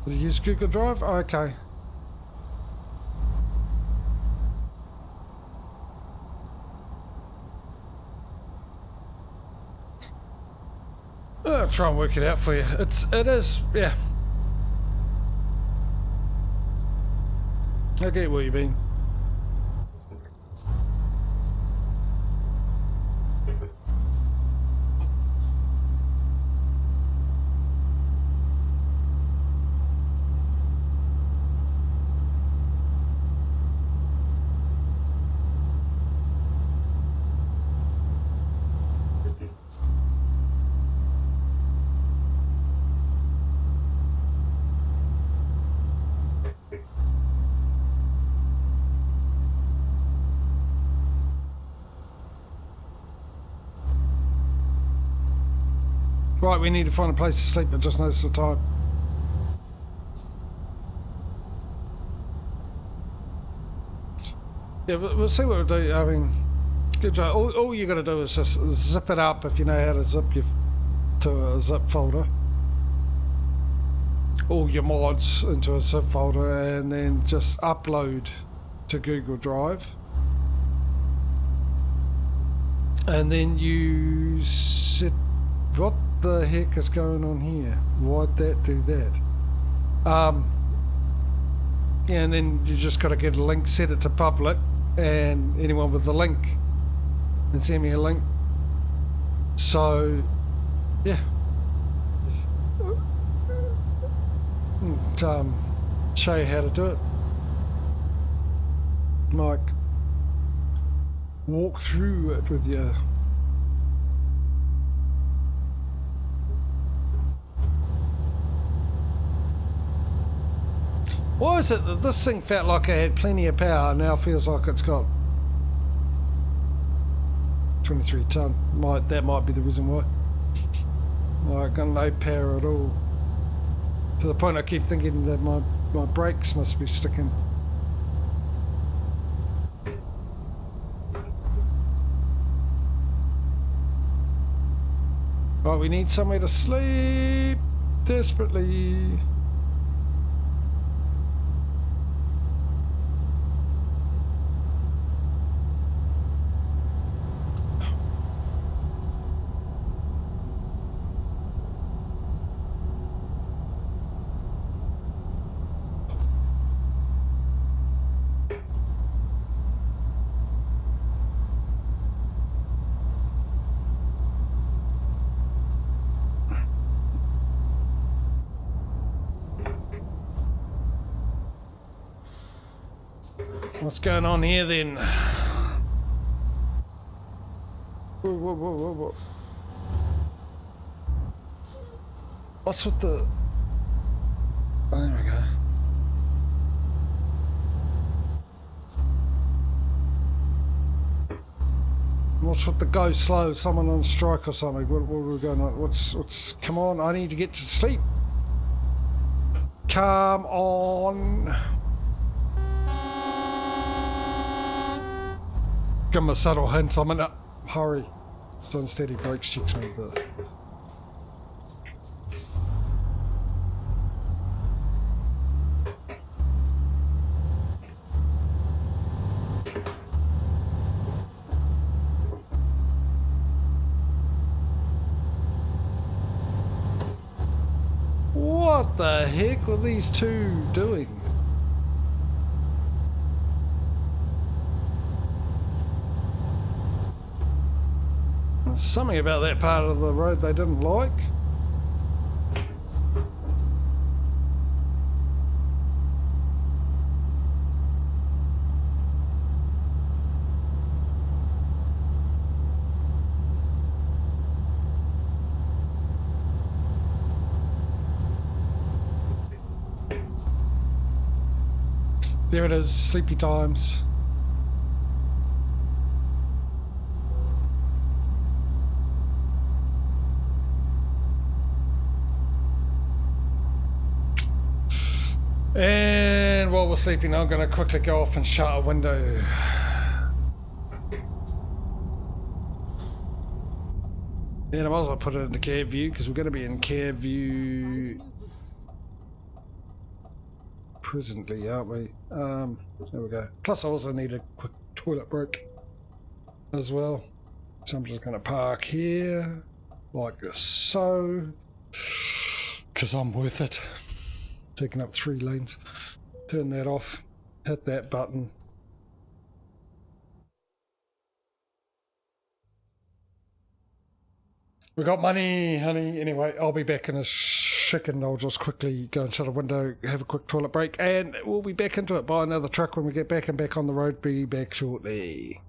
Did you use Google Drive? Oh, okay. I'll try and work it out for you. It is, yeah. I get where you mean. Right, we need to find a place to sleep, but just notice the time. Yeah, we'll see what we'll do. I mean, good job. All you got to do is just zip it up if you know how to zip to a zip folder. All your mods into a zip folder and then just upload to Google Drive. And then you said, what the heck is going on here? Why'd that do that? Yeah, and then you just got to get a link, set it to public, and anyone with the link can send me a link. So, yeah. And, show you how to do it. Like, walk through it with you. Why is it that this thing felt like it had plenty of power, now feels like it's got 23 tonne? That might be the reason why. Like, got no power at all. To the point I keep thinking that my brakes must be sticking. Right, we need somewhere to sleep desperately. What's going on here then? Whoa, whoa, whoa, whoa, whoa. What's with the... Oh, there we go. What's with the go slow? Someone on strike or something? What are we going on? What's... Come on, I need to get to sleep. Come on. Give him a subtle hint. I'm in a hurry. It's unsteady brakes checks me, but... What the heck were these two doing? There's something about that part of the road they didn't like. There it is, sleepy times. And while we're sleeping, I'm going to quickly go off and shut a window. And I might as well put it into cab view because we're going to be in cab view presently, aren't we? There we go. Plus I also need a quick toilet break as well. So I'm just going to park here like this, so, because I'm worth it. Taking up 3 lanes. Turn that off, hit that button. We got money, honey. Anyway, I'll be back in a second. I'll just quickly go and shut a window, have a quick toilet break, and we'll be back into it. Buy another truck when we get back and back on the road. Be back shortly.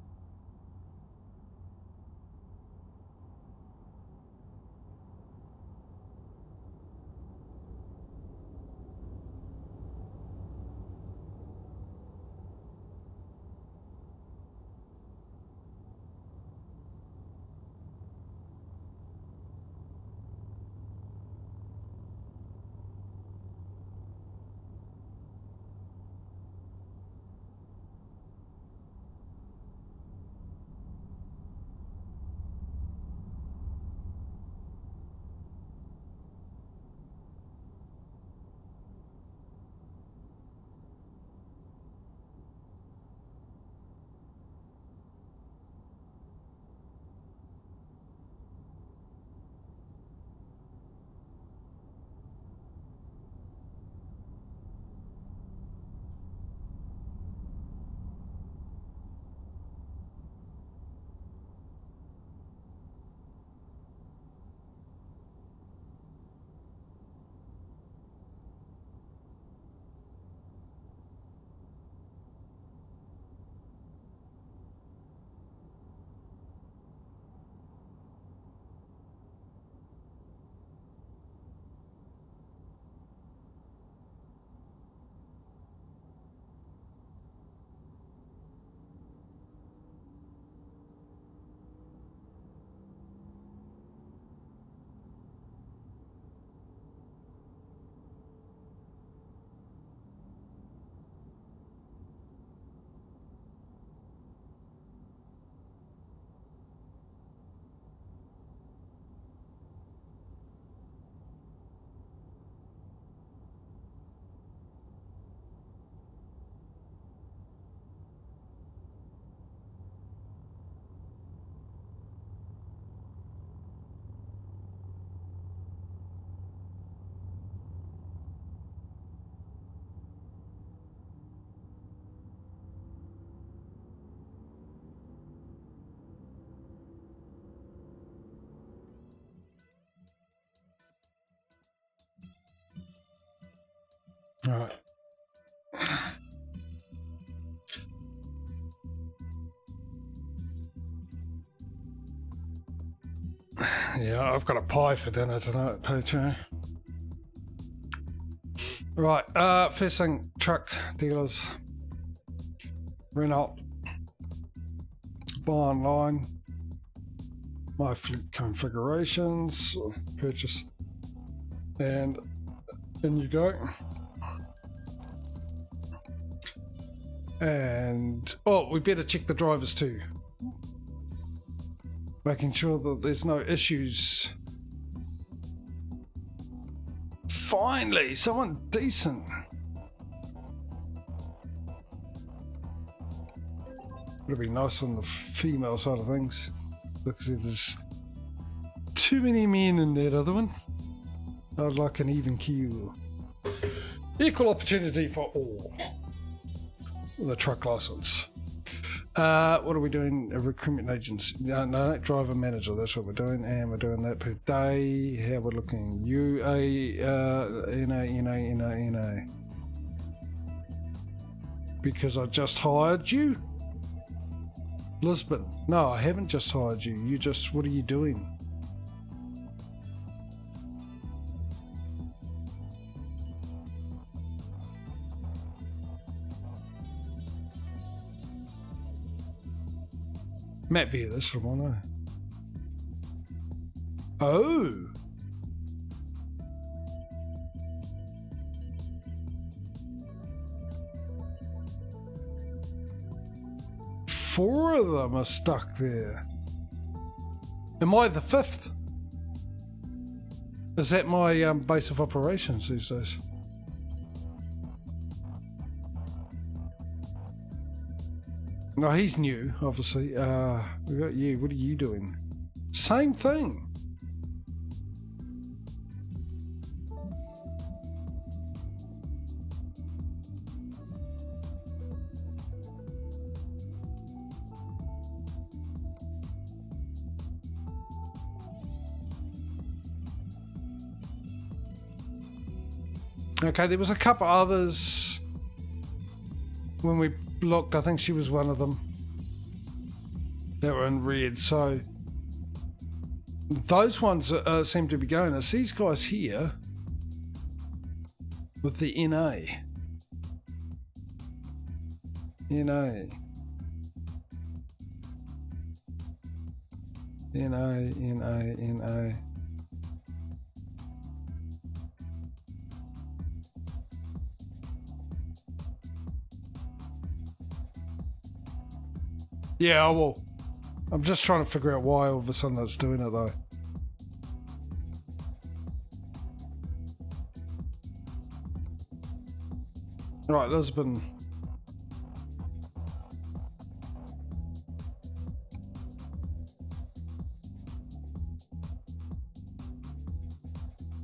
All right. Yeah, I've got a pie for dinner tonight, too. Right, first thing, truck dealers. Renault. Buy online. My fleet configurations. Purchase. And in you go. And, oh, we better check the drivers too. Making sure that there's no issues. Finally, someone decent. It'll be nice on the female side of things. Because there's too many men in that other one. I'd like an even keel. Equal opportunity for all. The truck license. What are we doing? A recruitment agency. No, driver manager. That's what we're doing, and we're doing that per day. How we're looking? NA. Because I just hired you, Lisbon. No, I haven't just hired you. You just. What are you doing? Matt Via, that's the one, eh? Oh! Four of them are stuck there. Am I the fifth? Is that my base of operations these days? No, he's new, obviously. We got you. What are you doing? Same thing. Okay, there was a couple others when we looked. I think she was one of them that were in red. So those ones seem to be going. It's these guys here with the NA. NA. Yeah, well, I'm just trying to figure out why all of a sudden it's doing it though. Right, Lisbon.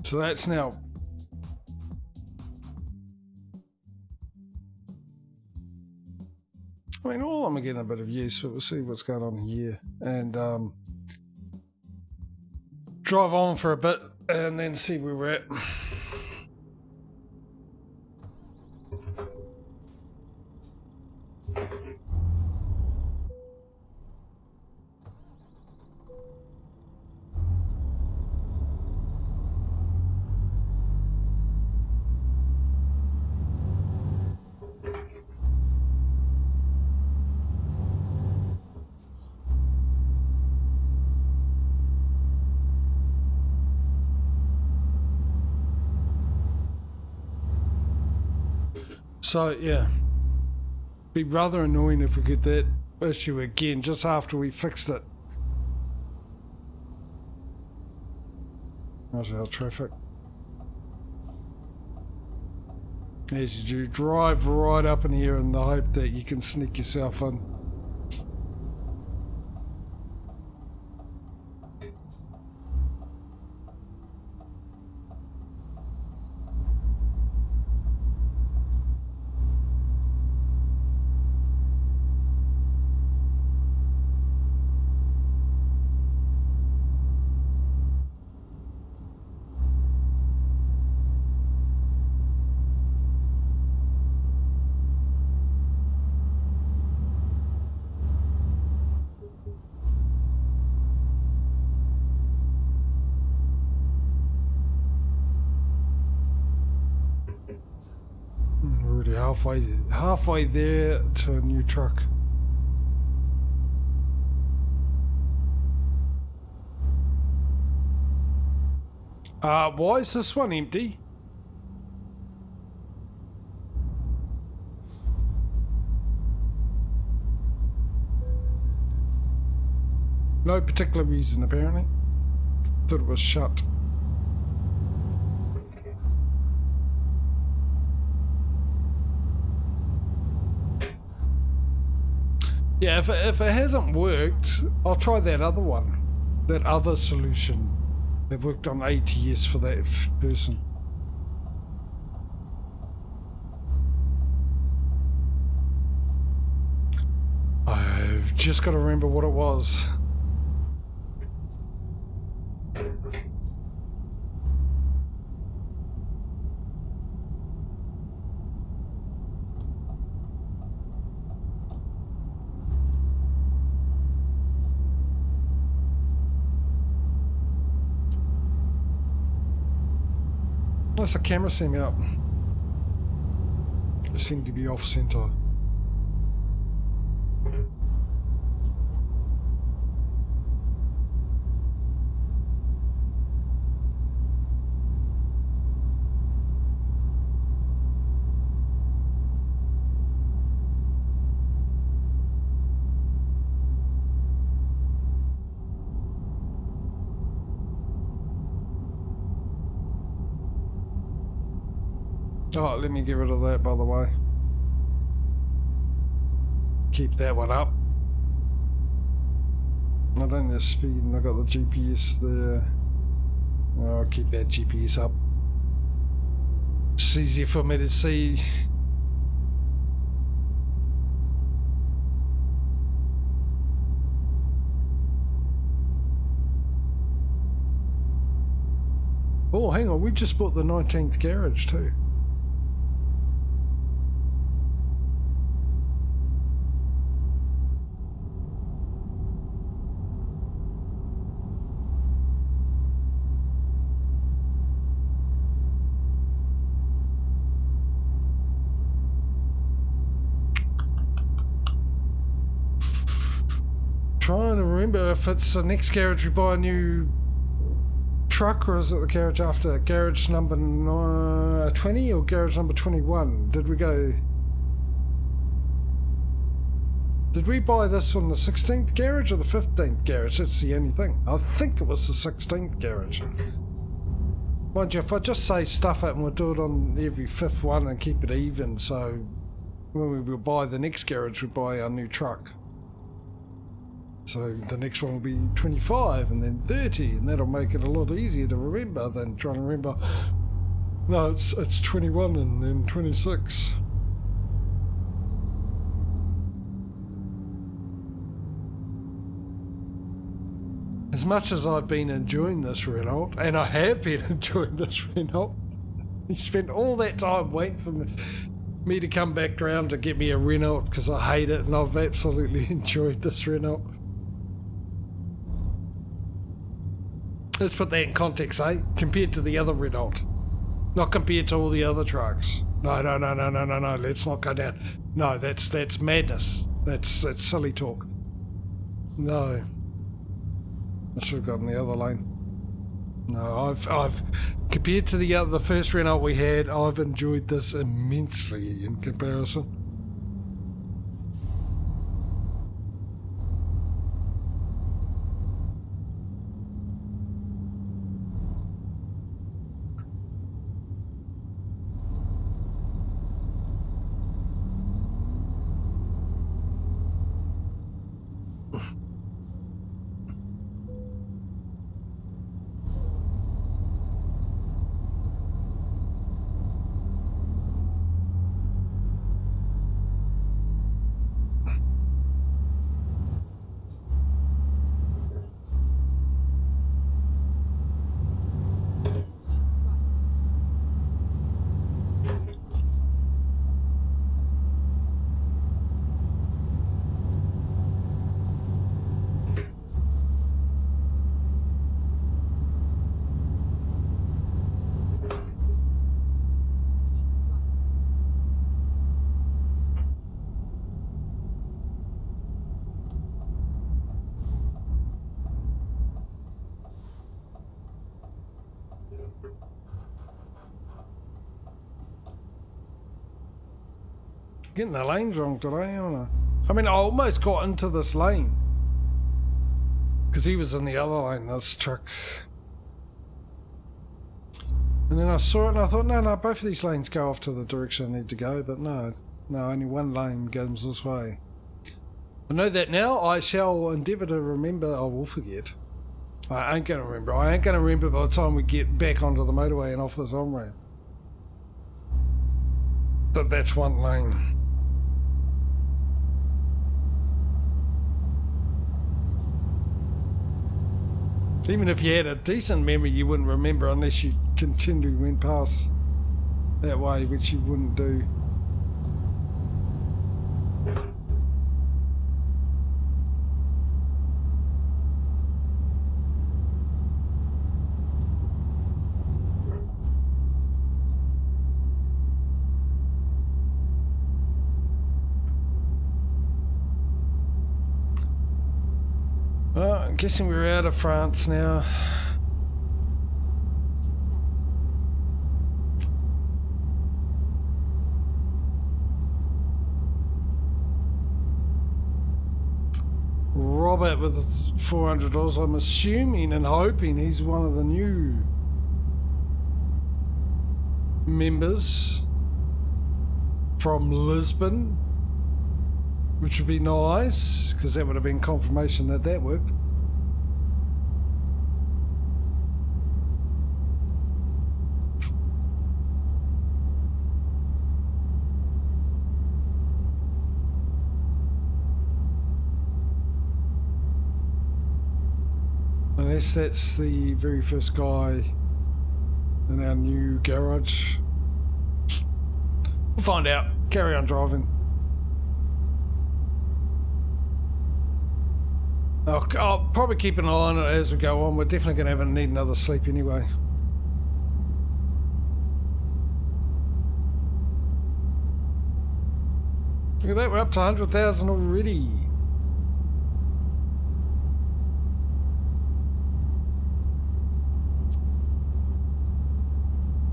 So that's now. I mean, all of them are getting a bit of use, but we'll see what's going on here. And drive on for a bit and then see where we're at. So, yeah, be rather annoying if we get that issue again just after we fixed it. How's our traffic? As you do, drive right up in here in the hope that you can sneak yourself in. halfway there to a new truck. Why is this one empty? No particular reason, apparently. Thought it was shut. Yeah, if it hasn't worked, I'll try that other one. That other solution that worked on ATS for that person. I've just got to remember what it was. Unless the camera seemed out. It seemed to be off center. Oh, let me get rid of that, by the way. Keep that one up. I don't need the speed, and I got the GPS there. Oh, I'll keep that GPS up. It's easier for me to see. Oh, hang on, we just bought the 19th garage too. Trying to remember if it's the next garage we buy a new truck, or is it the garage after? Garage number 20 or garage number 21? Did we buy this one the 16th garage or the 15th garage? That's the only thing. I think it was the 16th garage. Mind you, if I just say stuff it and we'll do it on every 5th one and keep it even, so when we will buy the next garage, we buy our new truck. So the next one will be 25 and then 30, and that'll make it a lot easier to remember than trying to remember. No, it's 21 and then 26. As much as I've been enjoying this Renault, and I have been enjoying this Renault, you spent all that time waiting for me to come back around to get me a Renault because I hate it, and I've absolutely enjoyed this Renault. Let's put that in context, eh? Compared to the other Renault. Not compared to all the other trucks. No, let's not go down. No, that's madness. That's silly talk. No. I should have gotten the other lane. No, I've compared to the first Renault we had, I've enjoyed this immensely in comparison. Getting the lanes wrong today, aren't I? I mean, I almost got into this lane. Because he was in the other lane, this truck. And then I saw it and I thought, no, both of these lanes go off to the direction I need to go. But no, only one lane goes this way. I know that now. I shall endeavour to remember. I will forget. I ain't going to remember. I ain't going to remember by the time we get back onto the motorway and off this on-ramp. But that's one lane. Even if you had a decent memory, you wouldn't remember unless you continually went past that way, which you wouldn't do. Well, I'm guessing we're out of France now. Robert with $400, I'm assuming and hoping he's one of the new members from Lisbon. Which would be nice, because that would have been confirmation that that worked. Unless that's the very first guy in our new garage. We'll find out. Carry on driving. I'll probably keep an eye on it as we go on. We're definitely going to need another sleep anyway. Look at that, we're up to 100,000 already.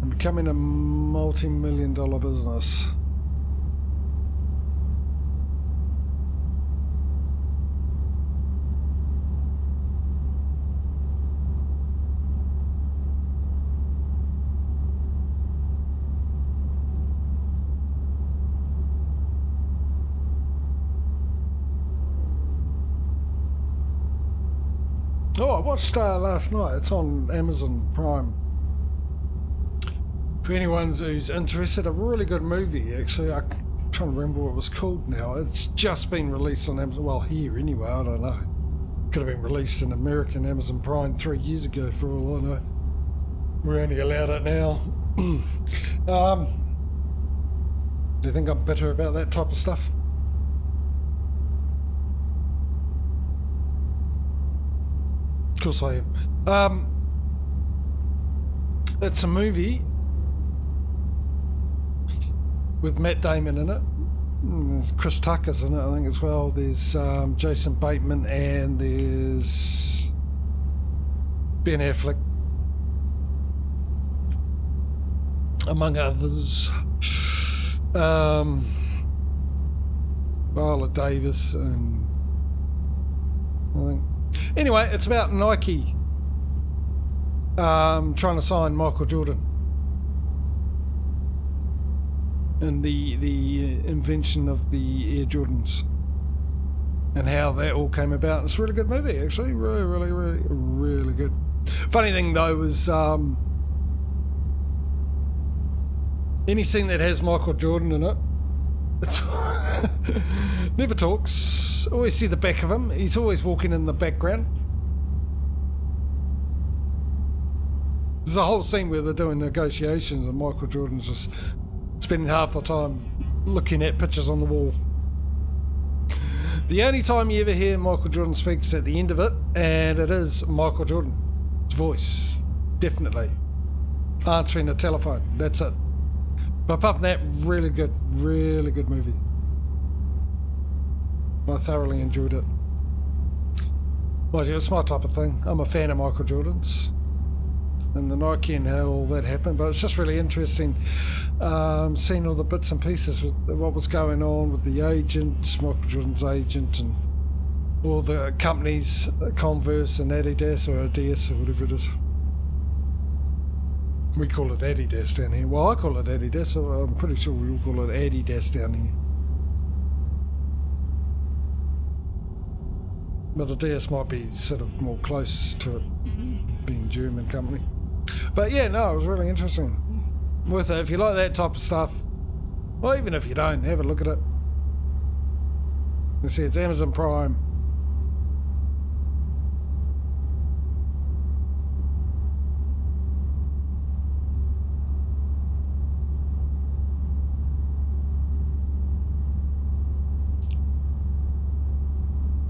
I'm becoming a multi-million-dollar business. Oh, I watched last night. It's on Amazon Prime. For anyone who's interested, a really good movie, actually. I'm trying to remember what it was called now. It's just been released on Amazon. Well, here anyway, I don't know. Could have been released in American Amazon Prime 3 years ago, for all I know. We're only allowed it now. Do you think I'm bitter about that type of stuff? Of course I am. It's a movie with Matt Damon in it. Chris Tucker's in it, I think, as well. There's Jason Bateman and there's Ben Affleck, among others. Viola Davis and I think. Anyway, it's about Nike trying to sign Michael Jordan and the invention of the Air Jordans and how that all came about. It's a really good movie, actually. Really good. Funny thing though was any scene that has Michael Jordan in it, it's never talks. Always see the back of him. He's always walking in the background. There's a whole scene where they're doing negotiations and Michael Jordan's just spending half the time looking at pictures on the wall. The only time you ever hear Michael Jordan speak is at the end of it, and it is Michael Jordan's voice, definitely, answering a telephone. That's it. But apart from that, really good movie. I thoroughly enjoyed it. Well, it's my type of thing. I'm a fan of Michael Jordan's. and the Nike and how all that happened. But it's just really interesting seeing all the bits and pieces with what was going on with the agent, Michael Jordan's agent, and all the companies, Converse and Adidas or Adidas or whatever it is. We call it Adidas down here. Well, I call it Adidas, so I'm pretty sure we all call it Adidas down here. But Adidas might be sort of more close to it, being a German company. But yeah, no, it was really interesting. Worth it. If you like that type of stuff, well, even if you don't, have a look at it. You see, it's Amazon Prime.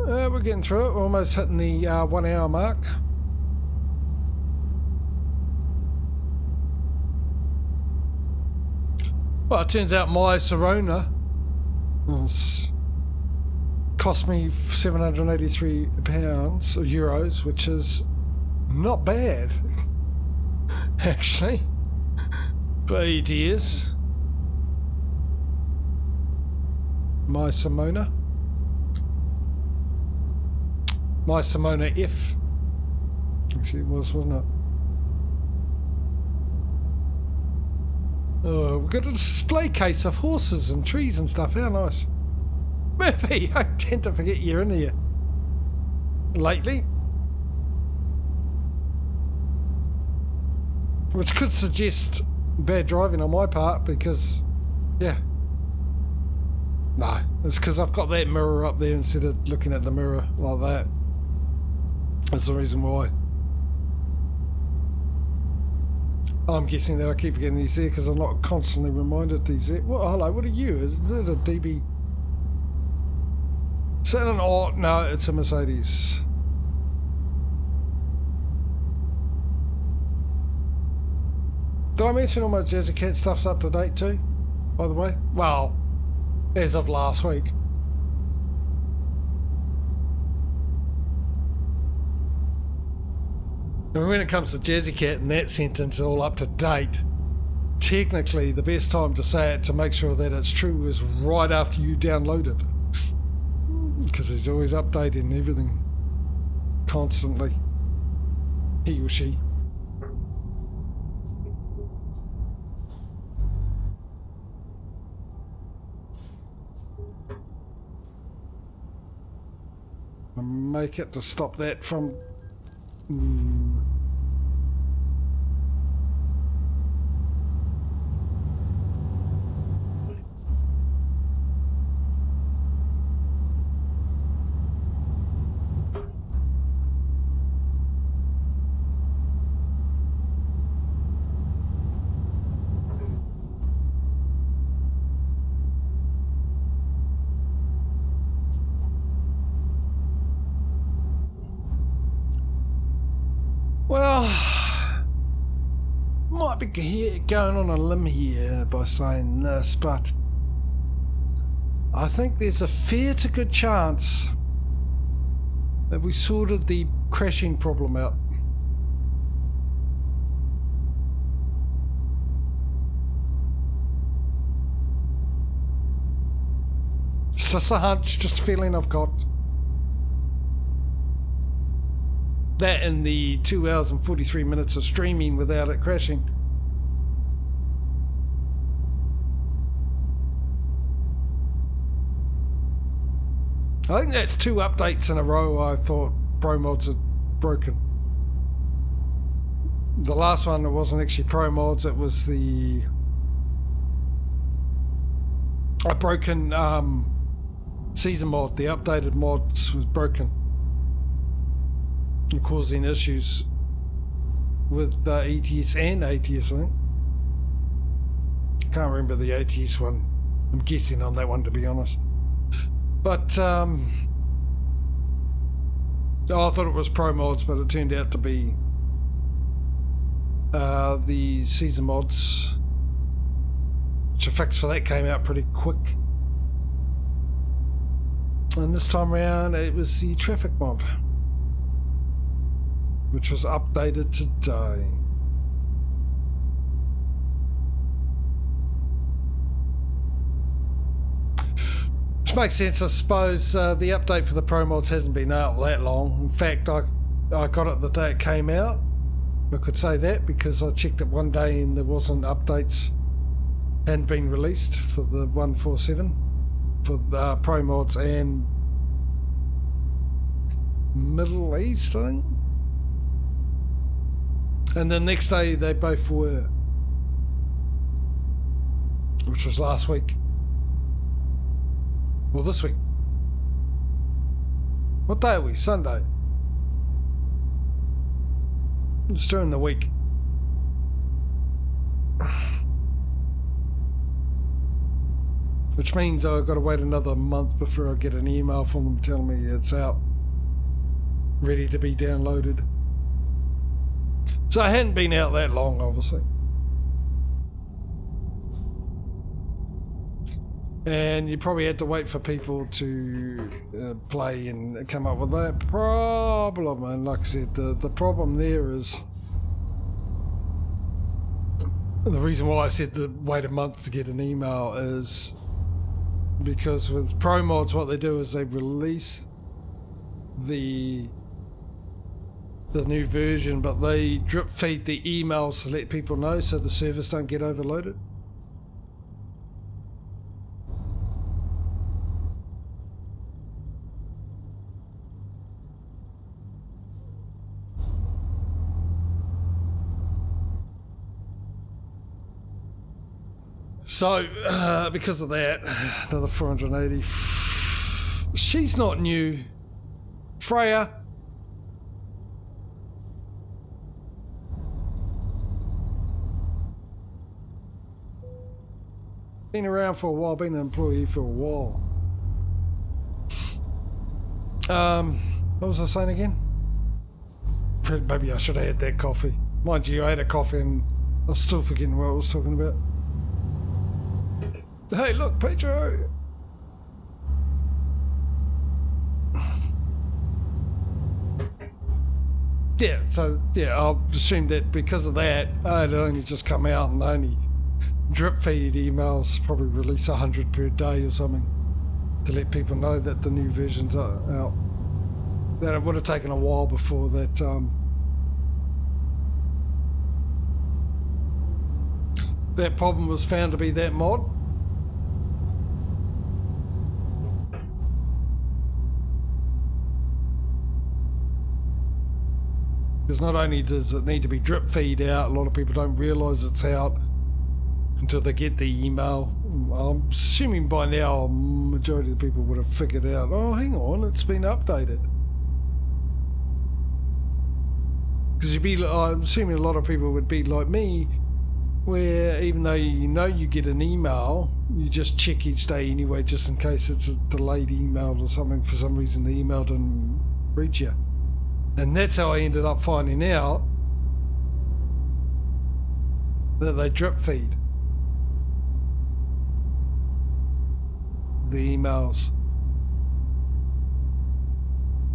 We're getting through it. We're almost hitting the 1 hour mark. Well, it turns out my Sirona cost me £783 or euros, which is not bad, actually, for 8 years. My Simona. My Simona F. Actually, it was, wasn't it? Oh, we've got a display case of horses and trees and stuff. How nice. Murphy, I tend to forget you're in here. Lately. Which could suggest bad driving on my part because, yeah. No, it's because I've got that mirror up there instead of looking at the mirror like that. That's the reason why. I'm guessing that I keep forgetting he's there because I'm not constantly reminded he's there. Well, hello, what are you? Is it a DB? Is that an art? No, it's a Mercedes. Did I mention all my Jazzy Cat stuff's up to date too, by the way? Well, as of last week. And when it comes to Jazzy Cat and that sentence all up to date, technically the best time to say it to make sure that it's true is right after you download it. Because he's always updating everything constantly. He or she. And make it to stop that from well, might be going on a limb here by saying this, but I think there's a fair to good chance that we sorted the crashing problem out. It's just a hunch, just a feeling I've got. That in the 2 hours and 43 minutes of streaming without it crashing. I think that's 2 updates in a row I thought Pro Mods had broken. The last one, it wasn't actually Pro Mods, it was a broken season mod. The updated mods was broken. And causing issues with ETS and ATS, I think. Can't remember the ATS one. I'm guessing on that one, to be honest. But I thought it was Pro Mods, but it turned out to be the season mods, which a fix for that came out pretty quick. And this time around it was the traffic mod, which was updated today. Which makes sense, I suppose. The update for the Pro Mods hasn't been out that long. In fact, I got it the day it came out. I could say that because I checked it one day and there wasn't updates, hadn't been released for the 147 for the Pro Mods and Middle East, I think. And the next day they both were, which was last week. Well, this week. What day are we? Sunday. It's during the week. Which means I've got to wait another month before I get an email from them telling me it's out, ready to be downloaded. So it hadn't been out that long, obviously. And you probably had to wait for people to play and come up with that problem. And like I said, the problem there is, the reason why I said to wait a month to get an email is because with Pro Mods what they do is they release the new version, but they drip feed the emails to let people know so the servers don't get overloaded. So, because of that, another 480. She's not new. Freya. Been around for a while, been an employee for a while. What was I saying again? Maybe I should have had that coffee. Mind you, I had a coffee and I was still forgetting what I was talking about. Hey, look, Pedro! Yeah, so, yeah, I'll assume that because of that, it only just come out and only drip feed emails, probably release 100 per day or something, to let people know that the new versions are out. That it would have taken a while before that, that problem was found to be that mod. Because not only does it need to be drip feed out, a lot of people don't realise it's out until they get the email. I'm assuming by now a majority of the people would have figured out, oh hang on, it's been updated. Because I'm assuming a lot of people would be like me, where even though you know you get an email, you just check each day anyway, just in case it's a delayed email or something. For some reason the email didn't reach you. And that's how I ended up finding out that they drip feed the emails.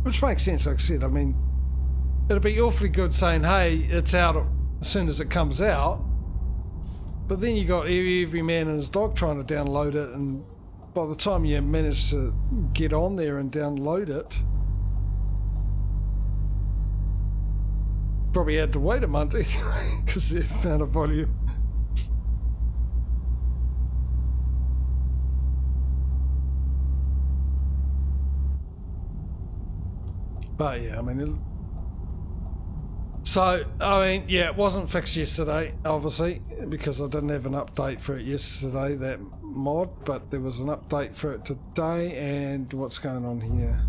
Which makes sense, like I said. I mean, it'd be awfully good saying, hey, it's out as soon as it comes out. But then you got every man and his dog trying to download it, and by the time you manage to get on there and download it, probably had to wait a month anyway because the amount of volume. But yeah, I mean, yeah, it wasn't fixed yesterday, obviously, because I didn't have an update for it yesterday, that mod, but there was an update for it today. And what's going on here?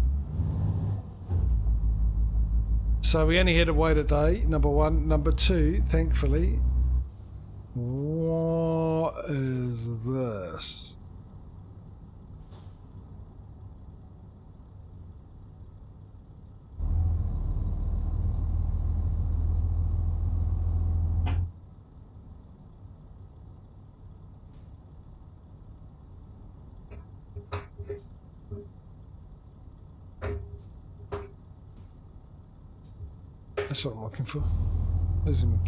So we only had to wait a day, number one. Number two, thankfully, what is this? That's what I'm looking for. Isn't it?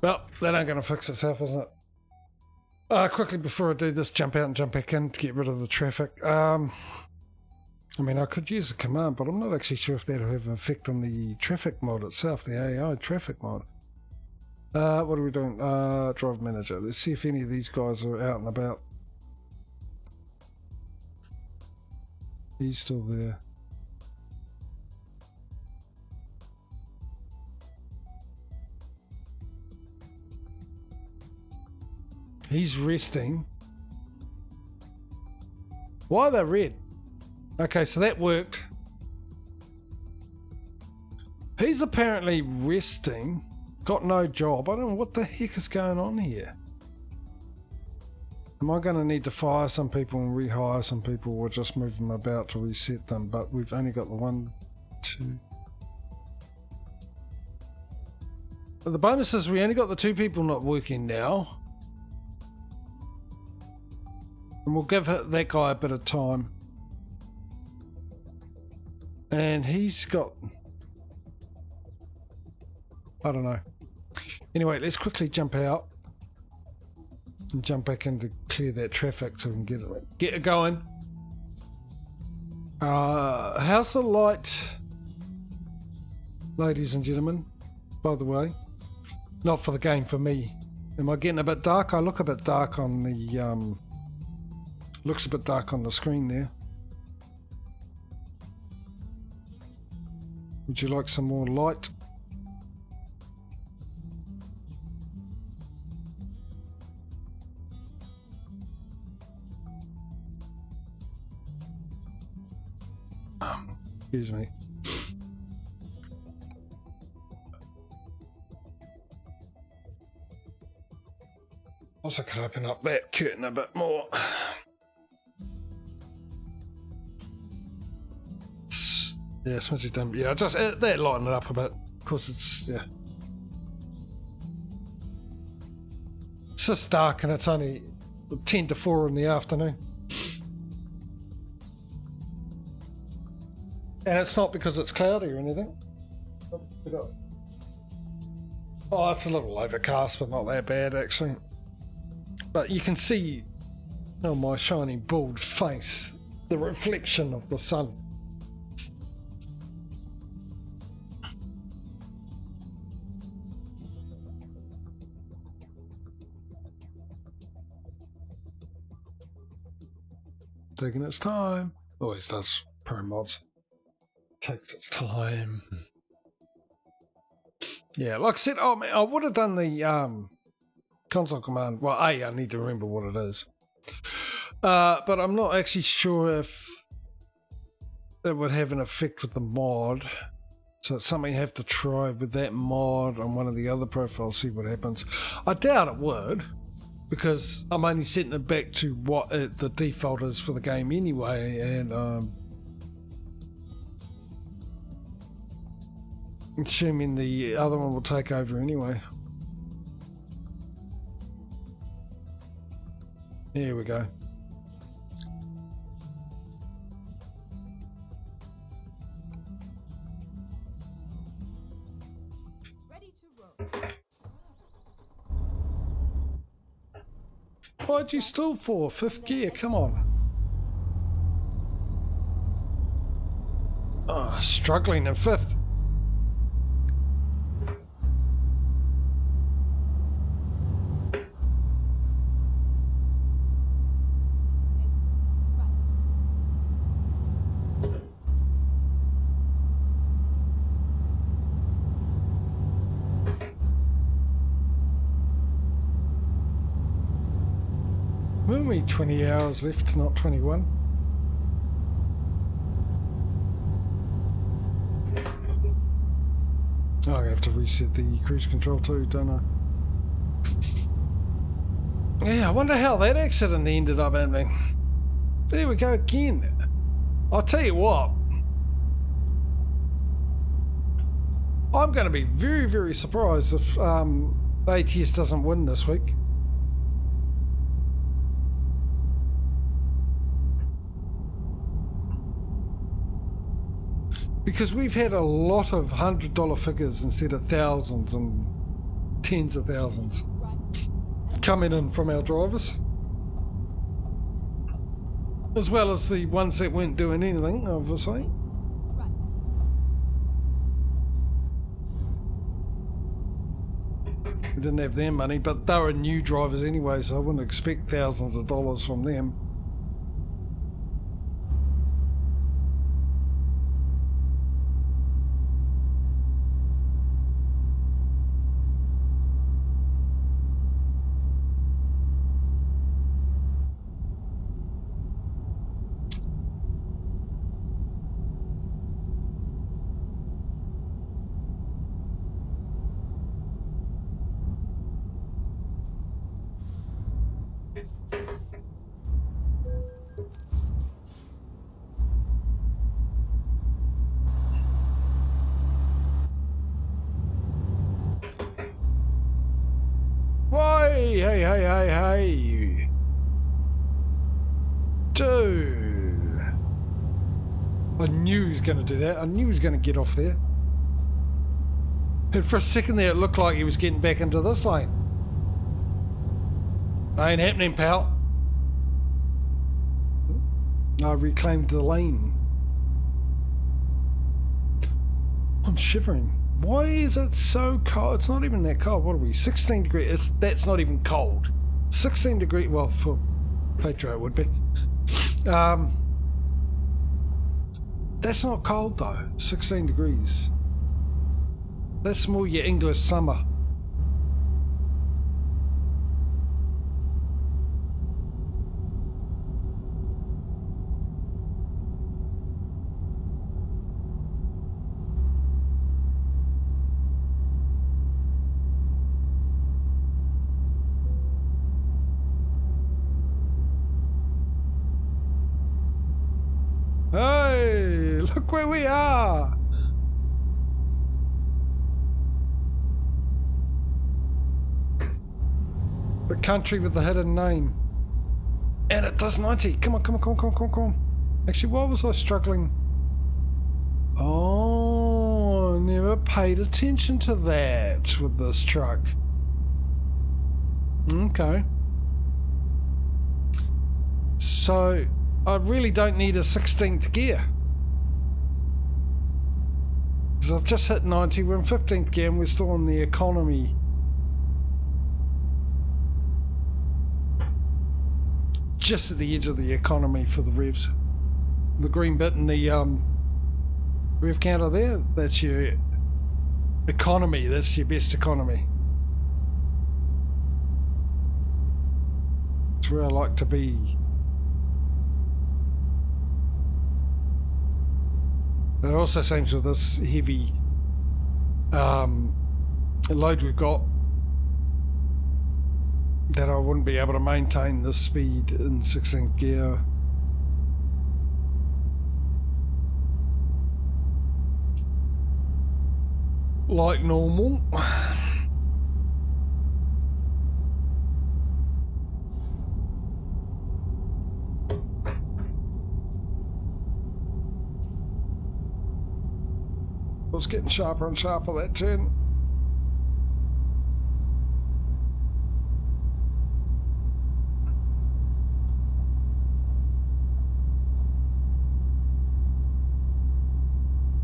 Well, that ain't going to fix itself, isn't it? Quickly before I do this, jump out and jump back in to get rid of the traffic. I mean, I could use a command, but I'm not actually sure if that'll have an effect on the traffic mod itself, the AI traffic mod. What are we doing? Drive manager. Let's see if any of these guys are out and about. He's still there. He's resting. Why are they red? Okay, so that worked. He's apparently resting. Got no job. I don't know what the heck is going on here. Am I going to need to fire some people and rehire some people, or just move them about to reset them? But we've only got the 1, 2. The bonus is we only got the 2 people not working now. And we'll give that guy a bit of time. And he's got... I don't know. Anyway, let's quickly jump out. And jump back in to clear that traffic so we can get it going. How's the light, ladies and gentlemen? By the way, not for the game, for me. Am I getting a bit dark? I look a bit dark on the looks a bit dark on the screen there. Would you like some more light? Excuse me. Also can open up that curtain a bit more. Yeah, smudgy dump. Yeah, just that lighten it up a bit. Of course, it's yeah. It's just dark and it's only 10 to 4 in the afternoon. And it's not because it's cloudy or anything. Oh, it's a little overcast, but not that bad actually. But you can see on my shiny bald face the reflection of the sun. Taking its time. Always does. Pro mods. Takes its time. Yeah, like I said, oh man, I would have done the console command. Well, I need to remember what it is. But I'm not actually sure if it would have an effect with the mod. So it's something you have to try with that mod on one of the other profiles, see what happens. I doubt it would, because I'm only setting it back to what the default is for the game anyway, and assuming the other one will take over anyway. Here we go. Ready to roll. Why'd you stall for? 5th gear, come on. Oh, struggling in 5th. We're only 20 hours left, not 21. Oh, I'm going to have to reset the cruise control too, don't I? Yeah, I wonder how that accident ended up happening. There we go again. I'll tell you what. I'm going to be very, very surprised if ATS doesn't win this week. Because we've had a lot of $100 figures instead of thousands and tens of thousands Right. coming in from our drivers, as well as the ones that weren't doing anything, obviously. Right. We didn't have their money, but they were new drivers anyway, so I wouldn't expect thousands of dollars from them. Why? Hey. Dude. I knew he was going to do that. I knew he was going to get off there. And for a second there, it looked like he was getting back into this lane. Ain't happening, pal. I reclaimed the lane. I'm shivering. Why is it so cold? It's not even that cold. What are we? 16 degrees. That's not even cold. 16 degrees. Well, for Patriot it would be. That's not cold though. 16 degrees. That's more your English summer. Hey, look where we are. The country with the hidden name. And it does 90. Come on. Actually, why was I struggling? Oh, I never paid attention to that with this truck. Okay. So I really don't need a 16th gear. Because I've just hit 90, we're in 15th gear and we're still in the economy. Just at the edge of the economy for the revs. The green bit in the rev counter there, that's your economy, that's your best economy. It's where I like to be. It also seems with this heavy load we've got that I wouldn't be able to maintain this speed in 16th gear. Like normal. It was getting sharper and sharper that turn.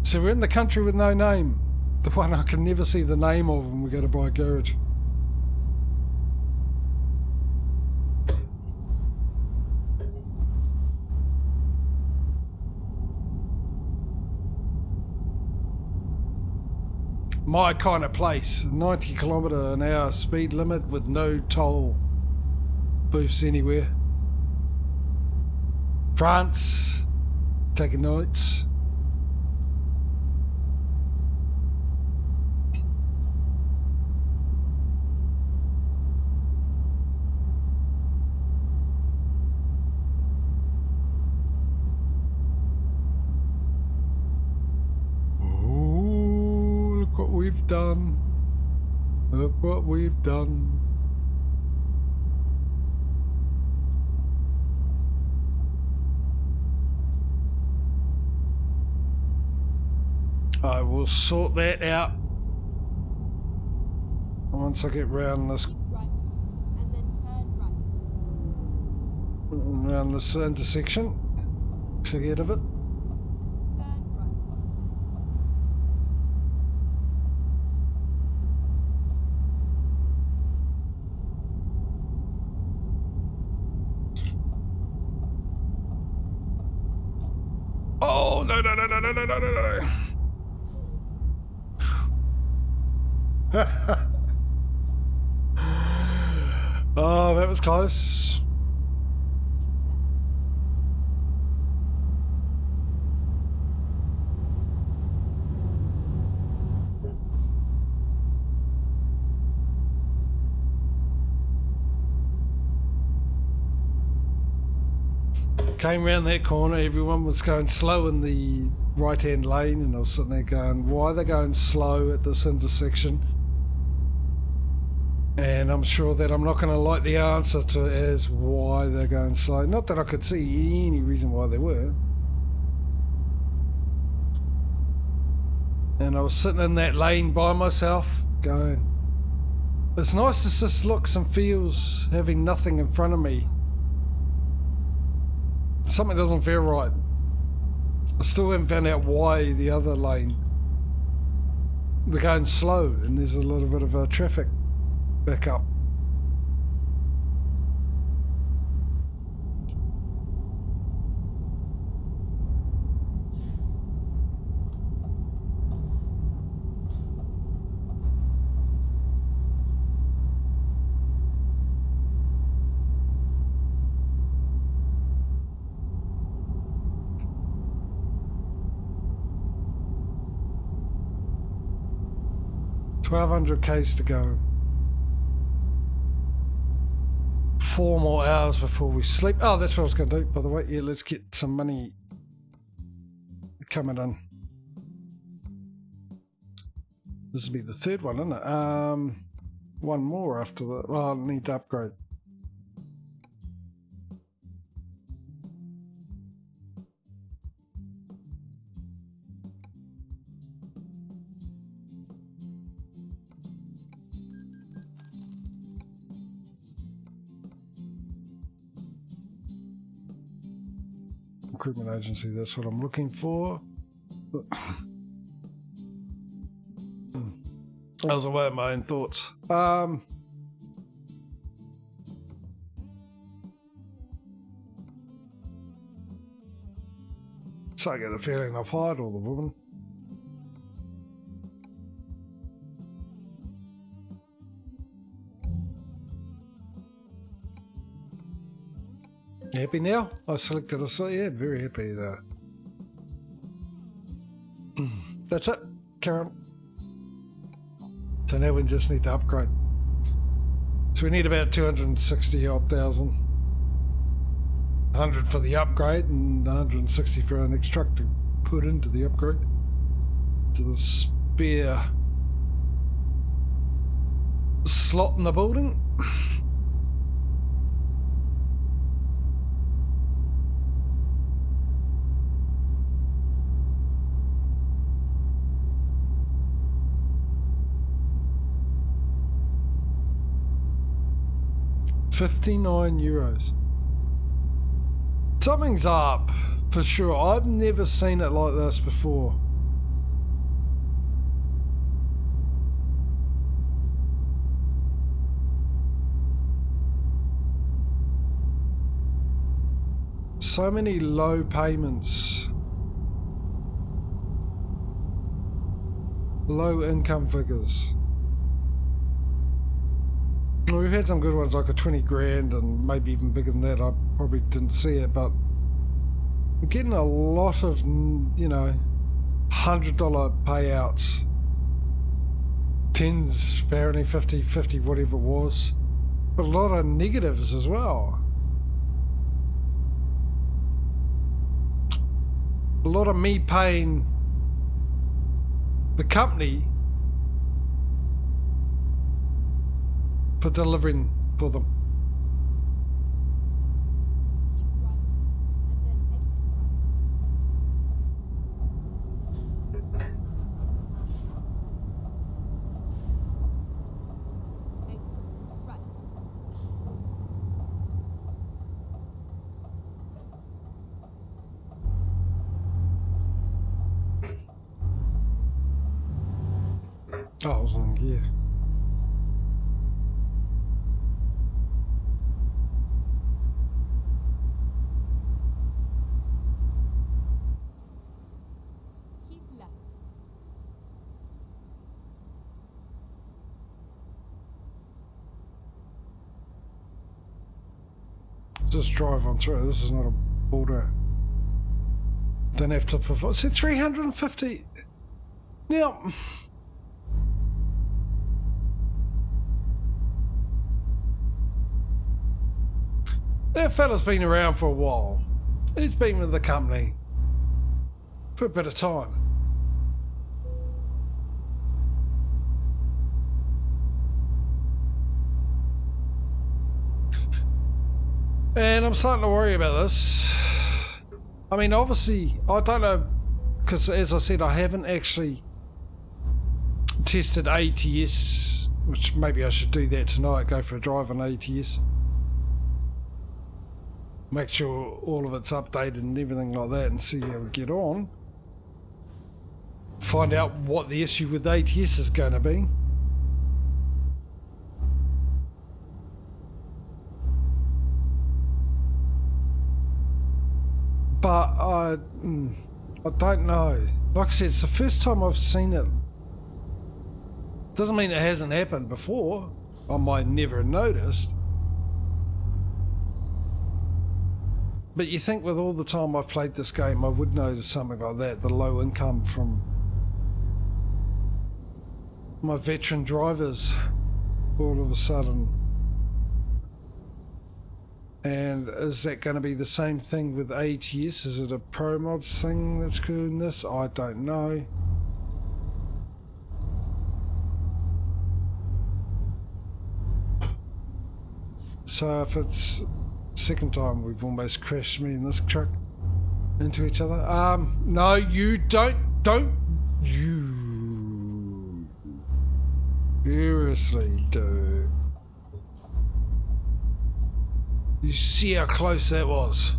So we're in the country with no name. The one I can never see the name of when we go to buy a garage. My kind of place. 90 kilometre an hour speed limit with no toll booths anywhere. France. Taking notes. We've done. Look what we've done. I will sort that out. once I get round this Keep right, and then turn right. around this intersection, clear of it. Turn right. Oh, no. Oh, that was close. Came round that corner, everyone was going slow in the right-hand lane, and I was sitting there going, why are they going slow at this intersection? And I'm sure that I'm not going to like the answer to as why they're going slow. Not that I could see any reason why they were. And I was sitting in that lane by myself going, it's nice to just looks and feels having nothing in front of me. Something doesn't feel right. I still haven't found out why the other lane, they're going slow and there's a little bit of a traffic back up. $1,200 to go. 4 more hours before we sleep. Oh, that's what I was going to do, by the way. Yeah, let's get some money coming in. This will be the third one, isn't it? One more after that. Well, I need to upgrade. Recruitment agency, that's what I'm looking for. I was away with my own thoughts. So I get the feeling I've hired all the women. Happy now? I selected a site, yeah, very happy there. That's it, Karen. So now we just need to upgrade. So we need about 260 odd thousand. 100 for the upgrade and 160 for our next truck to put into the upgrade. To the spare slot in the building. €59. Something's up, for sure. I've never seen it like this before. So many low payments. Low income figures. We've had some good ones like a 20 grand and maybe even bigger than that. I probably didn't see it, but we're getting a lot of, you know, $100 payouts. Tens, apparently 50, whatever it was. But a lot of negatives as well. A lot of me paying the company for delivering for them. Keep right, and then exit right. Oh, it was on gear. Keep left. Just drive on through. This is not a border. Don't have to provide. See, 350. Now, that fella's been around for a while. He's been with the company for a bit of time. And I'm starting to worry about this. I mean, obviously, I don't know, because as I said, I haven't actually tested ATS, which maybe I should do that tonight, go for a drive on ATS. Make sure all of it's updated and everything like that and see how we get on. Find out what the issue with ATS is going to be. But I don't know. Like I said, it's the first time I've seen it. Doesn't mean it hasn't happened before. I might never have noticed. But you think with all the time I've played this game, I would notice something like that. The low income from my veteran drivers all of a sudden. And is that going to be the same thing with ATS? Is it a pro mods thing that's doing this? I don't know. So if it's second time we've almost crashed me and this truck into each other. No, you don't you seriously do. You see how close that was?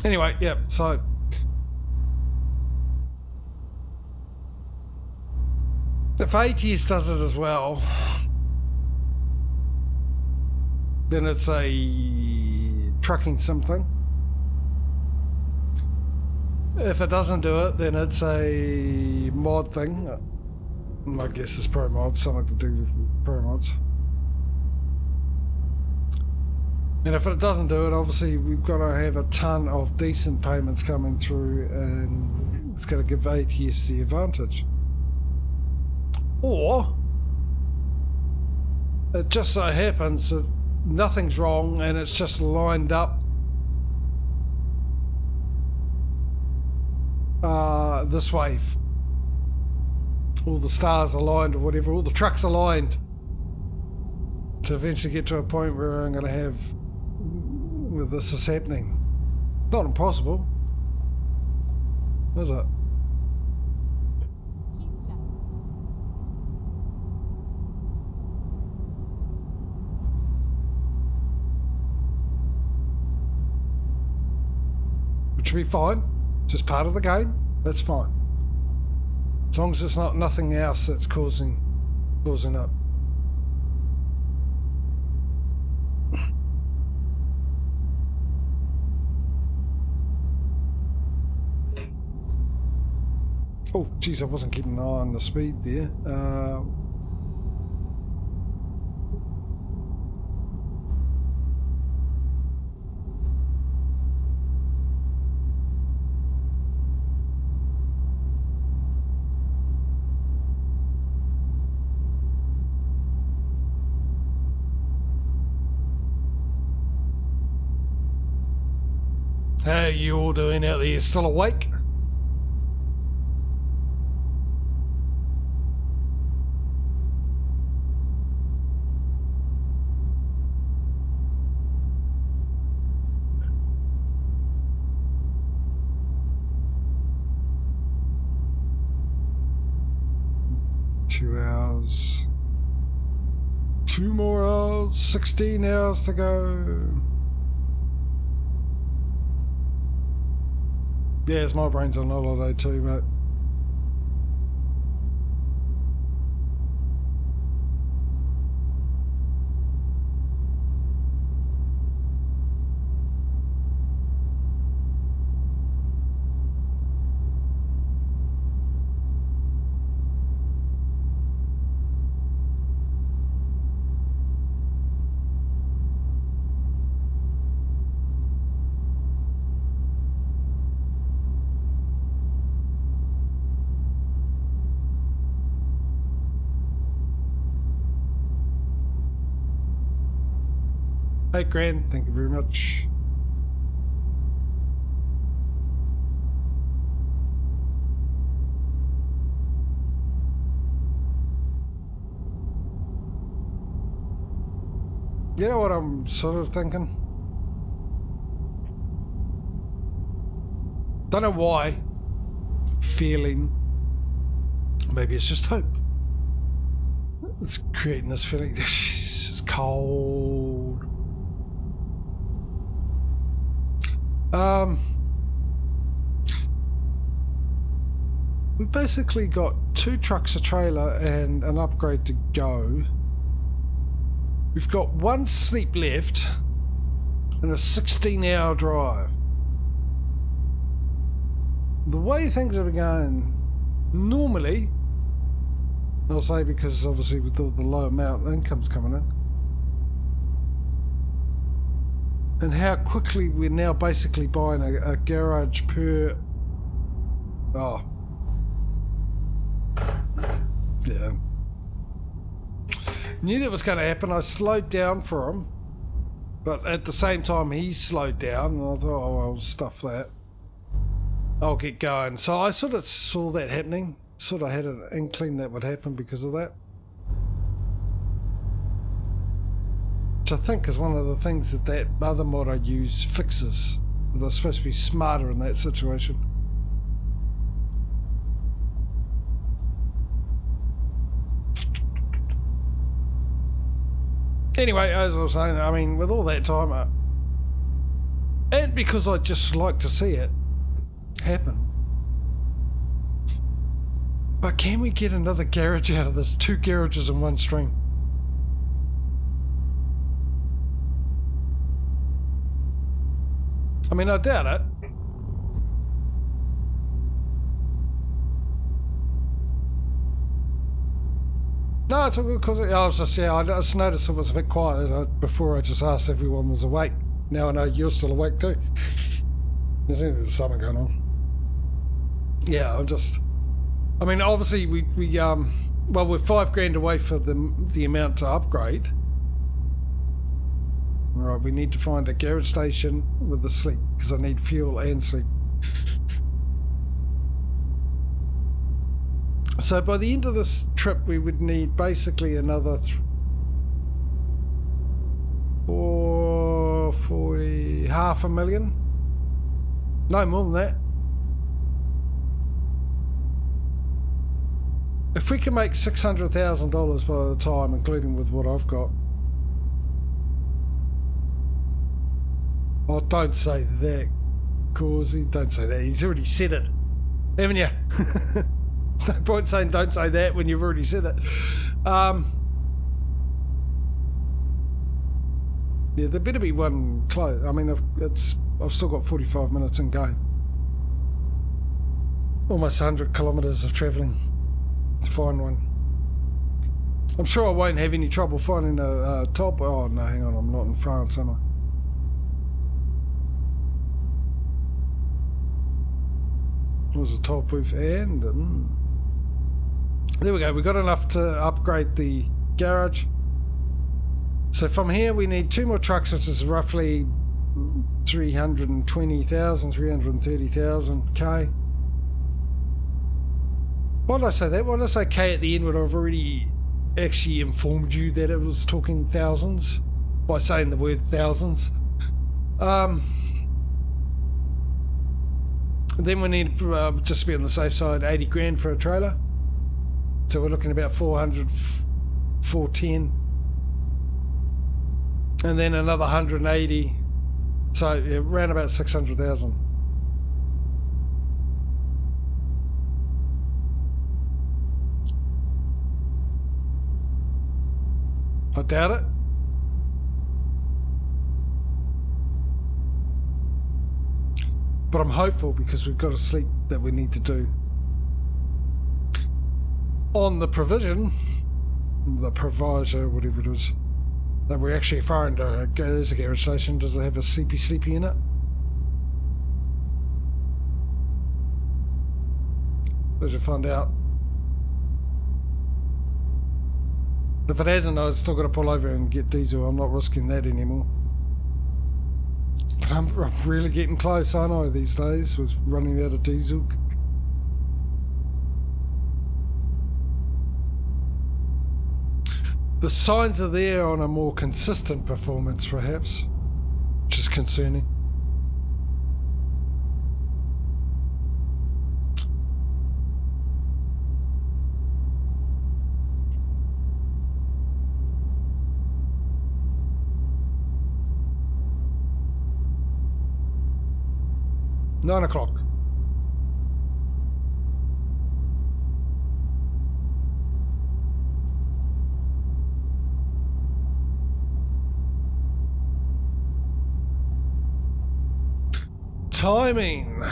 Anyway, yeah, so if ATS does it as well, then it's a trucking something. If it doesn't do it, then it's a mod thing. I guess it's pro mods, something to do with pro mods. And if it doesn't do it, obviously we've got to have a ton of decent payments coming through, and it's going to give ATS the advantage. Or it just so happens that nothing's wrong and it's just lined up this way. All the stars aligned or whatever, all the trucks aligned to eventually get to a point where I'm going to have where this is happening. Not impossible, is it? Keep left. Which will be fine. It's just part of the game. That's fine. As long as it's not nothing else that's causing up. Oh, geez, I wasn't keeping an eye on the speed there. How you all doing out there? Still awake? 2 hours. 2 more hours. 16 hours to go. Yes, my brain's on holiday too, mate. $8,000, thank you very much. You know what I'm sort of thinking? Don't know why. Feeling. Maybe it's just hope. It's creating this feeling. It's cold. We've basically got 2 trucks, a trailer, and an upgrade to go. We've got 1 sleep left and a 16-hour drive. The way things have been going, normally, I'll say because obviously with all the low amount of incomes coming in, and how quickly we're now basically buying a garage per... Oh. Yeah. Knew that was going to happen. I slowed down for him. But at the same time, he slowed down. And I thought, oh, I'll stuff that. I'll get going. So I sort of saw that happening. Sort of had an inkling that would happen because of that. Which I think is one of the things that other mod I use fixes. They're supposed to be smarter in that situation. Anyway, as I was saying, I mean, with all that time, and because I just like to see it happen. But can we get another garage out of this? 2 garages in 1 stream. I mean, I doubt it. No, it's all good because I was just, I just noticed it was a bit quiet before. I just asked if everyone was awake. Now I know you're still awake too. There's something going on. Yeah, I mean, obviously we well, we're $5,000 away for the amount to upgrade. All right, we need to find a garage station with the sleep because I need fuel and sleep. So by the end of this trip, we would need basically another 440, $500,000. No more than that. If we can make $600,000 by the time, including with what I've got. Oh, don't say that, Causey. Don't say that. He's already said it, haven't you? There's no point saying don't say that when you've already said it. Yeah, there better be one close. I mean, I've still got 45 minutes in game. Almost 100 kilometres of travelling to find one. I'm sure I won't have any trouble finding a top. Oh no, hang on, I'm not in France, am I? Was a top roof and there we go. We got enough to upgrade the garage. So from here we need 2 more trucks, which is roughly 320,000, 330,000 K. Why did I say that? Why did I say K at the end when I've already actually informed you that it was talking thousands by saying the word thousands? Then we need just to be on the safe side, $80,000 for a trailer. So we're looking about 400, 410. And then another 180. So yeah, around about 600,000. I doubt it. But I'm hopeful because we've got a sleep that we need to do. On the provision, the proviso, whatever it is, that we're actually firing to there's a garage station. Does it have a sleepy in it? Let's find out. If it hasn't, I've still got to pull over and get diesel. I'm not risking that anymore. But I'm really getting close, aren't I, these days, with running out of diesel. The signs are there on a more consistent performance, perhaps, which is concerning. Nine o'clock. Timing.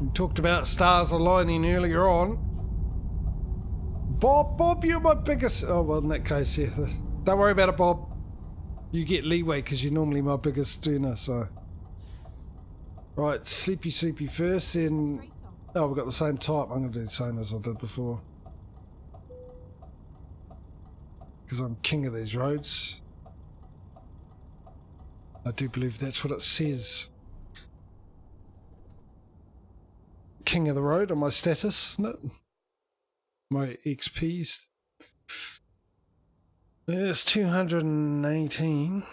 We talked about stars aligning earlier on. Bob, you're my biggest... Oh, well, in that case, yeah. Don't worry about it, Bob. You get leeway because you're normally my biggest earner, so... Right, sleepy first, then... Oh, we've got the same type. I'm going to do the same as I did before. Because I'm king of these roads. I do believe that's what it says. King of the road on my status, isn't it? My XPs. It's 218.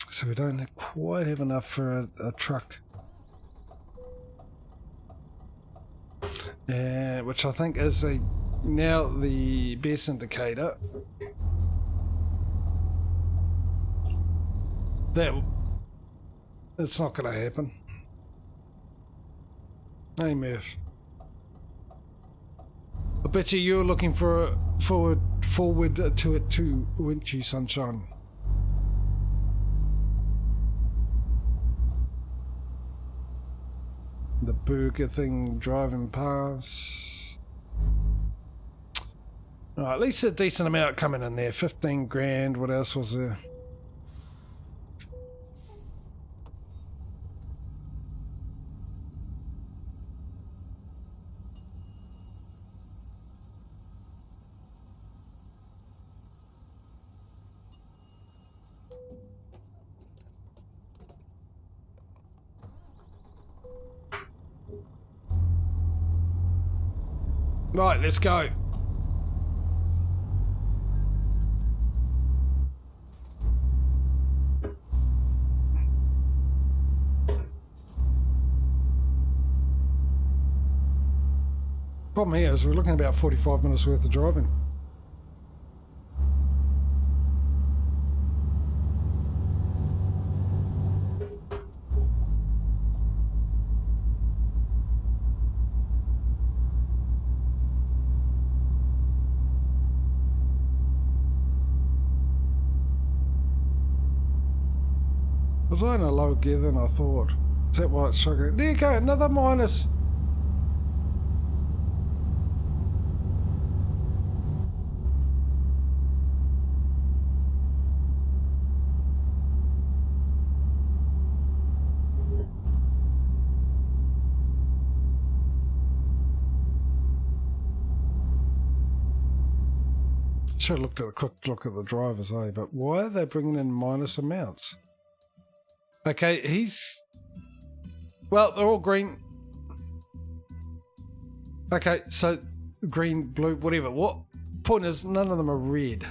So we don't quite have enough for a truck. Which I think is now the best indicator. That's not going to happen. Hey, Murph. I bet you're looking for forward to it too, weren't you, sunshine? The burger thing driving past. Oh, at least a decent amount coming in there. 15 grand. What else was there? Right, let's go. Problem here is we're looking at about 45 minutes worth of driving. Was I in a lower gear than I thought? Is that why it's struggling? There you go, another minus. Should have looked at a quick look at the drivers, eh? But why are they bringing in minus amounts? Okay, well, they're all green. Okay, so green, blue, whatever. What point is none of them are red?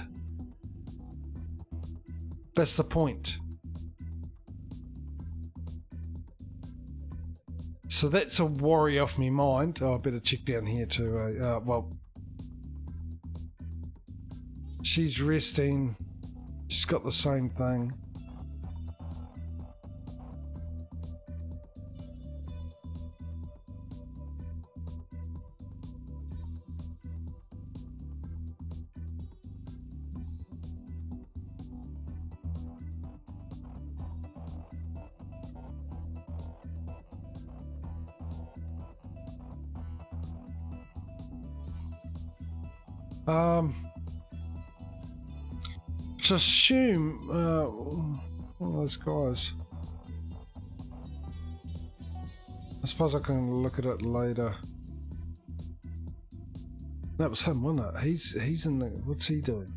That's the point. So that's a worry off me mind. Oh, I better check down here too. Well, she's resting. She's got the same thing. To assume, one of those guys. I suppose I can look at it later. That was him, wasn't it? He's in the. What's he doing?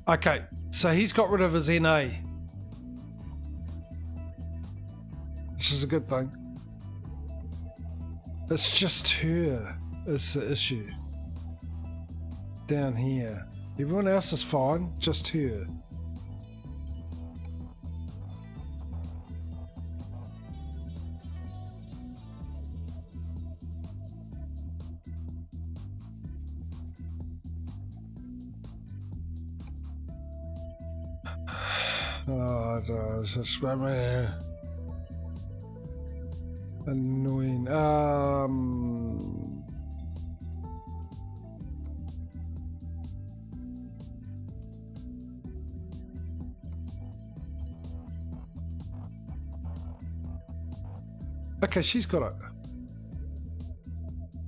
Okay, so he's got rid of his NA, which is a good thing. It's just her. It's the issue. Down here. Everyone else is fine, just her. Oh, it's just annoying. Okay, she's got it.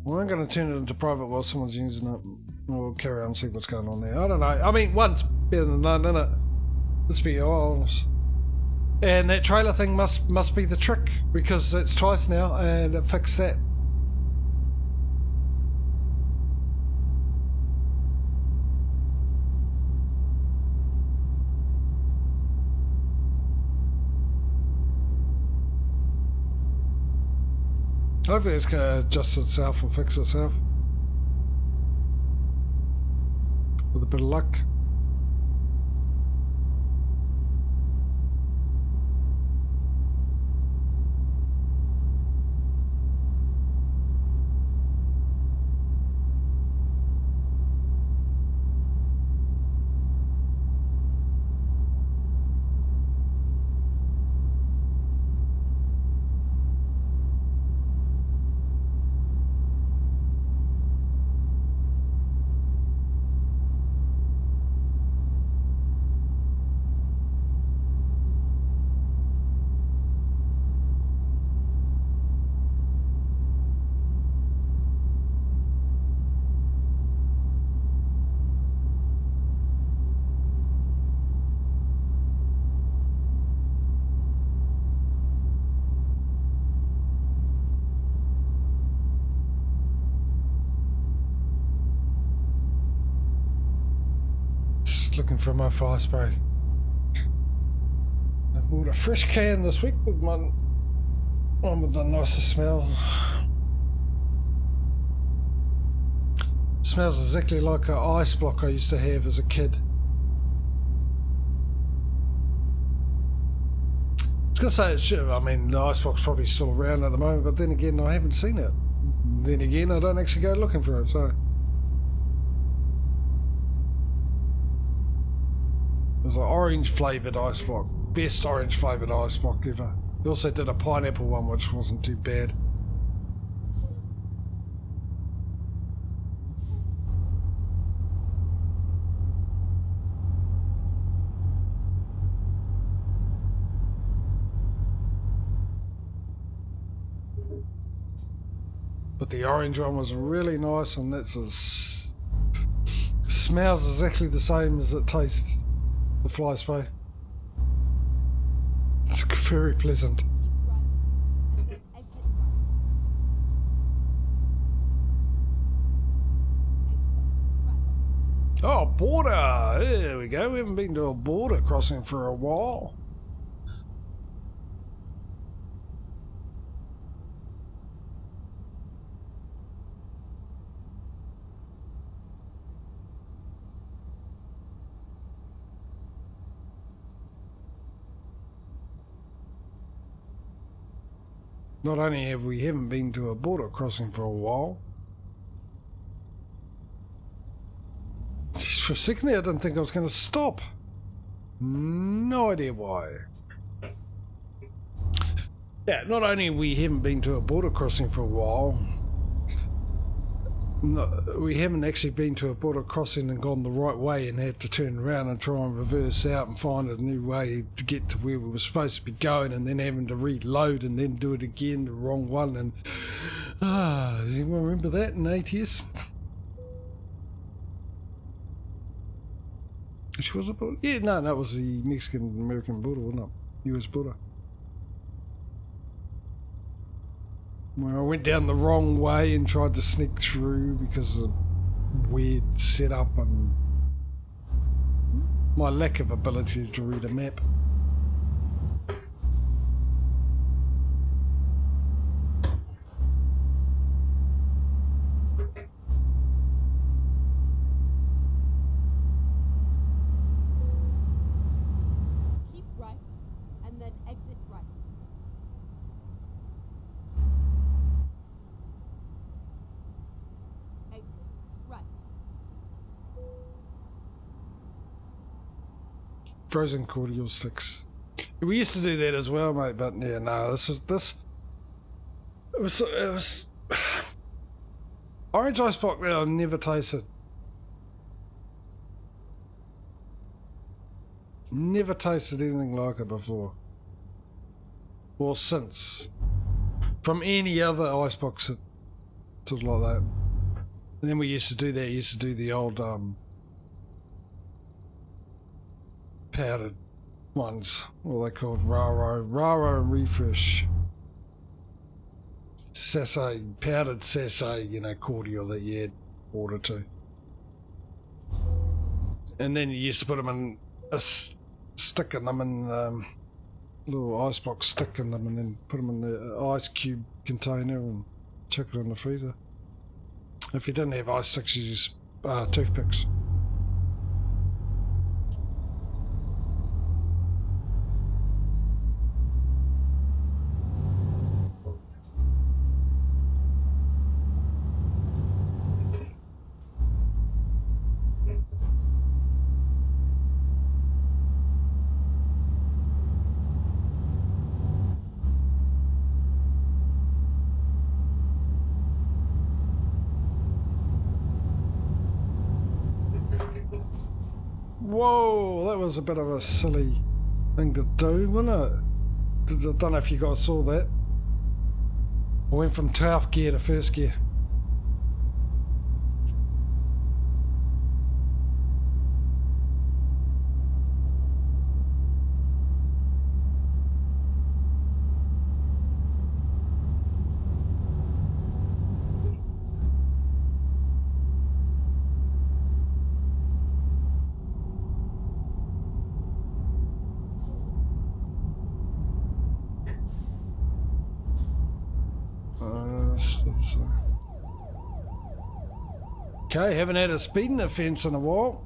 Well, I'm going to turn it into private while someone's using it. We'll carry on and see what's going on there. I don't know. I mean, one's better than none, isn't it? Let's be honest. And that trailer thing must be the trick, because it's twice now and it fixed that. Hopefully it's going to adjust itself and fix itself. With a bit of luck. Looking for my fly spray. I bought a fresh can this week with one with the nicest smell. It smells exactly like an ice block I used to have as a kid. I was gonna say it should. I mean, the ice block's probably still around at the moment, but then again, I haven't seen it. Then again, I don't actually go looking for it, so. It was an orange flavoured ice block. Best orange flavoured ice block ever. They also did a pineapple one, which wasn't too bad. But the orange one was really nice, and that's smells exactly the same as it tastes. The fly spray. It's very pleasant. Oh, border! There we go. We haven't been to a border crossing for a while. Not only haven't been to a border crossing for a while. Jeez, for a second there I didn't think I was going to stop. No idea why. Yeah, not only we haven't been to a border crossing for a while, no, we haven't actually been to a border crossing and gone the right way and had to turn around and try and reverse out and find a new way to get to where we were supposed to be going, and then having to reload and then do it again, the wrong one. And does anyone remember that in ATS? Which was a border? Yeah, no, that was the Mexican-American border, wasn't it? US border. Where I went down the wrong way and tried to sneak through because of weird setup and my lack of ability to read a map. Keep right, and then exit right. Exit right. Frozen cordial sticks. We used to do that as well, mate, but yeah, no, it was orange ice block that I never tasted. Never tasted anything like it before. Or since. From any other icebox that sort of like that. And then we used to do that, used to do the old powdered ones. What are they called? Raro and Refresh. Sachet, powdered sachet, you know, cordial that you had water to. And then you used to put them in a stick in them, and little icebox stick in them, and then put them in the ice cube container and chuck it in the freezer. If you didn't have ice sticks, you use toothpicks. Whoa, that was a bit of a silly thing to do, wasn't it? I don't know if you guys saw that. I went from 12th gear to first gear. Okay, haven't had a speeding offence in a while.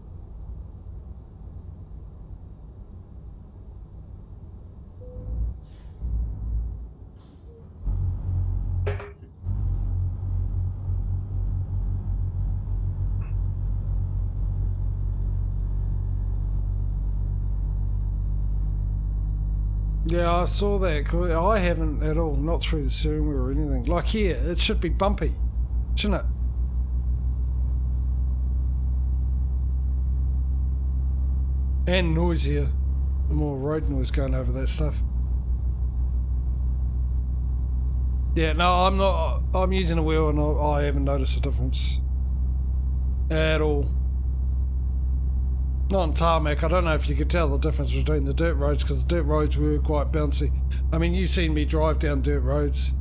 Yeah, I saw that. I haven't at all, not through the steering wheel or anything. Like here, it should be bumpy, shouldn't it? And noisier. More road noise going over that stuff. Yeah, no, I'm not. I'm using a wheel and I haven't noticed a difference at all. Not on tarmac. I don't know if you could tell the difference between the dirt roads, because the dirt roads were quite bouncy. I mean, you've seen me drive down dirt roads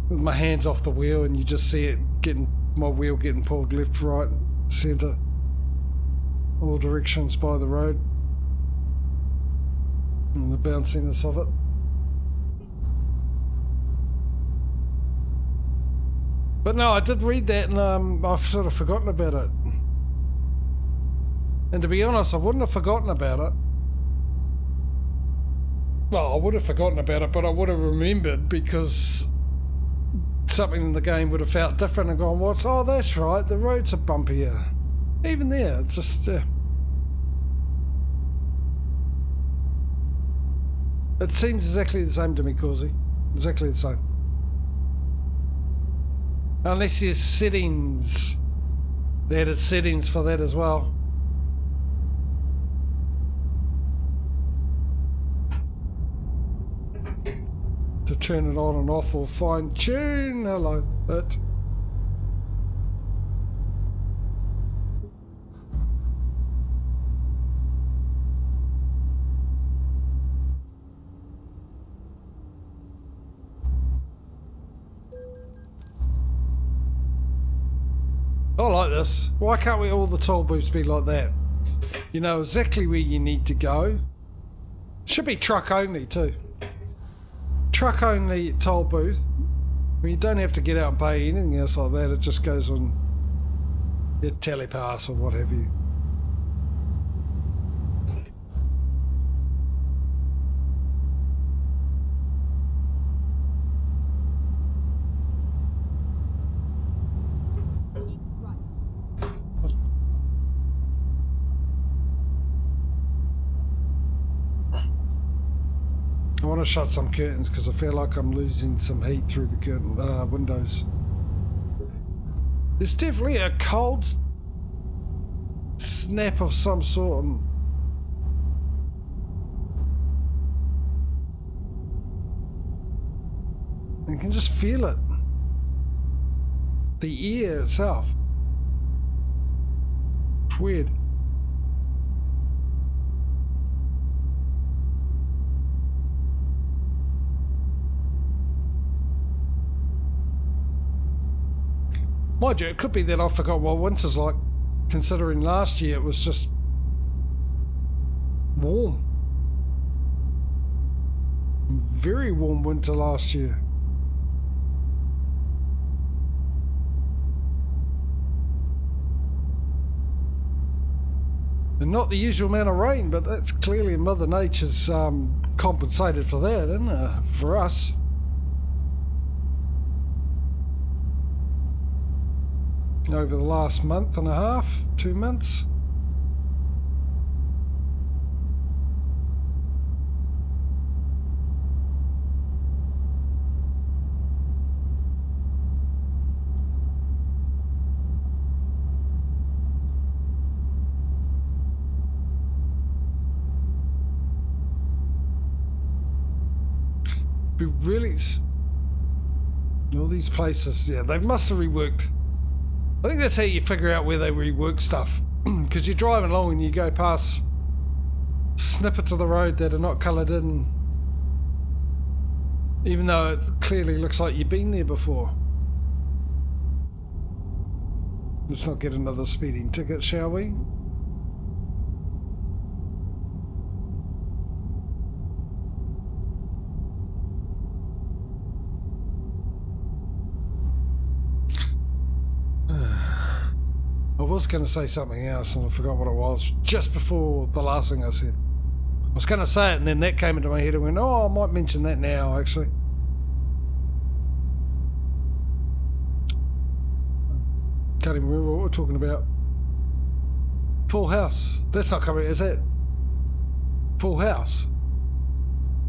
with my hands off the wheel, and you just see it my wheel getting pulled left, right, centre, all directions by the road, and the bounciness of it. But no, I did read that, and I've sort of forgotten about it. And to be honest, I wouldn't have forgotten about it Well, I would have forgotten about it, but I would have remembered because something in the game would have felt different and gone, what? Oh, that's right, the roads are bumpier. Even there, it's just, it seems exactly the same to me, Causey. Exactly the same. Unless there's settings. They added settings for that as well. To turn it on and off or fine tune. Hello, but I like this. Why can't we all the toll booths be like that? You know exactly where you need to go. Should be truck only too. Truck only toll booth. I mean, you don't have to get out and pay anything else like that. It just goes on your telepass or what have you. Keep right. I want to shut some curtains because I feel like I'm losing some heat through the curtain windows. There's definitely a cold snap of some sort. You can just feel it. The air itself. It's weird. Mind you, it could be that I forgot what winter's like, considering last year it was just warm. Very warm winter last year. And not the usual amount of rain, but that's clearly Mother Nature's compensated for that, isn't it? For us. Over the last month and a half, 2 months. Be really, all these places, yeah, they must have reworked. I think that's how you figure out where they rework stuff. Because you're driving along and you go past snippets of the road that are not coloured in, even though it clearly looks like you've been there before. Let's not get another speeding ticket, shall we? I was going to say something else and I forgot what it was just before the last thing I said. I was going to say it and then that came into my head and went, oh, I might mention that now actually. Can't even remember what we're talking about. Full House. That's not coming, is it? Full House.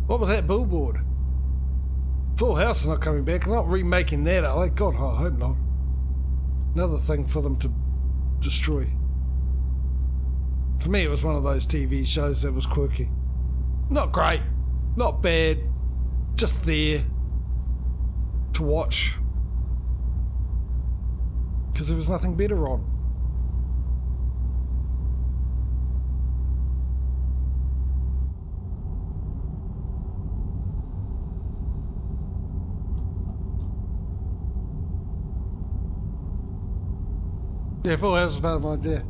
What was that billboard? Full House is not coming back. They're not remaking that, are they? God, I hope not. Another thing for them to destroy. For me, it was one of those TV shows that was quirky. Not great, not bad, just there to watch. Because there was nothing better on. Yeah, Full House was part of my idea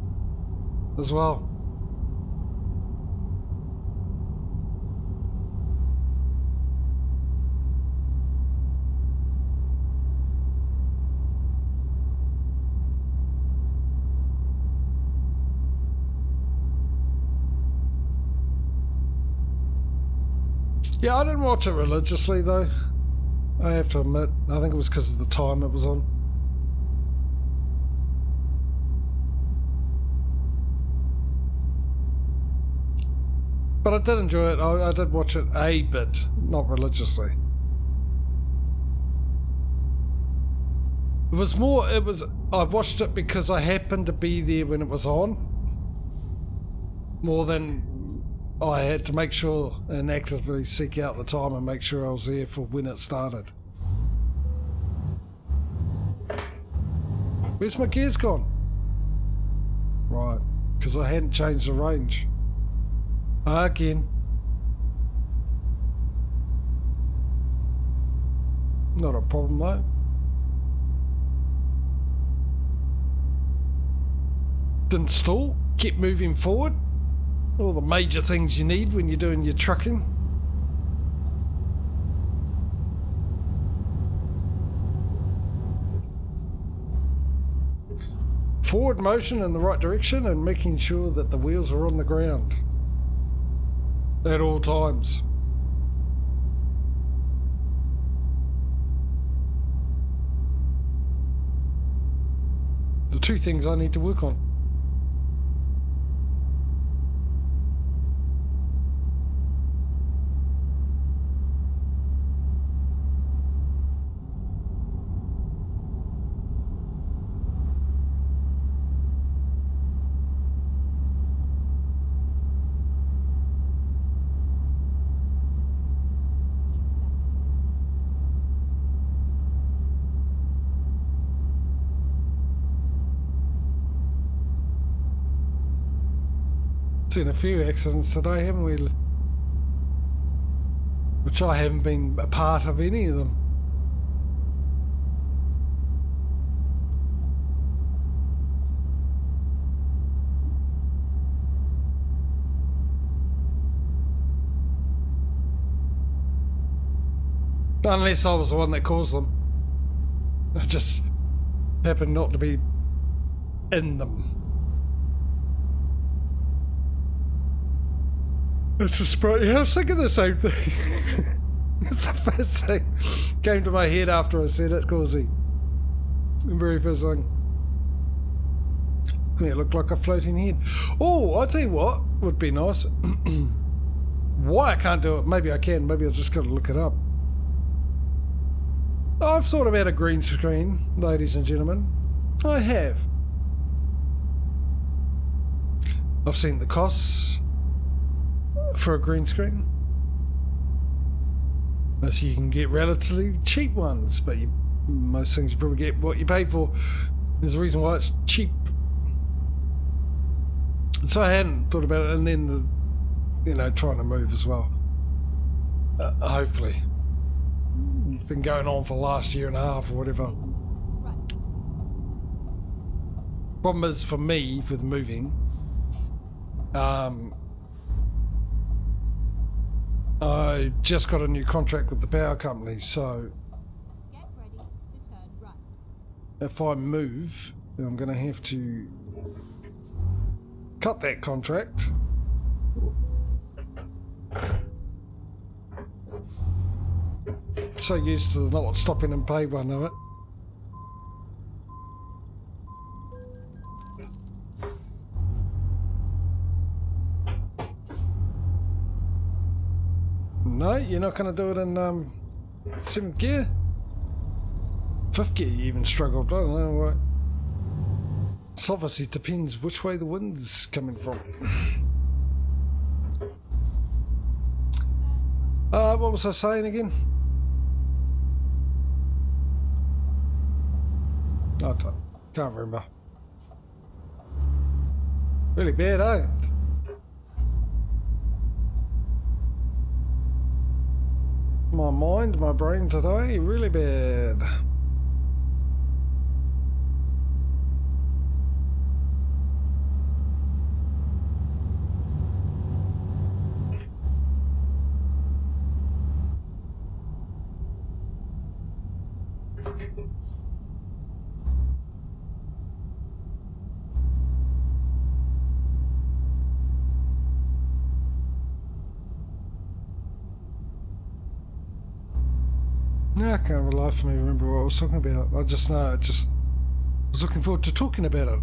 as well. Yeah, I didn't watch it religiously though. I have to admit. I think it was because of the time it was on. But I did enjoy it. I did watch it a bit, not religiously. It was more, I watched it because I happened to be there when it was on. More than I had to make sure and actively seek out the time and make sure I was there for when it started. Where's my gears gone? Right, because I hadn't changed the range. Again. Not a problem though. Didn't stall, kept moving forward. All the major things you need when you're doing your trucking. Forward motion in the right direction and making sure that the wheels are on the ground at all times. The two things I need to work on. Seen a few accidents today, haven't we? Which I haven't been a part of any of them. Unless I was the one that caused them. I just happened not to be in them. It's a sprite. Yeah, I was thinking the same thing. It's the first thing came to my head after I said it, Causey. The very first thing. It looked like a floating head. Oh, I'll tell you what would be nice. Why I can't do it? Maybe I can. Maybe I've just got to look it up. I've thought about a green screen, ladies and gentlemen. I have. I've seen the costs for a green screen. So you can get relatively cheap ones, but most things you probably get what you pay for. There's a reason why it's cheap. So I hadn't thought about it, and then trying to move as well. Hopefully. It's been going on for the last year and a half or whatever. Right. Problem is for me with moving, I just got a new contract with the power company, so Get ready to turn right. if I move, then I'm going to have to cut that contract. So used to not stopping and pay one of it. No, you're not going to do it in 7th gear? 5th gear you even struggled, I don't know why. It obviously depends which way the wind's coming from. What was I saying again? I can't remember. Really bad, eh? My mind, my brain today, really bad. No, I can't for the life of me remember what I was talking about. I just know, I was looking forward to talking about it.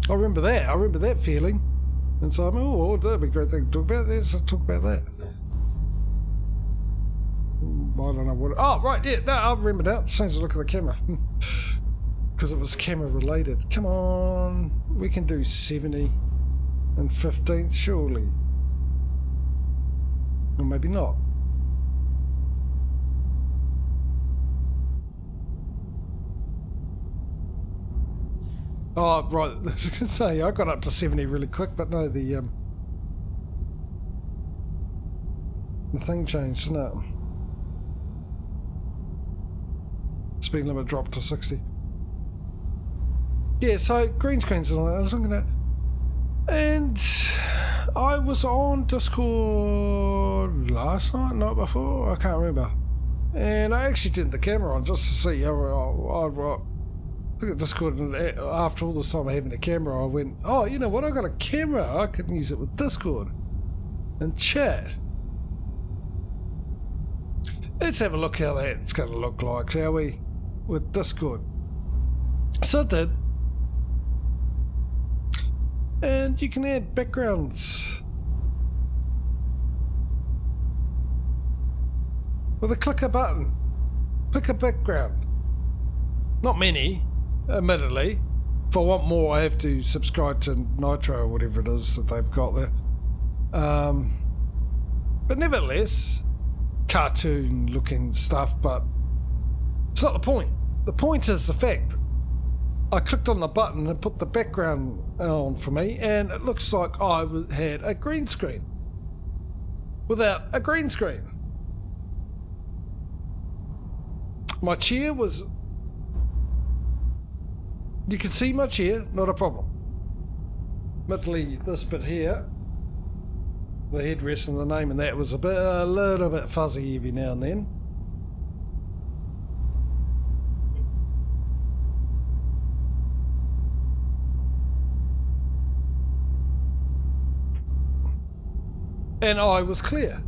I remember that feeling. And so I'm, oh, that'd be a great thing to talk about. Let's talk about that. I don't know what. Oh, right, yeah, no, I remember now. As soon as I look at the camera. Because it was camera related. Come on. We can do 70 and 15th, surely. Or maybe not. Oh, right. I was going to say, I got up to 70 really quick, but no, the thing changed, didn't it? Speed limit dropped to 60. Yeah, so green screens and all that. I was looking at, and I was on Discord last night before. I can't remember. And I actually turned the camera on just to see how I look at Discord, and after all this time of having a camera, I went, oh, you know what? I got a camera. I can use it with Discord and chat. Let's have a look how that's going to look like, shall we? With Discord. So I did. And you can add backgrounds with a clicker button. Pick a background. Not many, admittedly. If I want more, I have to subscribe to Nitro or whatever it is that they've got there. But nevertheless, cartoon looking stuff, but it's not the point. The point is the fact I clicked on the button and put the background on for me, and it looks like I had a green screen without a green screen. My chair was... You can see my chair, not a problem. Admittedly, this bit here, the headrest and the name and that was a little bit fuzzy every now and then. And I was clear.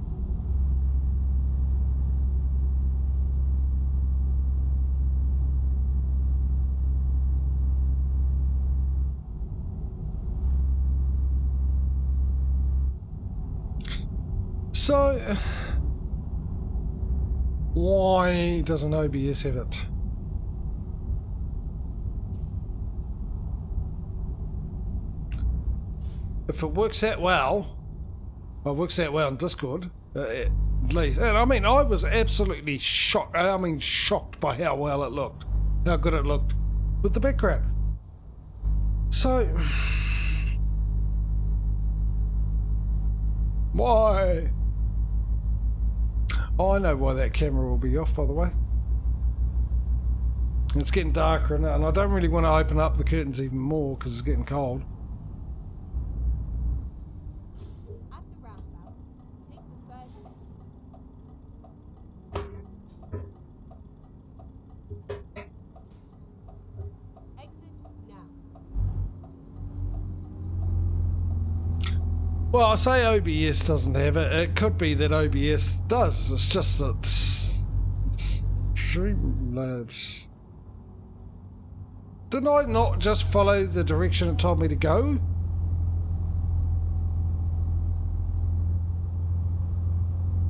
So, why doesn't OBS have it? If it works that well, it works that well on Discord, at least. And I mean, I was absolutely shocked. I mean, shocked by how well it looked, how good it looked with the background. So, why? Oh, I know why that camera will be off, by the way. It's getting darker and I don't really want to open up the curtains even more because it's getting cold. At the roundabout, take the first exit. Exit now. Well, I say OBS doesn't have it. It could be that OBS does. It's just that Streamlabs. Didn't I not just follow the direction it told me to go?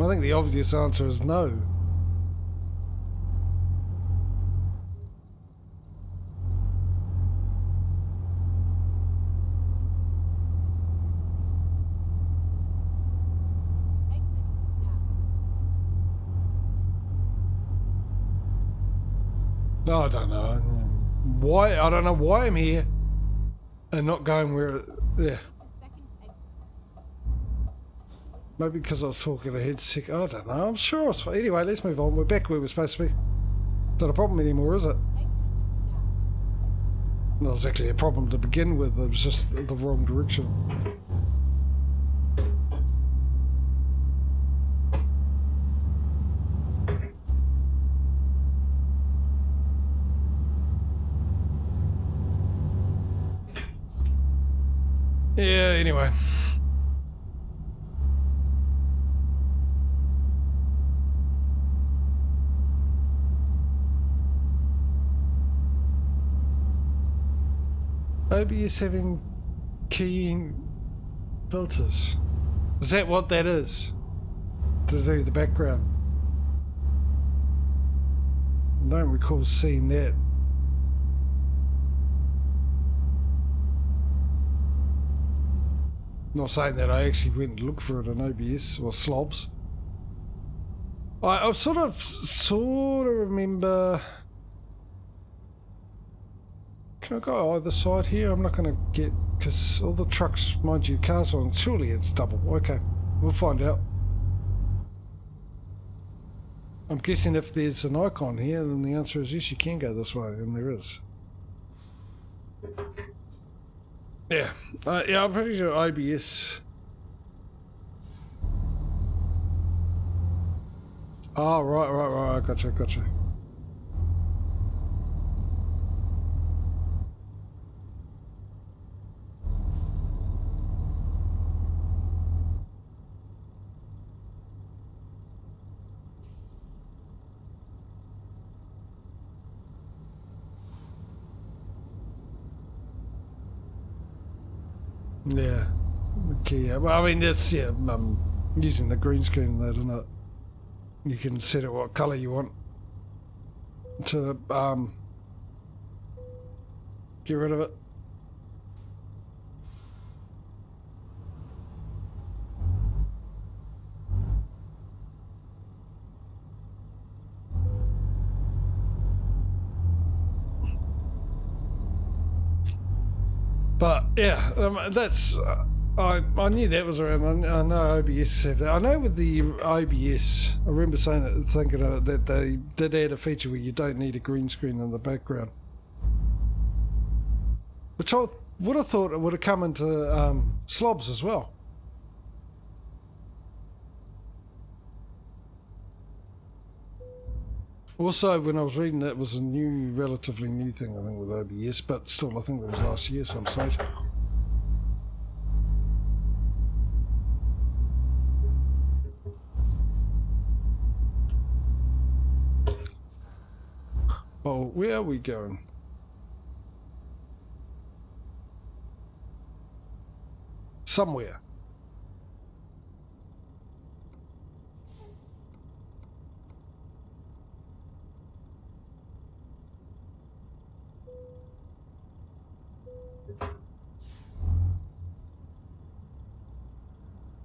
I think the obvious answer is no. I don't know why. I don't know why I'm here and not going where. Yeah, maybe because I was talking ahead sick. I don't know. I'm sure. It's, anyway, let's move on. We're back where we're supposed to be. Not a problem anymore, is it? Not exactly a problem to begin with. It was just the wrong direction. Yeah, anyway. OBS having keying filters. Is that what that is? To do the background? I don't recall seeing that. Not saying that I actually went and looked for it on OBS or slobs. I sort of remember. Can I go either side here? I'm not going to get, because all the trucks, mind you, cars on. Surely it's double. Okay, we'll find out. I'm guessing if there's an icon here, then the answer is yes, you can go this way, and there is. Yeah, yeah, I'm pretty sure OBS. Oh, right, gotcha. Yeah, okay, yeah. Well, I mean, that's, yeah, using the green screen and that, isn't it? You can set it what colour you want to get rid of it. But yeah, that's I knew that was around. I know OBS have that. I know with the OBS, I remember saying it, thinking of it, that they did add a feature where you don't need a green screen in the background, which I would have thought it would have come into slobs as well. Also, when I was reading it was a relatively new thing, I think, with OBS, but still, I think it was last year some stage. Oh, where are we going? Somewhere.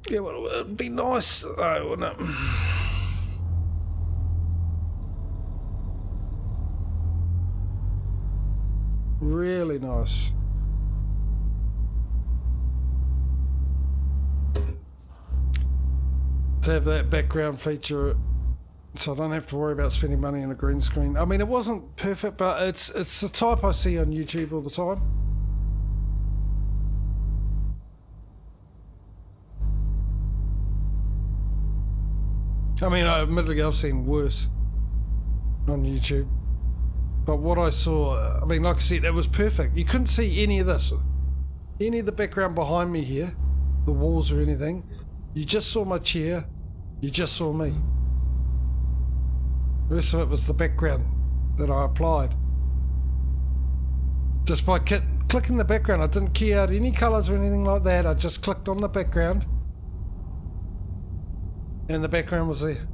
Yeah, well, it'd be nice though, wouldn't it? Really nice. To have that background feature, so I don't have to worry about spending money on a green screen. I mean, it wasn't perfect, but it's the type I see on YouTube all the time. I mean, admittedly, I've seen worse on YouTube. But what I saw, I mean, like I said, it was perfect. You couldn't see any of this. Any of the background behind me here, the walls or anything. You just saw my chair. You just saw me. The rest of it was the background that I applied. Just by clicking the background, I didn't key out any colours or anything like that. I just clicked on the background. And the background was there.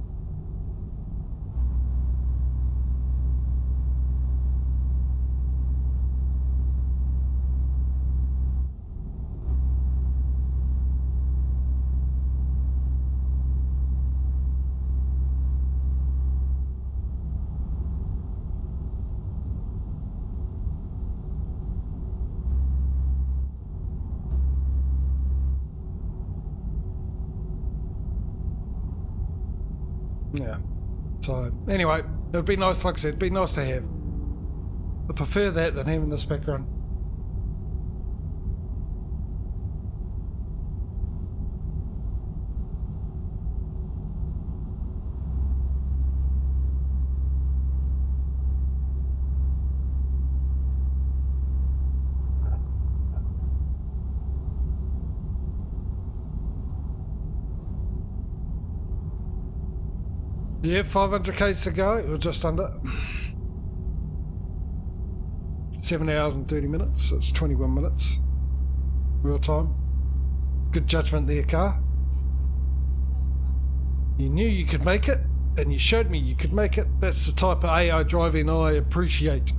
Yeah. So, anyway, it would be nice, like I said, it'd be nice to have. I prefer that than having this background. Yeah, 500 k's to go, or just under. 7 hours and 30 minutes. That's 21 minutes. Real time. Good judgment there, car. You knew you could make it, and you showed me you could make it. That's the type of AI driving I appreciate.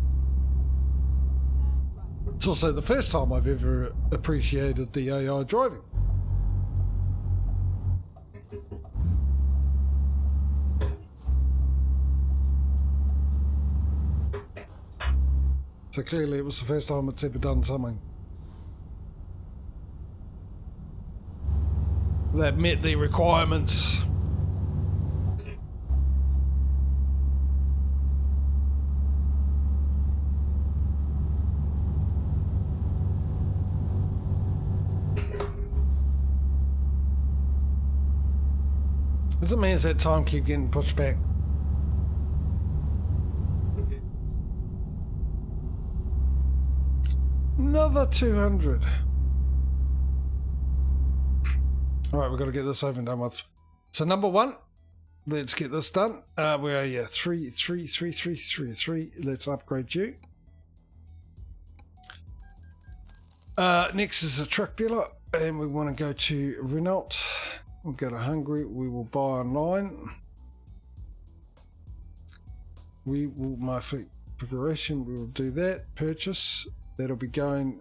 It's also the first time I've ever appreciated the AI driving. So clearly it was the first time it's ever done something that met the requirements. Doesn't mean that time keep getting pushed back. Another 200. Alright, we've got to get this over and done with. So number one, let's get this done. Where are you? 3. Let's upgrade you. Next is a truck dealer, and we want to go to Renault. We'll go to Hungary. We will buy online. We will, my fleet configuration, we will do that. Purchase. That'll be going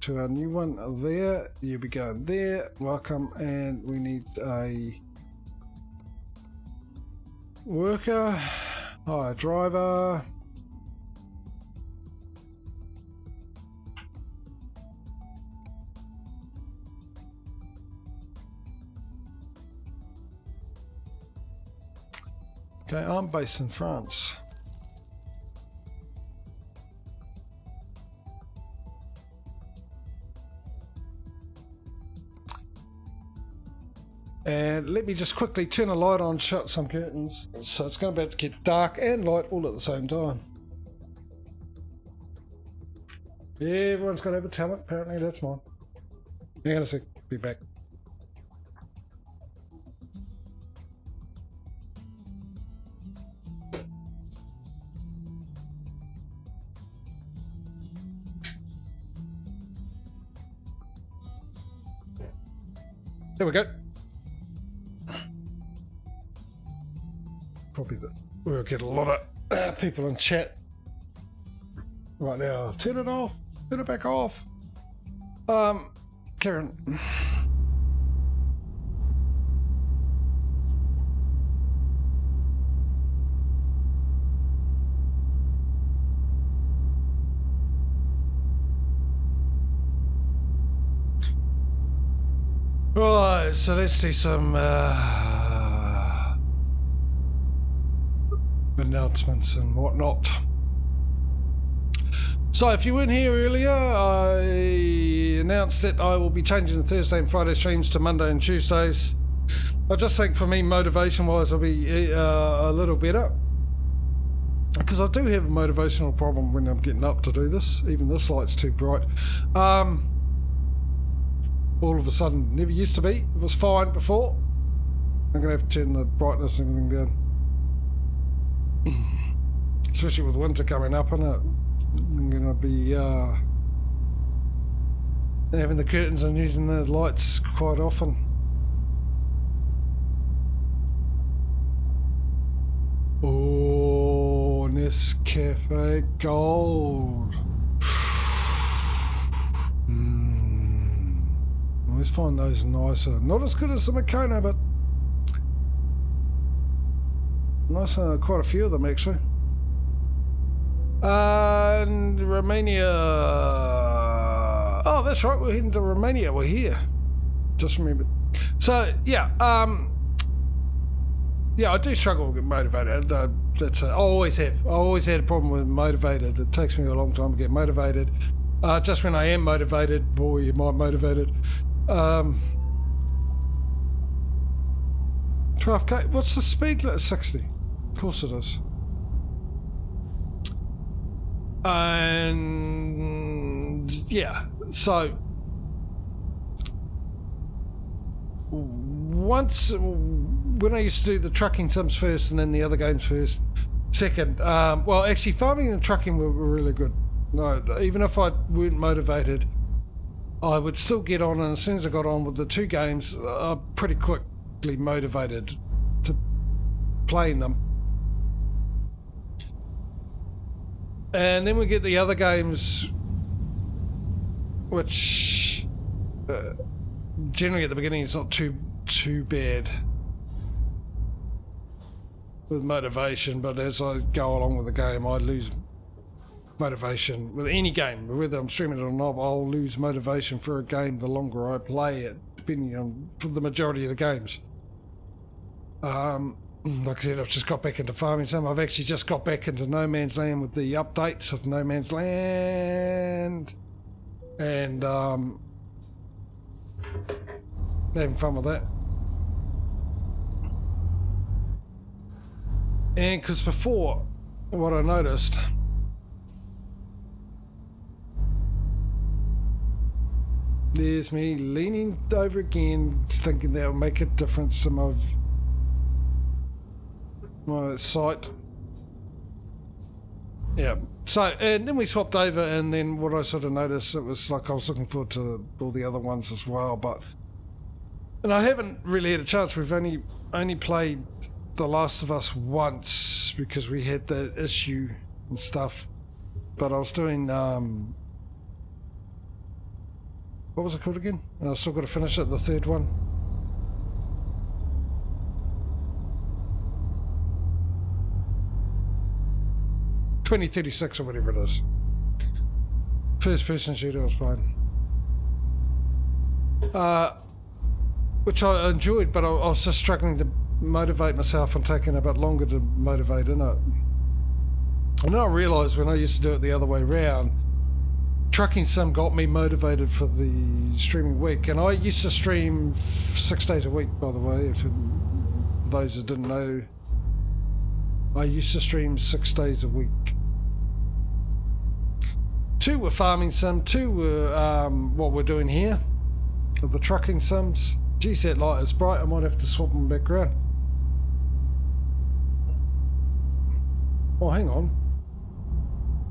to our new one there. You'll be going there. Welcome. And we need a worker. Hire driver. Okay, I'm based in France. And let me just quickly turn a light on, shut some curtains. So it's going to about to get dark and light all at the same time. Everyone's got to have a talent, apparently. That's mine. Hang on a sec, be back. There we go. Probably we'll get a lot of people in chat right now. Turn it off. Turn it back off. Karen. Right, so let's do some announcements and whatnot. So if you weren't here earlier, I announced that I will be changing the Thursday and Friday streams to Monday and Tuesdays. I just think for me, motivation wise, I'll be a little better, because I do have a motivational problem when I'm getting up to do this. Even this light's too bright. All of a sudden, never used to be. It was fine before. I'm gonna have to turn the brightness and everything down. Especially with winter coming up, and I'm gonna be having the curtains and using the lights quite often. Oh, Nescafe Gold. I always find those nicer. Not as good as the Makona, but nicer. Quite a few of them actually. And Romania. Oh, that's right. We're heading to Romania. We're here. Just remembered. So yeah, yeah, I do struggle to get motivated. I always have. I always had a problem with motivated. It takes me a long time to get motivated. Just when I am motivated, boy, am I motivated. 12k. What's the speed limit? 60. Of course it is. And yeah, so once when I used to do the trucking sims first and then the other games first, second. Well, actually, farming and trucking were really good. No, even if I weren't motivated, I would still get on, and as soon as I got on with the 2 games, I'm pretty quickly motivated to playing them. And then we get the other games, which generally at the beginning it's not too bad with motivation, but as I go along with the game, I lose motivation with any game. Whether I'm streaming it or not, I'll lose motivation for a game the longer I play it, depending on for the majority of the games. Like I said, I've just got back into farming sim. I've actually just got back into No Man's Land with the updates of No Man's Land, and having fun with that. And because before, what I noticed, there's me leaning over again, thinking that'll make a difference to my sight. Yeah. So, and then we swapped over, and then what I sort of noticed, it was like I was looking forward to all the other ones as well, and I haven't really had a chance. We've only played The Last of Us once because we had that issue and stuff. But I was doing what was it called again? I've still got to finish it, the 3rd one. (2036) or whatever it is. First person shooter I was playing. Which I enjoyed, but I was just struggling to motivate myself and taking a bit longer to motivate in it. And then I realised when I used to do it the other way round, trucking sim got me motivated for the streaming week. And I used to stream 6 days a week, by the way, for those that didn't know. I used to stream 6 days a week. 2 were farming sim, 2 were what we're doing here, of the trucking sims. Geez, that light is bright, I might have to swap them back around. Oh, hang on.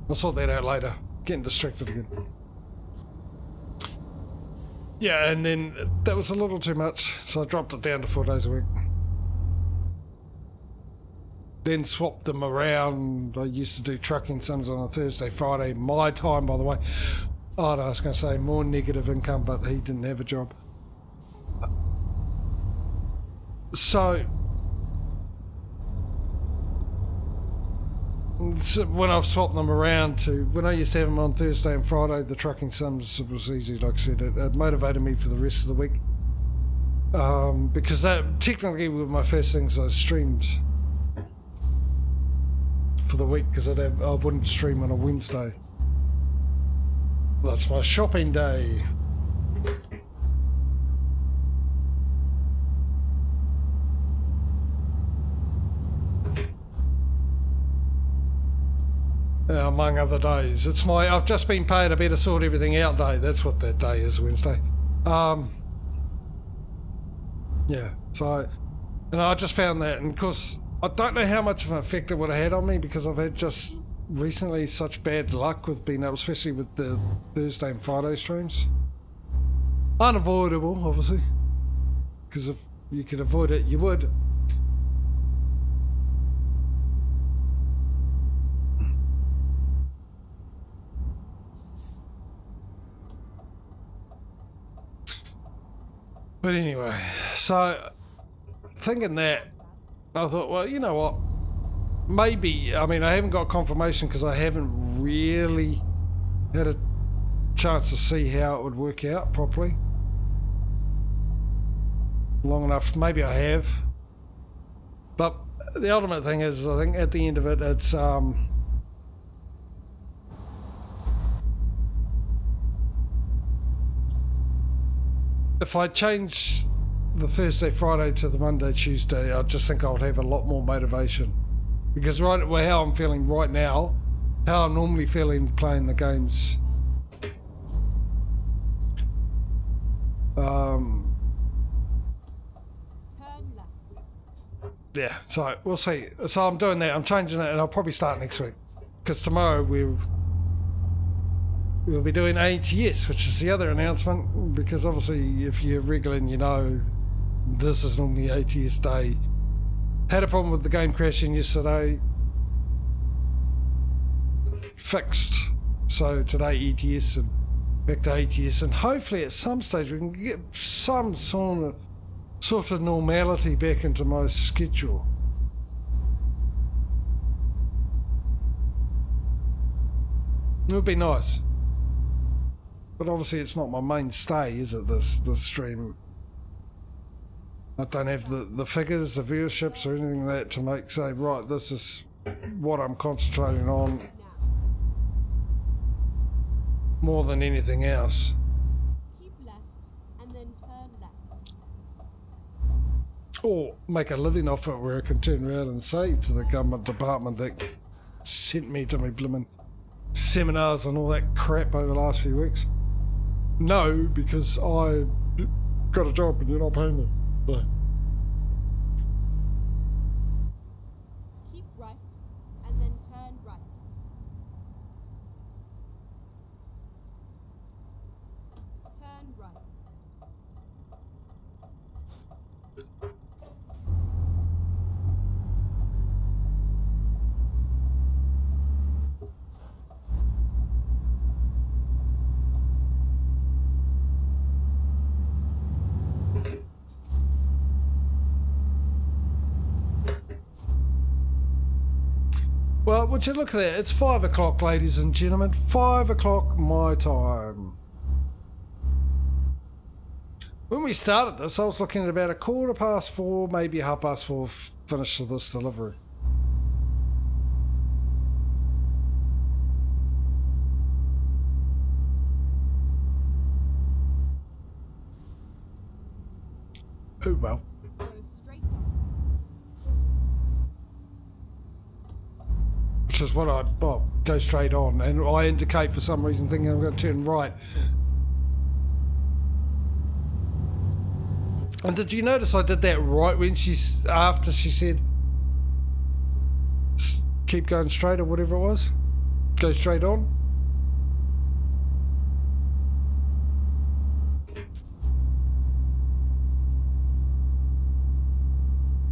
I'll sort that out later. Getting distracted again. Yeah, and then that was a little too much, so I dropped it down to 4 days a week. Then swapped them around. I used to do trucking sims on a Thursday, Friday, my time, by the way. Oh, no, I was going to say more negative income, but he didn't have a job. So when I've swapped them around to, when I used to have them on Thursday and Friday, the trucking sims, it was easy, like I said, it motivated me for the rest of the week. Because that technically were my first things I streamed for the week, because I wouldn't stream on a Wednesday. That's my shopping day. Among other days. It's my, I've just been paid, I better sort everything out day. That's what that day is, Wednesday. Yeah, so, and I just found that, and of course, I don't know how much of an effect it would have had on me, because I've had just recently such bad luck with being able, especially with the Thursday and Friday streams. Unavoidable, obviously, because if you could avoid it, you would. But anyway, so thinking that, I thought, well, you know what, maybe, I mean, I haven't got confirmation because I haven't really had a chance to see how it would work out properly long enough. Maybe I have, but the ultimate thing is, I think at the end of it, it's if I change the Thursday, Friday to the Monday, Tuesday, I just think I would have a lot more motivation. Because right, well, how I'm feeling right now, how I'm normally feeling playing the games. Yeah, so we'll see. So I'm doing that. I'm changing it, and I'll probably start next week. Because tomorrow we'll be doing ATS, which is the other announcement, because obviously if you're regular and you know this is normally ATS day. Had a problem with the game crashing yesterday. Fixed. So today ETS and back to ATS, and hopefully at some stage we can get some sort of normality back into my schedule. It would be nice. But obviously it's not my mainstay, is it, this stream? I don't have the figures, the viewerships or anything like that to make say, right, this is what I'm concentrating on more than anything else. Keep left and then turn left. Or make a living off it where I can turn around and say to the government department that sent me to my blooming seminars and all that crap over the last few weeks. No, because I got a job and you're not paying me. So. Keep right and then turn right. Turn right. Well, would you look at that? It's 5 o'clock, ladies and gentlemen. 5 o'clock my time. When we started this, I was looking at about 4:15, maybe 4:30 finish of this delivery. Oh well. Go straight on. Which is what I go straight on, and I indicate for some reason thinking I'm going to turn right. And did you notice I did that right when after she said keep going straight or whatever it was? Go straight on?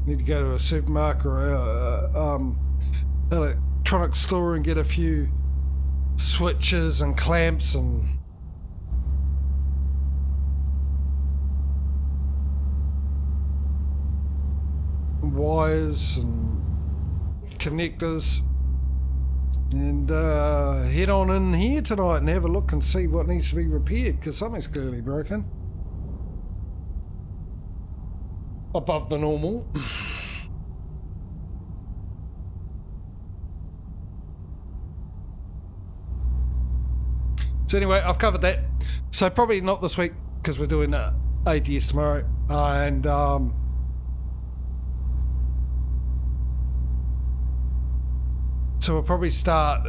Need to go to a supermarket or electronic store and get a few switches and clamps and wires and connectors, and head on in here tonight and have a look and see what needs to be repaired, because something's clearly broken above the normal. So anyway, I've covered that. So probably not this week because we're doing ATS tomorrow, and so we'll probably start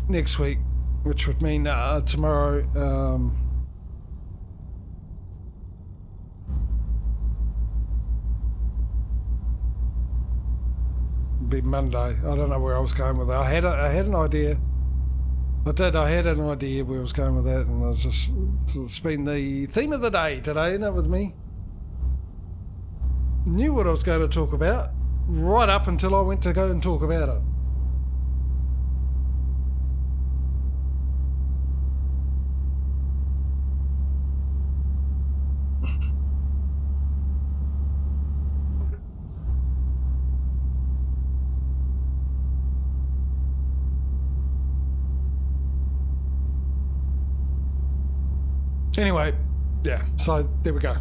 next week, which would mean tomorrow be Monday. I don't know where I was going with that. I had an idea. I had an idea where I was going with that, and I was just, it's been the theme of the day today, isn't it, with me? Knew what I was going to talk about right up until I went to go and talk about it. Anyway, yeah, so there we go.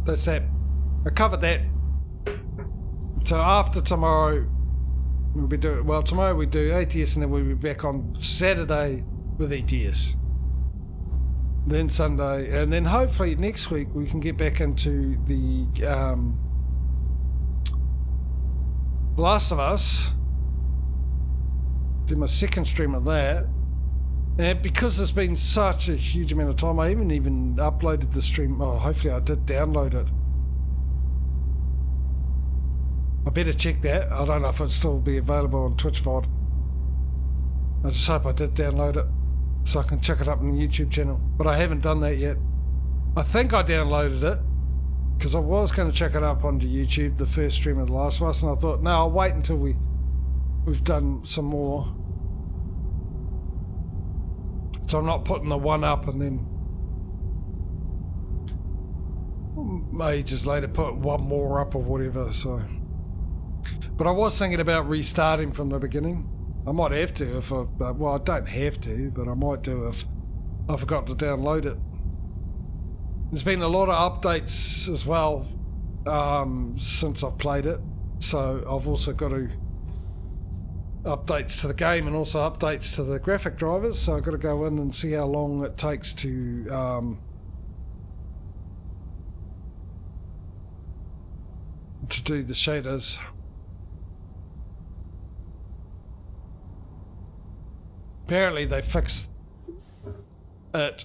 That's that. I covered that. So after tomorrow, we'll be doing, well, tomorrow we do ATS, and then we'll be back on Saturday with ETS. Then Sunday, and then hopefully next week we can get back into the Last of Us. Do my second stream of that. And because it's been such a huge amount of time, I haven't even uploaded the stream. Oh, hopefully I did download it. I better check that. I don't know if it'll still be available on Twitch VOD. I just hope I did download it. so I can check it up on the YouTube channel. But I haven't done that yet. I think I downloaded it because I was going to check it up onto YouTube, the first stream of The Last of Us, and I thought, no, I'll wait until we've done some more. So I'm not putting the one up and then ages later put one more up or whatever. So, but I was thinking about restarting from the beginning. I might have to if I, well, I don't have to, but I might do if I forgot to download it. There's been a lot of updates as well since I've played it, so I've also got to updates to the game and also updates to the graphic drivers, so I've got to go in and see how long it takes to do the shaders. Apparently they fixed it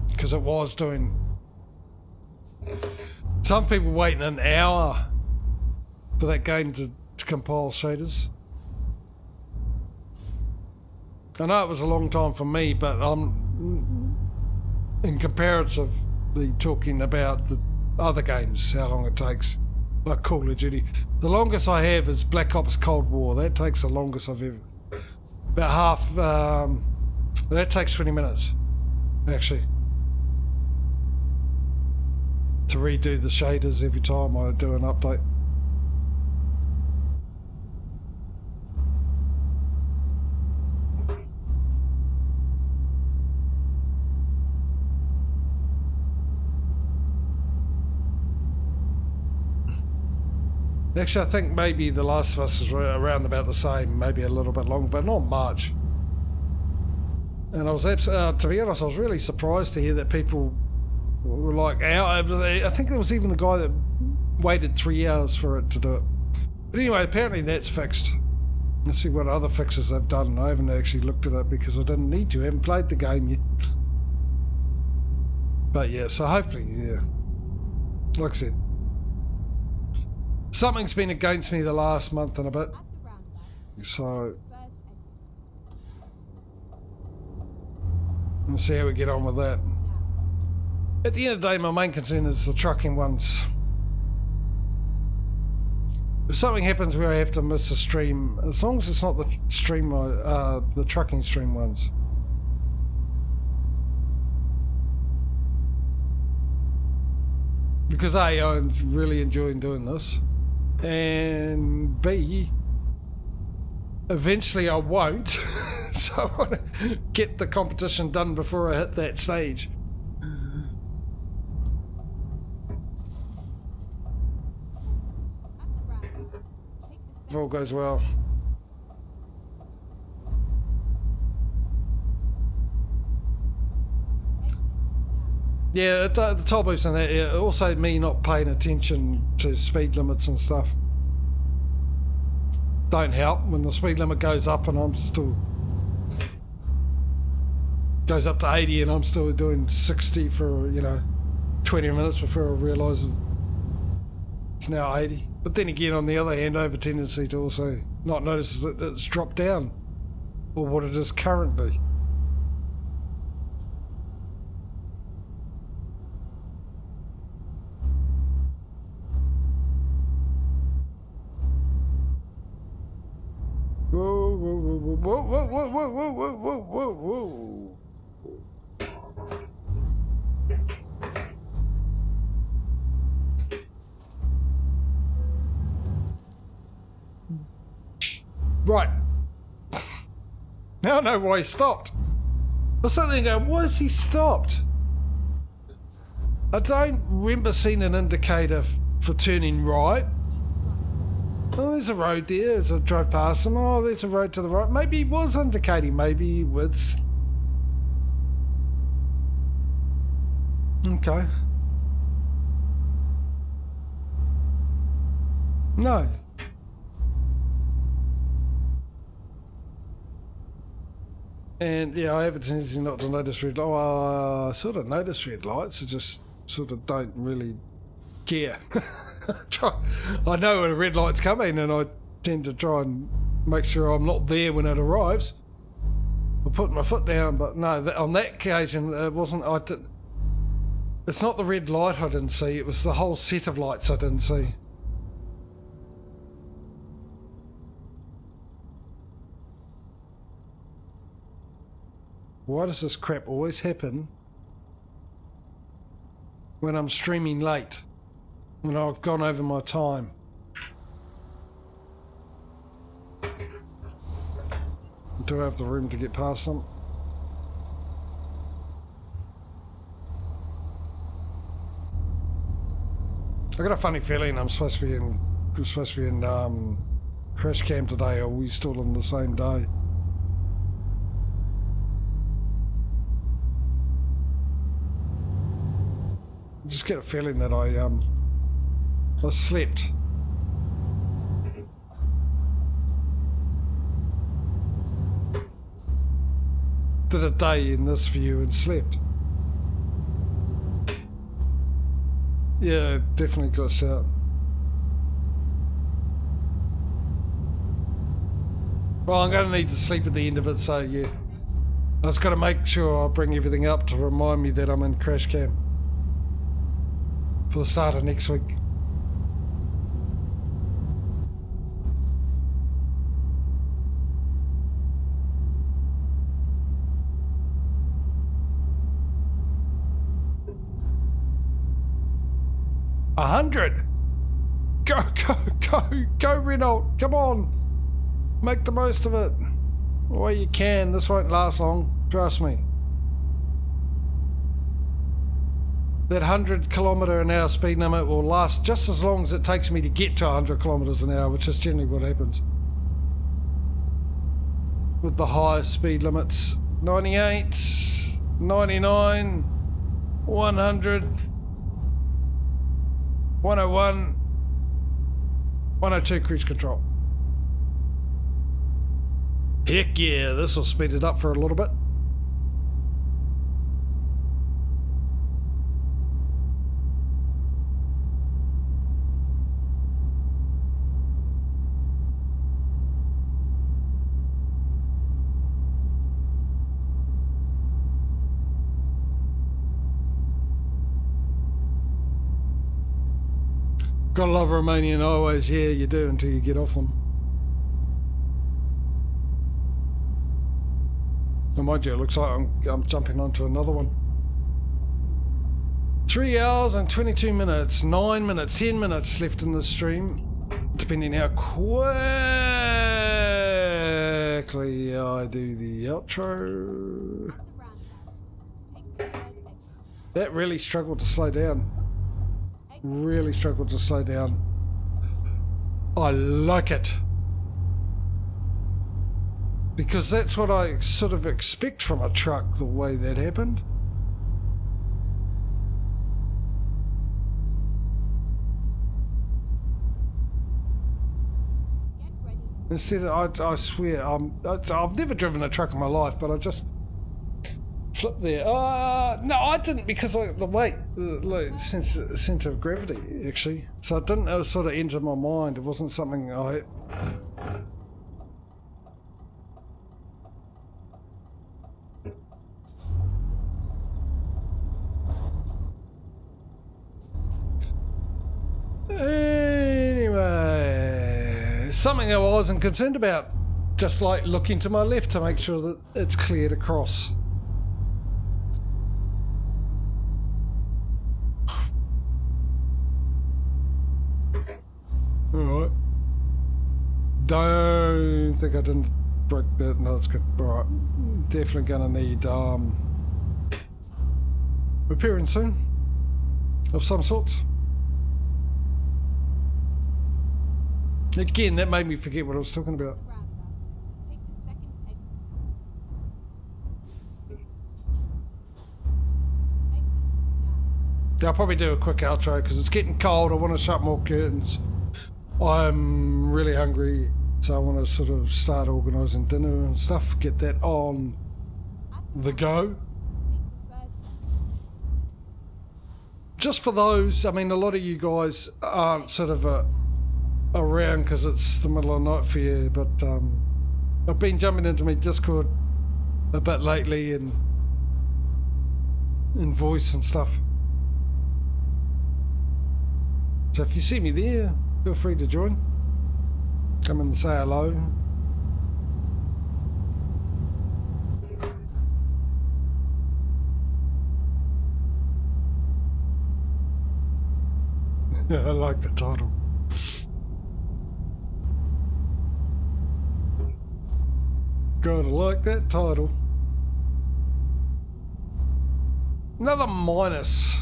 because it was doing, some people waiting an hour for that game to compile shaders. I know it was a long time for me, but I'm in comparatively talking about the other games, how long it takes, like Call of Duty. The longest I have is Black Ops Cold War. That takes the longest I've ever, about half, that takes 20 minutes, actually, to redo the shaders every time I do an update. Actually, I think maybe The Last of Us is around about the same, maybe a little bit longer, but not much. And I was to be honest, I was really surprised to hear that people were like, I think there was even a guy that waited 3 hours for it to do it. But anyway, apparently that's fixed. Let's see what other fixes they've done. I haven't actually looked at it because I didn't need to. I haven't played the game yet. But yeah, so hopefully, yeah. Like I said, something's been against me the last month and a bit. So we'll see how we get on with that. At the end of the day, my main concern is the trucking ones. If something happens where I have to miss a stream, as long as it's not the stream, the trucking stream ones. Because A, I'm really enjoying doing this, and B, eventually I won't, so I want to get the competition done before I hit that stage. If all goes well. Yeah, the toll booths and that, yeah, also me not paying attention to speed limits and stuff don't help. When the speed limit goes up and I'm still, goes up to 80 and I'm still doing 60 for, 20 minutes before I realise it's now 80. But then again, on the other hand, I have a tendency to also not notice that it's dropped down or what it is currently. Whoa, whoa, whoa, whoa, whoa, whoa, whoa, whoa, whoa, whoa, whoa. Right. Now I know why he stopped. I was suddenly going, why has he stopped? I don't remember seeing an indicator for turning right. Oh, there's a road there as I drove past him. Oh, there's a road to the right. Maybe he was indicating. Maybe he was. Okay. No. And yeah, I have a tendency not to notice red lights. Oh, I sort of notice red lights. I just sort of don't really care. I know when a red light's coming and I tend to try and make sure I'm not there when it arrives. I put my foot down, but no, on that occasion it wasn't. It's not the red light I didn't see, it was the whole set of lights I didn't see. Why does this crap always happen when I'm streaming late, when I've gone over my time? Do I have the room to get past them? I got a funny feeling I'm supposed to be in crash cam today. Are we still on the same day? I just get a feeling that I slept. Did a day in this view and slept. Yeah, definitely glitched out. Well, I'm going to need to sleep at the end of it, so yeah. I just got to make sure I bring everything up to remind me that I'm in crash cam for the start of next week. $100. Go, Renault. Come on. Make the most of it. Well, you can. This won't last long. Trust me. That 100km/h speed limit will last just as long as it takes me to get to 100km/h, which is generally what happens with the highest speed limits. 98, 99, 100, 101, 102 cruise control. Heck yeah, this will speed it up for a little bit. Gotta love Romanian highways, yeah, you do until you get off them. And mind you, it looks like I'm jumping onto another one. 3 hours and 22 minutes, 9 minutes, 10 minutes left in the stream, depending how quickly I do the outro. That really struggled to slow down. Really struggled to slow down. I like it. Because that's what I sort of expect from a truck, the way that happened. Instead, I swear, I've never driven a truck in my life, but I just flip there. No, I didn't, because the weight, the sense of gravity, actually. So it didn't sort of enter my mind. It wasn't something I... Anyway, something I wasn't concerned about. Just like looking to my left to make sure that it's cleared across. Alright. Don't think I didn't break that. No, that's good. Alright. Definitely gonna need repairing soon. Of some sorts. Again, that made me forget what I was talking about. Yeah, I'll probably do a quick outro because it's getting cold. I want to shut more curtains. I'm really hungry, so I want to sort of start organising dinner and stuff. Get that on the go. Just for those, I mean, a lot of you guys aren't sort of around because it's the middle of the night for you, but I've been jumping into my Discord a bit lately in voice and stuff. So if you see me there, feel free to join. Come and say hello. I like the title. Gotta like that title. Another minus.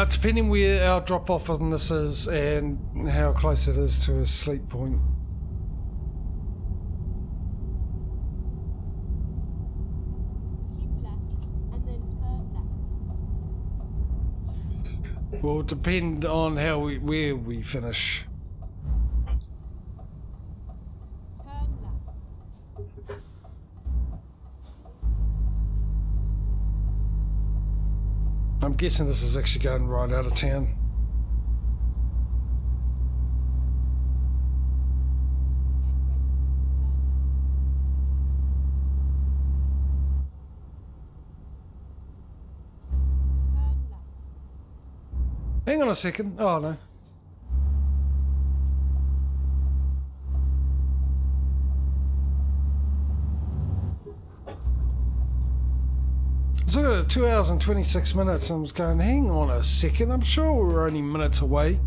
Depending where our drop off on this is and how close it is to a sleep point. Keep left and then turn left. Will depend on where we finish. Turn left. I'm guessing this is actually going right out of town. Turn left. Hang on a second. Oh no. I was looking at 2 hours and 26 minutes and I was going, hang on a second, I'm sure we're only minutes away.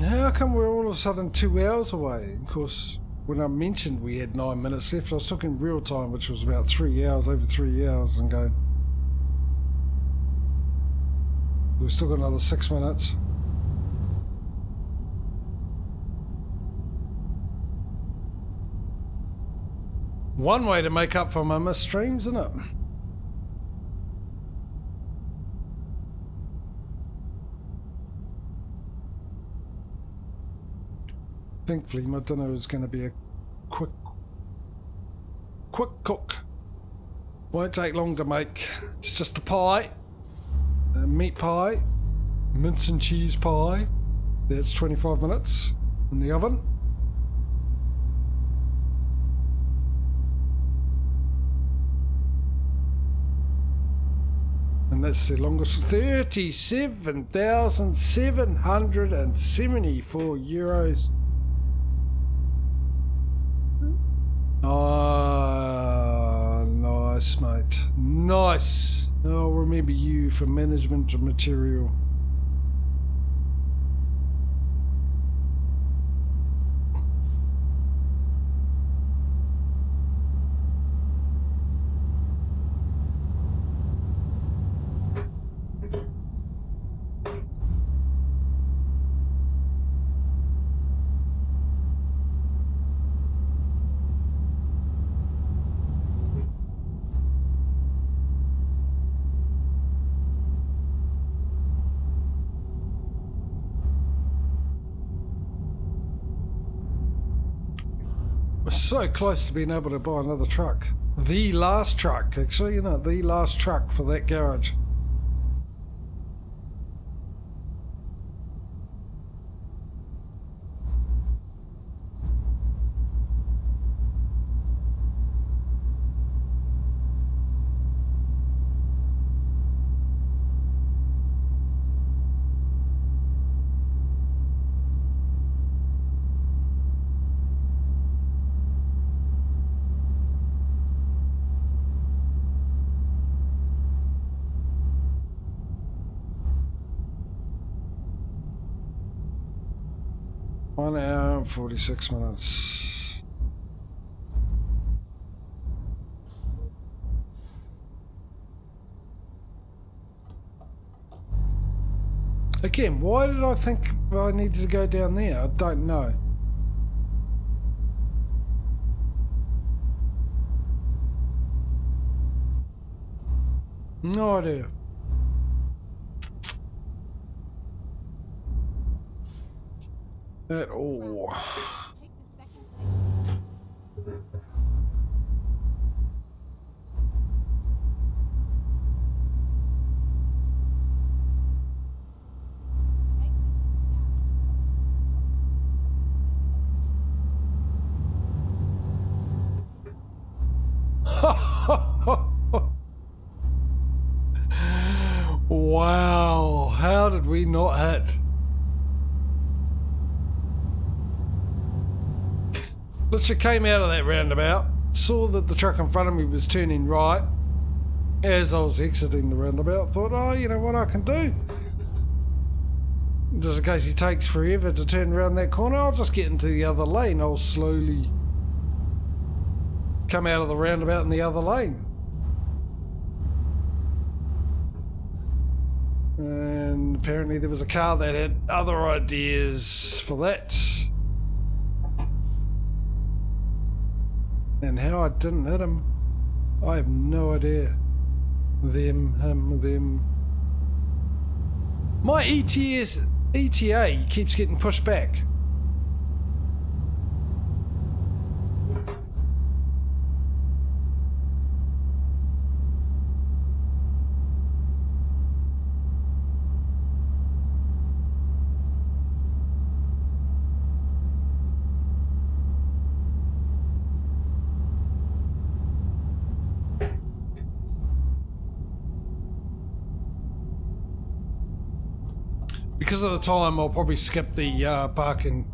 How come we're all of a sudden 2 hours away? Of course, when I mentioned we had 9 minutes left, I was talking real time, which was about 3 hours, over 3 hours, and going, we've still got another 6 minutes. One way to make up for my missed streams, isn't it? Thankfully, my dinner is going to be a quick cook. Won't take long to make. It's just a pie, a meat pie, mince and cheese pie. That's 25 minutes in the oven. And that's the longest, 37,774 euros. Ah, nice, mate. Nice. I'll remember you for management material. So close to being able to buy another truck. The last truck, actually, you know, the last truck for that garage. One hour and 46 minutes. Again, why did I think I needed to go down there? I don't know. No idea. At all. Take the second exit. Exit Wow, how did we not hit? Literally came out of that roundabout, saw that the truck in front of me was turning right as I was exiting the roundabout, thought, oh, you know what I can do? Just in case he takes forever to turn around that corner, I'll just get into the other lane. I'll slowly come out of the roundabout in the other lane. And apparently there was a car that had other ideas for that. And how I didn't hit him, I have no idea. Them, him, them. My ETA keeps getting pushed back. Because of the time, I'll probably skip the parking.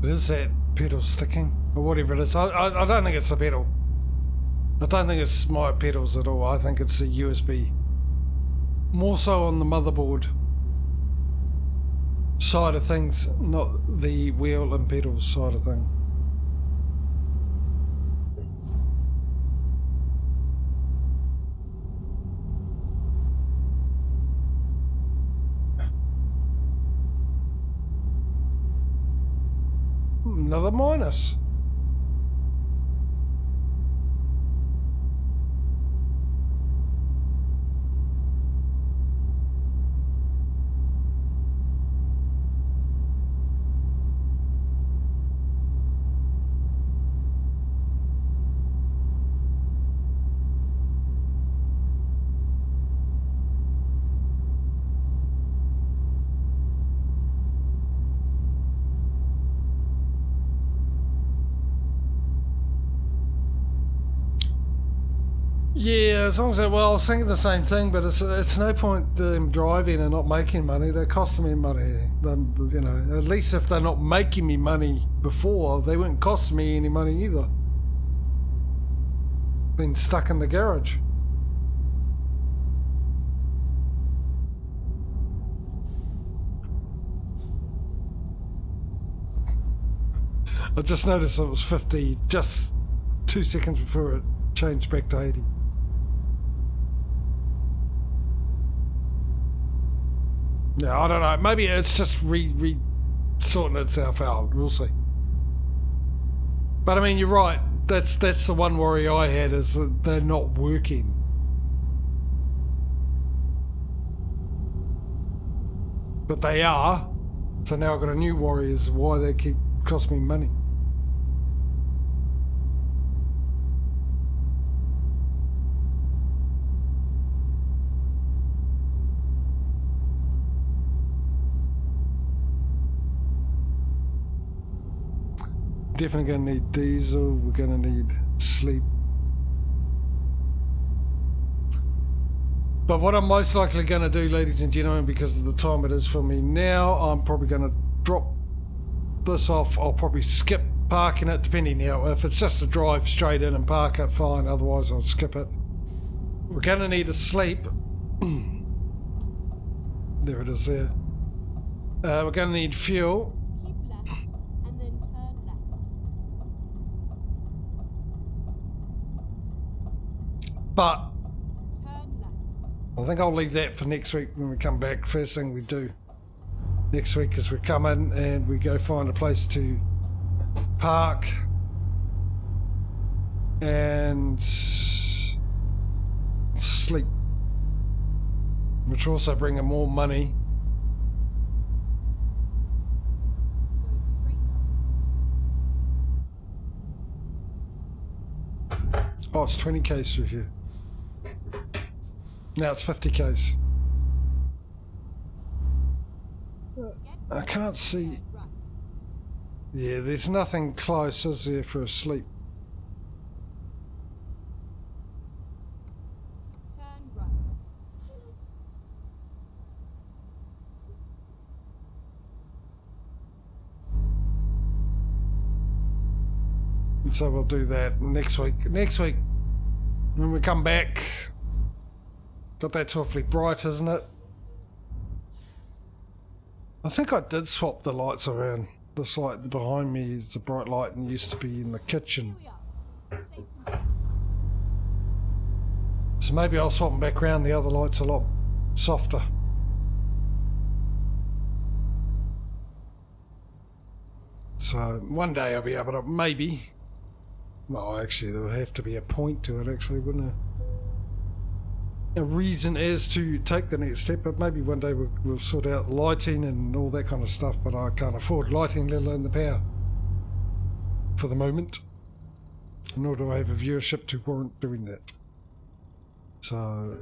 turn right. Is that pedal sticking? Or whatever it is. I don't think it's the pedal. I don't think it's my pedals at all. I think it's the USB. More so on the motherboard side of things, not the wheel and pedals side of thing. Another minus. Yeah, as long as well, I was thinking the same thing, but it's no point them driving and not making money. They're costing me money. You know, at least if they're not making me money before, they wouldn't cost me any money either. Been stuck in the garage. I just noticed it was 50 just 2 seconds before it changed back to 80. Yeah, I don't know. Maybe it's just sorting itself out. We'll see. But I mean, you're right. That's the one worry I had, is that they're not working. But they are. So now I've got a new worry as to why they keep costing me money. definitely going to need diesel. We're going to need sleep. But what I'm most likely going to do, ladies and gentlemen, because of the time it is for me now, I'm probably going to drop this off. I'll probably skip parking it, depending now. If it's just a drive straight in and park it, fine. Otherwise, I'll skip it. We're going to need a sleep. There it is there. We're going to need fuel. Keep left and then turn left. But Turn left. I think I'll leave that for next week when we come back. First thing we do next week is we come in and we go find a place to park and sleep, which will also bring in more money. Go straight up. Oh, it's 20 k's through here. Now it's 50 k's. I can't see. Right. Yeah, there's nothing close, is there, for a sleep? Turn right. And so we'll do that next week. Next week, when we come back, God, that's awfully bright, isn't it? I think I did swap the lights around. This light behind me is a bright light and used to be in the kitchen. Here we are. Safe and sound. So maybe I'll swap them back around. The other light's a lot softer. So one day I'll be able to, maybe. Well, actually, there will have to be a point to it, actually, wouldn't there? A reason as to take the next step, but maybe one day we'll sort out lighting and all that kind of stuff, but I can't afford lighting, let alone the power for the moment. Nor do I have a viewership to warrant doing that. So,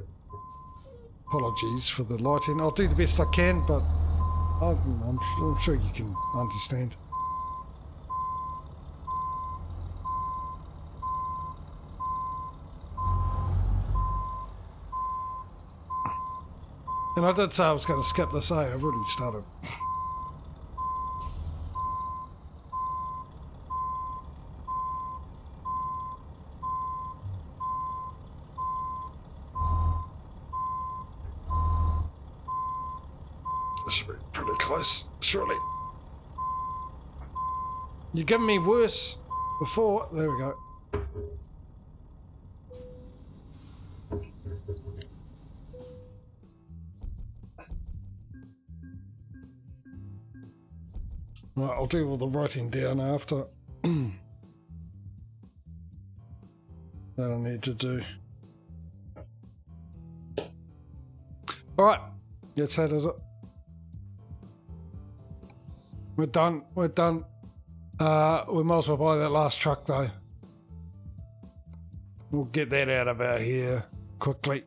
apologies for the lighting. I'll do the best I can, but I'm sure you can understand. And I did say I was going to skip this, I've already started. This should be pretty close, surely. You're giving me worse before. There we go. Right, I'll do all the writing down after. That I need to do. Alright, that's that, is it? We're done, we're done. We might as well buy that last truck though. We'll get that out of our hair quickly,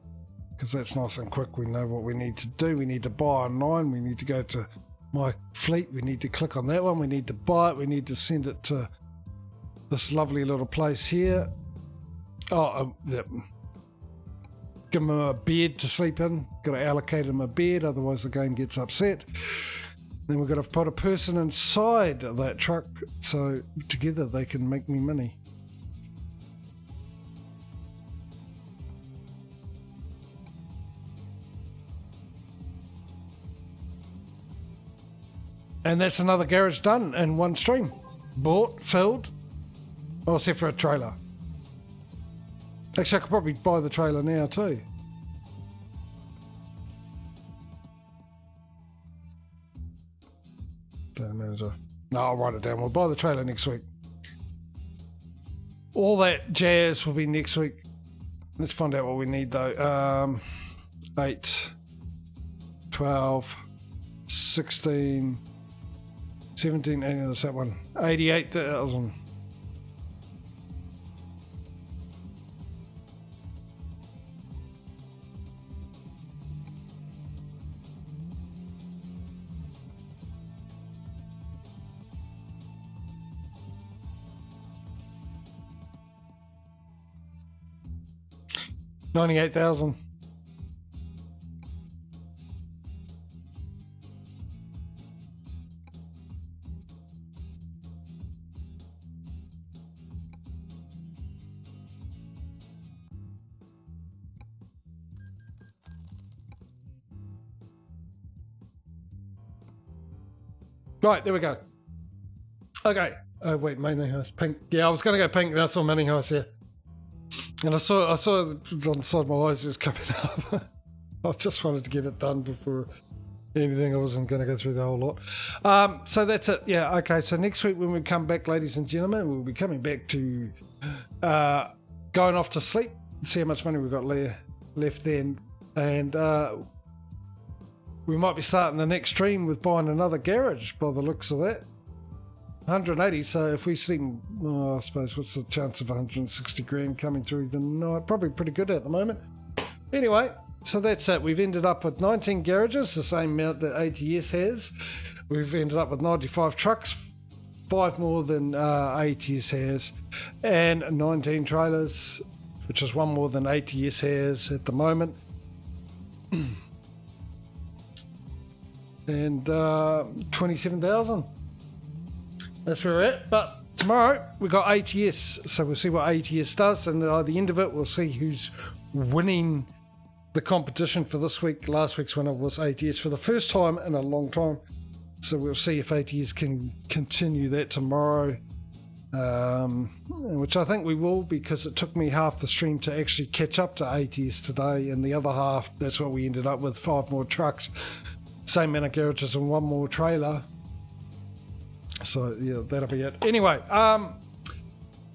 because that's nice and quick. We know what we need to do. We need to buy online, we need to go to my fleet, we need to click on that one, we need to buy it, we need to send it to this lovely little place here. Yep. Give them a bed to sleep in, got to allocate them a bed, otherwise the game gets upset. Then we've got to put a person inside that truck so together they can make me money. And that's another garage done in one stream. Bought, filled, oh, except for a trailer. Actually, I could probably buy the trailer now too. No, I'll write it down. We'll buy the trailer next week. All that jazz will be next week. Let's find out what we need though. 8, 12, 16, 17, and that's that one. 88,000. 98,000. Right, there we go. Okay. Oh wait, Money House, pink. Yeah, I was going to go pink. That's on Money House, yeah. And I saw it on the side of my eyes just coming up. I just wanted to get it done before anything. I wasn't going to go through the whole lot. So that's it. Yeah, okay. So next week when we come back, ladies and gentlemen, we'll be coming back to going off to sleep, see how much money we've got left then. And we might be starting the next stream with buying another garage by the looks of that. 180, so if we sleep, I suppose, what's the chance of 160 grand coming through the night? Probably pretty good at the moment. Anyway, so that's it. We've ended up with 19 garages, the same amount that ATS has. We've ended up with 95 trucks, 5 more than ATS has, and 19 trailers, which is 1 more than ATS has at the moment. And 27,000. That's where we're at. But tomorrow we got ATS, so we'll see what ATS does, and at the end of it we'll see who's winning the competition for this week. Last week's winner was ATS for the first time in a long time, so we'll see if ATS can continue that tomorrow, which I think we will, because it took me half the stream to actually catch up to ATS today, and the other half, that's what we ended up with, 5 more trucks, same amount of garages and 1 more trailer. So yeah, that'll be it. Anyway, let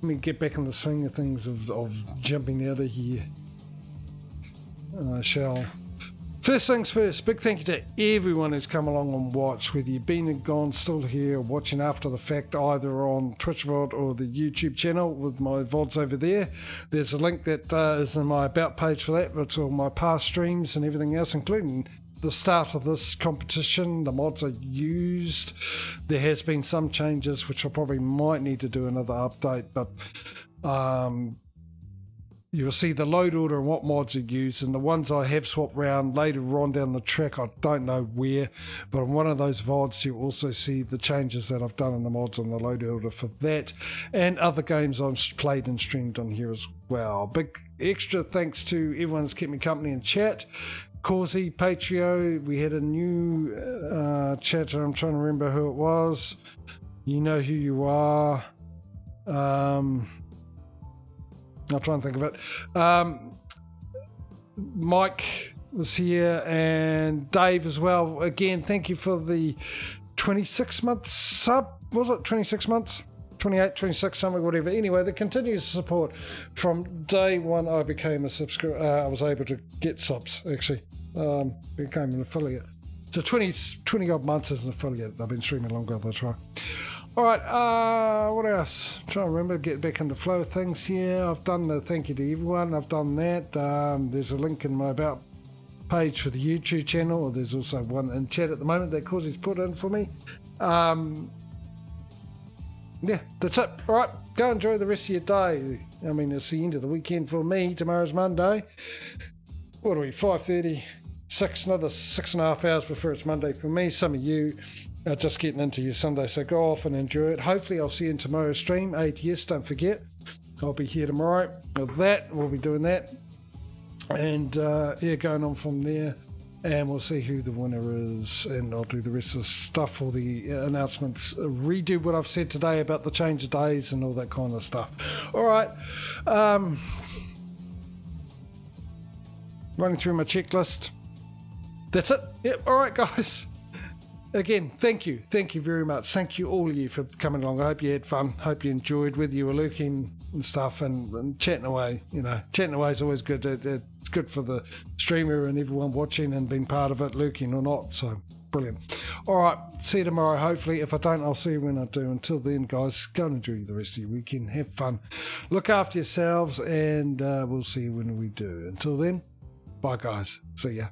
me get back in the swing of things of jumping out of here. I shall. First things first, big thank you to everyone who's come along and watched, whether you've been and gone, still here, watching after the fact, either on Twitch VOD or the YouTube channel with my VODs over there. There's a link that is in my About page for that. It's all my past streams and everything else, including the start of this competition. The mods are used. There has been some changes which I probably might need to do another update, but you'll see the load order and what mods are used, and the ones I have swapped around later on down the track, I don't know where, but on one of those VODs you'll also see the changes that I've done in the mods on the load order for that, and other games I've played and streamed on here as well. Big extra thanks to everyone who's kept me company in chat. Causey, Patrio, we had a new chatter, I'm trying to remember who it was. You know who you are. I'll try and think of it. Mike was here, and Dave as well. Again, thank you for the 26-month sub. Was it 26 months? 28, 26, something, whatever. Anyway, the continuous support from day one. I became a subscriber. I was able to get subs, actually. Became an affiliate. So 20 odd months as an affiliate. I've been streaming longer, that's right. All right, what else? I'm trying to remember, get back into the flow of things here. I've done the thank you to everyone. I've done that. There's a link in my About page for the YouTube channel, or there's also one in chat at the moment that Causey's put in for me. Yeah, that's it. All right, go enjoy the rest of your day. I mean, it's the end of the weekend for me. Tomorrow's Monday. What are we, 5:30? Another 6.5 hours before it's Monday for me. Some of you are just getting into your Sunday, so go off and enjoy it. Hopefully I'll see you in tomorrow's stream. ATS, don't forget. I'll be here tomorrow with that. We'll be doing that. And yeah, going on from there. And we'll see who the winner is, and I'll do the rest of the stuff, all the announcements, redo what I've said today about the change of days and all that kind of stuff. All right. Running through my checklist. That's it. Yep. All right, guys. Again, thank you. Thank you very much. Thank you, all of you, for coming along. I hope you had fun. Hope you enjoyed, whether you were lurking and stuff and chatting away. You know, chatting away is always good. It's good for the streamer and everyone watching and being part of it, lurking or not. So, brilliant. All right. See you tomorrow, hopefully. If I don't, I'll see you when I do. Until then, guys, go and enjoy the rest of your weekend. Have fun. Look after yourselves, and we'll see you when we do. Until then, bye, guys. See ya.